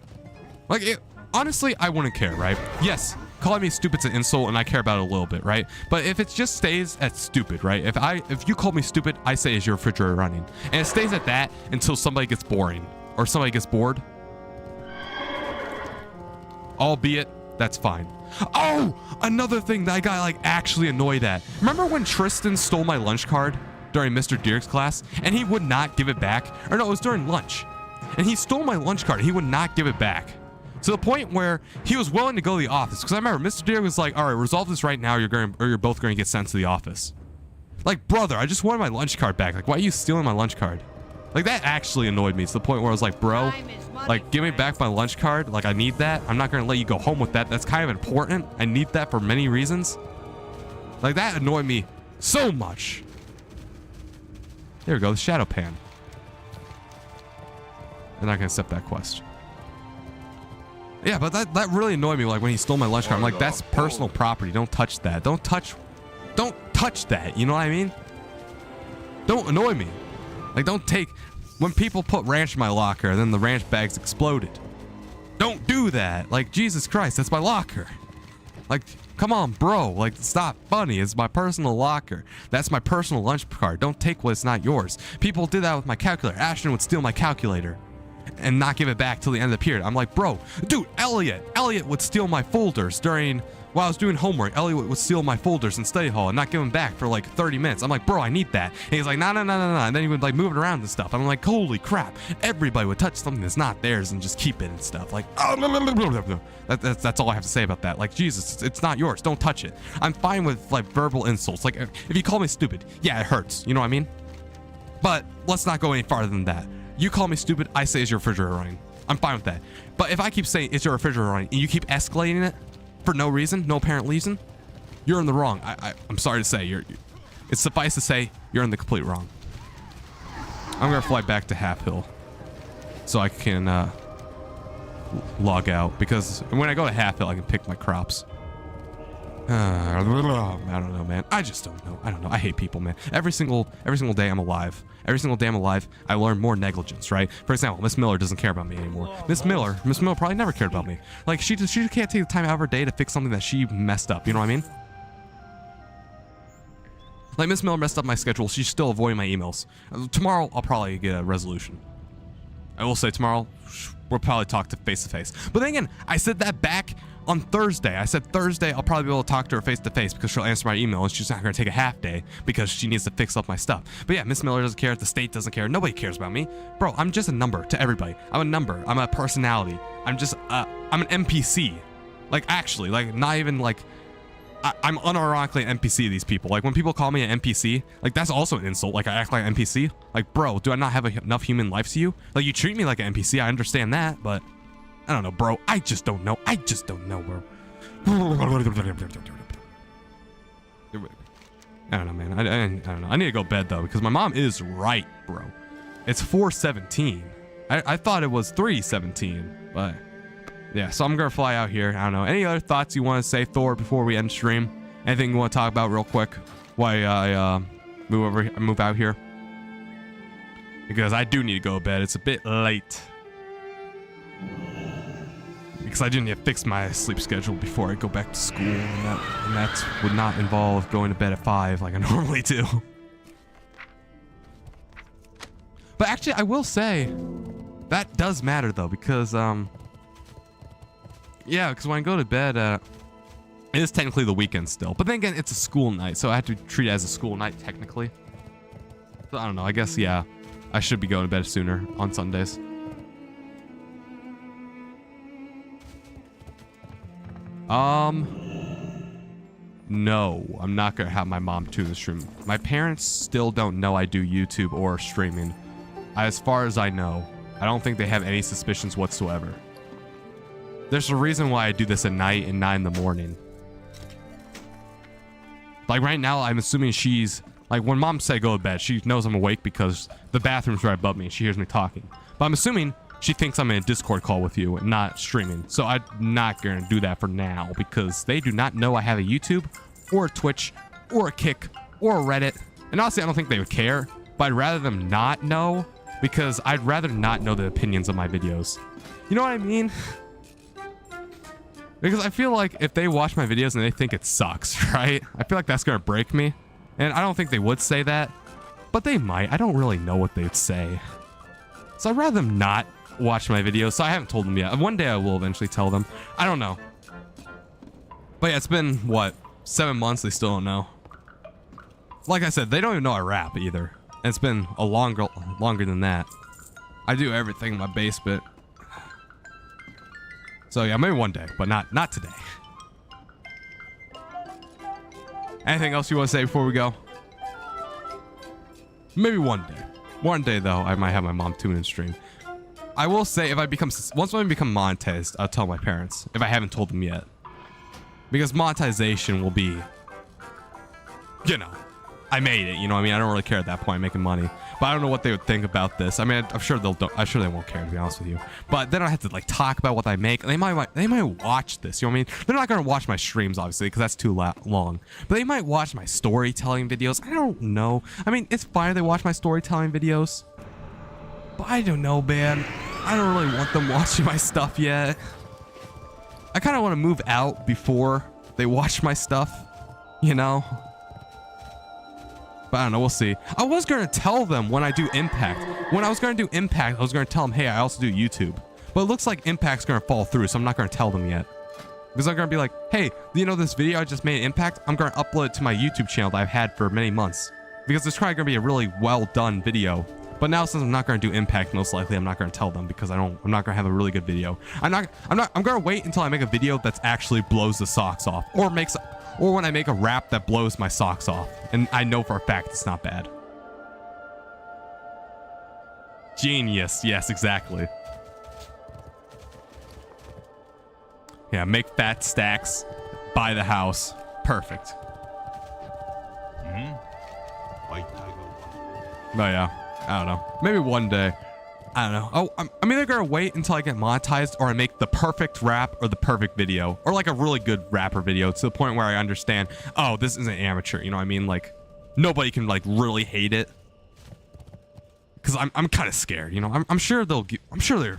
Like, honestly, I wouldn't care, right? Yes, calling me stupid's an insult, and I care about it a little bit, right? But if it just stays at stupid, right? If you call me stupid, I say, is your refrigerator running? And it stays at that until somebody gets boring or somebody gets bored. Albeit, that's fine. Oh, another thing that I got, like, actually annoyed at. Remember when Tristan stole my lunch card during Mr. Deer's class, and he would not give it back? Or no, it was during lunch. And he stole my lunch card. He would not give it back. To the point where he was willing to go to the office. Because I remember Mr. Deere was like, all right, resolve this right now. You're both going to get sent to the office. Like, brother, I just wanted my lunch card back. Like, why are you stealing my lunch card? Like, that actually annoyed me to the point where I was like, bro, like, give me back my lunch card. Like, I need that. I'm not going to let you go home with that. That's kind of important. I need that for many reasons. Like, that annoyed me so much. There we go, the shadow pan. I'm not going to accept that quest. Yeah, but that really annoyed me, like, when he stole my lunch card. I'm like, that's personal property. Don't touch that. Don't touch that. You know what I mean? Don't annoy me. Like, don't take... When people put ranch in my locker, and then the ranch bags exploded. Don't do that. Like, Jesus Christ, that's my locker. Like, come on, bro. Like, it's not funny. It's my personal locker. That's my personal lunch card. Don't take what's not yours. People did that with my calculator. Ashton would steal my calculator and not give it back till the end of the period. I'm like, bro, dude, Elliot would steal my folders while I was doing homework. Elliot would steal my folders in study hall and not give them back for like 30 minutes. I'm like, bro, I need that. And he's like, no. And then he would like move it around and stuff. I'm like, holy crap. Everybody would touch something that's not theirs and just keep it and stuff. Like, that's all I have to say about that. Like, Jesus, it's not yours. Don't touch it. I'm fine with like verbal insults. Like, if you call me stupid, yeah, it hurts. You know what I mean? But let's not go any farther than that. You call me stupid, I say, is your refrigerator running? I'm fine with that. But if I keep saying it's your refrigerator running and you keep escalating it for no reason, no apparent reason, you're in the wrong. I'm sorry to say, it's suffice to say, you're in the complete wrong. I'm gonna fly back to Half Hill so I can log out, because when I go to Half Hill, I can pick my crops. I don't know, man. I just don't know. I don't know. I hate people, man. Every single day I'm alive. Every single day I'm alive, I learn more negligence, right? For example, Miss Miller doesn't care about me anymore. Miss Miller probably never cared about me. Like, she can't take the time out of her day to fix something that she messed up. You know what I mean? Like, Miss Miller messed up my schedule. She's still avoiding my emails. Tomorrow, I'll probably get a resolution. I will say tomorrow, we'll probably talk to face. But then again, I said that back on Thursday. I said Thursday I'll probably be able to talk to her face to face because she'll answer my email and she's not going to take a half day because she needs to fix up my stuff. But yeah, Miss Miller doesn't care. The state doesn't care. Nobody cares about me. Bro, I'm just a number to everybody. I'm a number. I'm a personality. I'm an NPC. Like, actually, like, not even like, I'm unironically an NPC to these people. Like, when people call me an NPC, like, that's also an insult. Like, I act like an NPC. Like, bro, do I not have enough human life to you? Like, you treat me like an NPC. I understand that, but I don't know, bro. I just don't know, bro. I don't know, man. I don't know. I need to go to bed, though, because my mom is right, bro. It's 4:17. I thought it was 3:17, but yeah, so I'm going to fly out here. I don't know. Any other thoughts you want to say, Thor, before we end stream? Anything you want to talk about real quick while I move out here? Because I do need to go to bed. It's a bit late. Because I do need to fix my sleep schedule before I go back to school, and that would not involve going to bed at 5 like I normally do. But actually, I will say that does matter though, because yeah, because when I go to bed, it is technically the weekend still. But then again, it's a school night, so I have to treat it as a school night technically. So I don't know. I guess yeah, I should be going to bed sooner on Sundays. No, I'm not gonna have my mom tune the stream. My parents still don't know I do YouTube or streaming. As far as I know, I don't think they have any suspicions whatsoever. There's a reason why I do this at night and not in the morning. Like right now, I'm assuming she's like, when mom said go to bed, she knows I'm awake because the bathroom's right above me and she hears me talking. But I'm assuming she thinks I'm in a Discord call with you and not streaming. So I'm not going to do that for now because they do not know I have a YouTube or a Twitch or a Kick or a Reddit. And honestly, I don't think they would care, but I'd rather them not know because I'd rather not know the opinions of my videos. You know what I mean? Because I feel like if they watch my videos and they think it sucks, right? I feel like that's going to break me. And I don't think they would say that, but they might. I don't really know what they'd say. So I'd rather them not watch my videos, so I haven't told them yet. One day I will eventually tell them. I don't know. But yeah, it's been, what, 7 months? They still don't know. Like I said, they don't even know I rap either. And it's been a longer than that. I do everything in my basement. So yeah, maybe one day, but not today. Anything else you want to say before we go? Maybe one day. One day though, I might have my mom tune in stream. I will say, if I become once I become monetized, I'll tell my parents if I haven't told them yet, because monetization will be, you know, I made it. You know what I mean? I don't really care at that point, making money. But I don't know what they would think about this. I mean, I'm sure they won't care, to be honest with you. But then I have to like talk about what I make. They might watch this. You know what I mean? They're not gonna watch my streams, obviously, because that's too long. But they might watch my storytelling videos. I don't know. I mean, it's fine if they watch my storytelling videos. But I don't know, man. I don't really want them watching my stuff yet. I kind of want to move out before they watch my stuff. You know? But I don't know, we'll see. I was going to tell them when I do Impact. When I was going to do Impact, I was going to tell them, hey, I also do YouTube. But it looks like Impact's going to fall through, so I'm not going to tell them yet. Because I'm going to be like, hey, you know this video I just made Impact? I'm going to upload it to my YouTube channel that I've had for many months. Because it's probably going to be a really well done video. But now since I'm not going to do Impact, most likely I'm not going to tell them because I'm not going to have a really good video. I'm going to wait until I make a video that's actually blows the socks off, or when I make a rap that blows my socks off, and I know for a fact it's not bad. Genius. Yes, exactly. Yeah, make fat stacks, buy the house. Perfect. White tiger. Oh yeah, I don't know. Maybe one day. I don't know. Oh, I'm either gonna wait until I get monetized, or I make the perfect rap or the perfect video, or like a really good rapper video to the point where I understand, oh, this isn't amateur. You know what I mean? Like nobody can like really hate it. Cause I'm kind of scared. You know, I'm sure they're gonna be I'm sure they're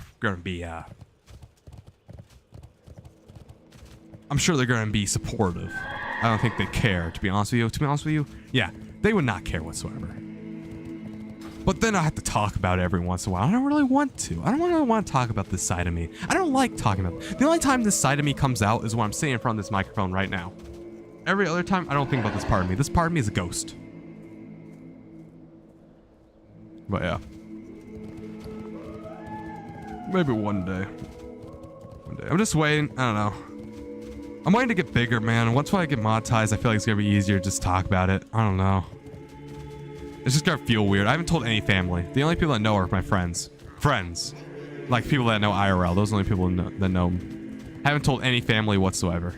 gonna be supportive. I don't think they care, to be honest with you. To be honest with you, yeah, they would not care whatsoever. But then I have to talk about it every once in a while. I don't really want to. I don't really want to talk about this side of me. I don't like talking about it. The only time this side of me comes out is when I'm sitting in front of this microphone right now. Every other time, I don't think about this part of me. This part of me is a ghost. But yeah. Maybe one day. One day. I'm just waiting. I don't know. I'm waiting to get bigger, man. Once I get monetized, I feel like it's going to be easier to just talk about it. I don't know. It's just gonna feel weird. I haven't told any family. The only people that know are my friends. Friends. Like people that know IRL. Those are the only people that know. I haven't told any family whatsoever.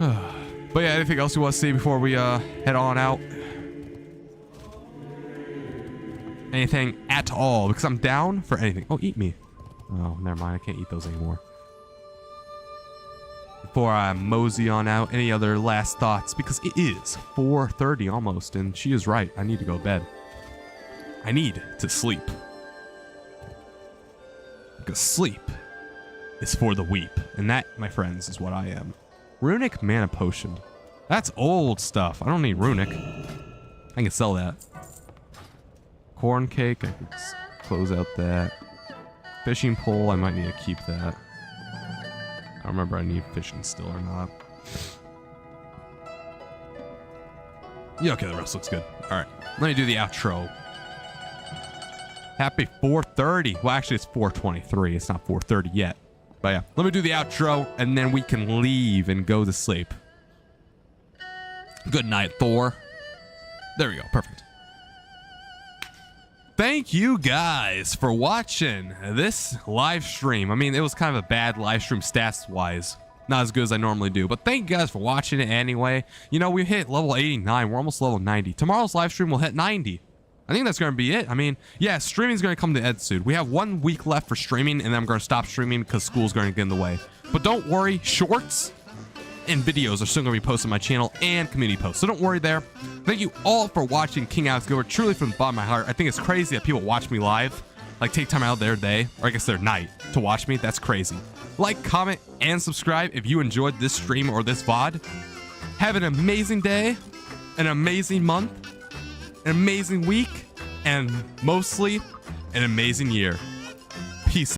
But yeah, anything else you want to see before we head on out? Anything at all? Because I'm down for anything. Oh, eat me. Oh, never mind. I can't eat those anymore. Before I mosey on out, any other last thoughts? Because it is 4:30 almost, and she is right. I need to go to bed. I need to sleep. Because sleep is for the weep. And that, my friends, is what I am. Runic mana potion. That's old stuff. I don't need runic. I can sell that. Corn cake. I could close out that. Fishing pole. I might need to keep that. I don't remember I need fishing still or not. Yeah, okay, the rest looks good. All right, let me do the outro. Happy 4:30. Well, actually, it's 4:23. It's not 4:30 yet. But yeah, let me do the outro, and then we can leave and go to sleep. Good night, Thor. There we go. Perfect. Thank you guys for watching this live stream. I mean, it was kind of a bad live stream stats wise. Not as good as I normally do, but thank you guys for watching it anyway. You know, we hit level 89. We're almost level 90. Tomorrow's live stream will hit 90. I think that's going to be it. I mean, yeah, streaming is going to come to end soon. We have 1 week left for streaming, and then I'm going to stop streaming because school's going to get in the way. But don't worry, shorts and videos are still going to be posted on my channel and community posts. So don't worry there. Thank you all for watching King Alex Gilbert. Truly from the bottom of my heart. I think it's crazy that people watch me live. Like take time out of their day, or I guess their night, to watch me. That's crazy. Like, comment, and subscribe if you enjoyed this stream or this VOD. Have an amazing day, an amazing month, an amazing week, and mostly an amazing year.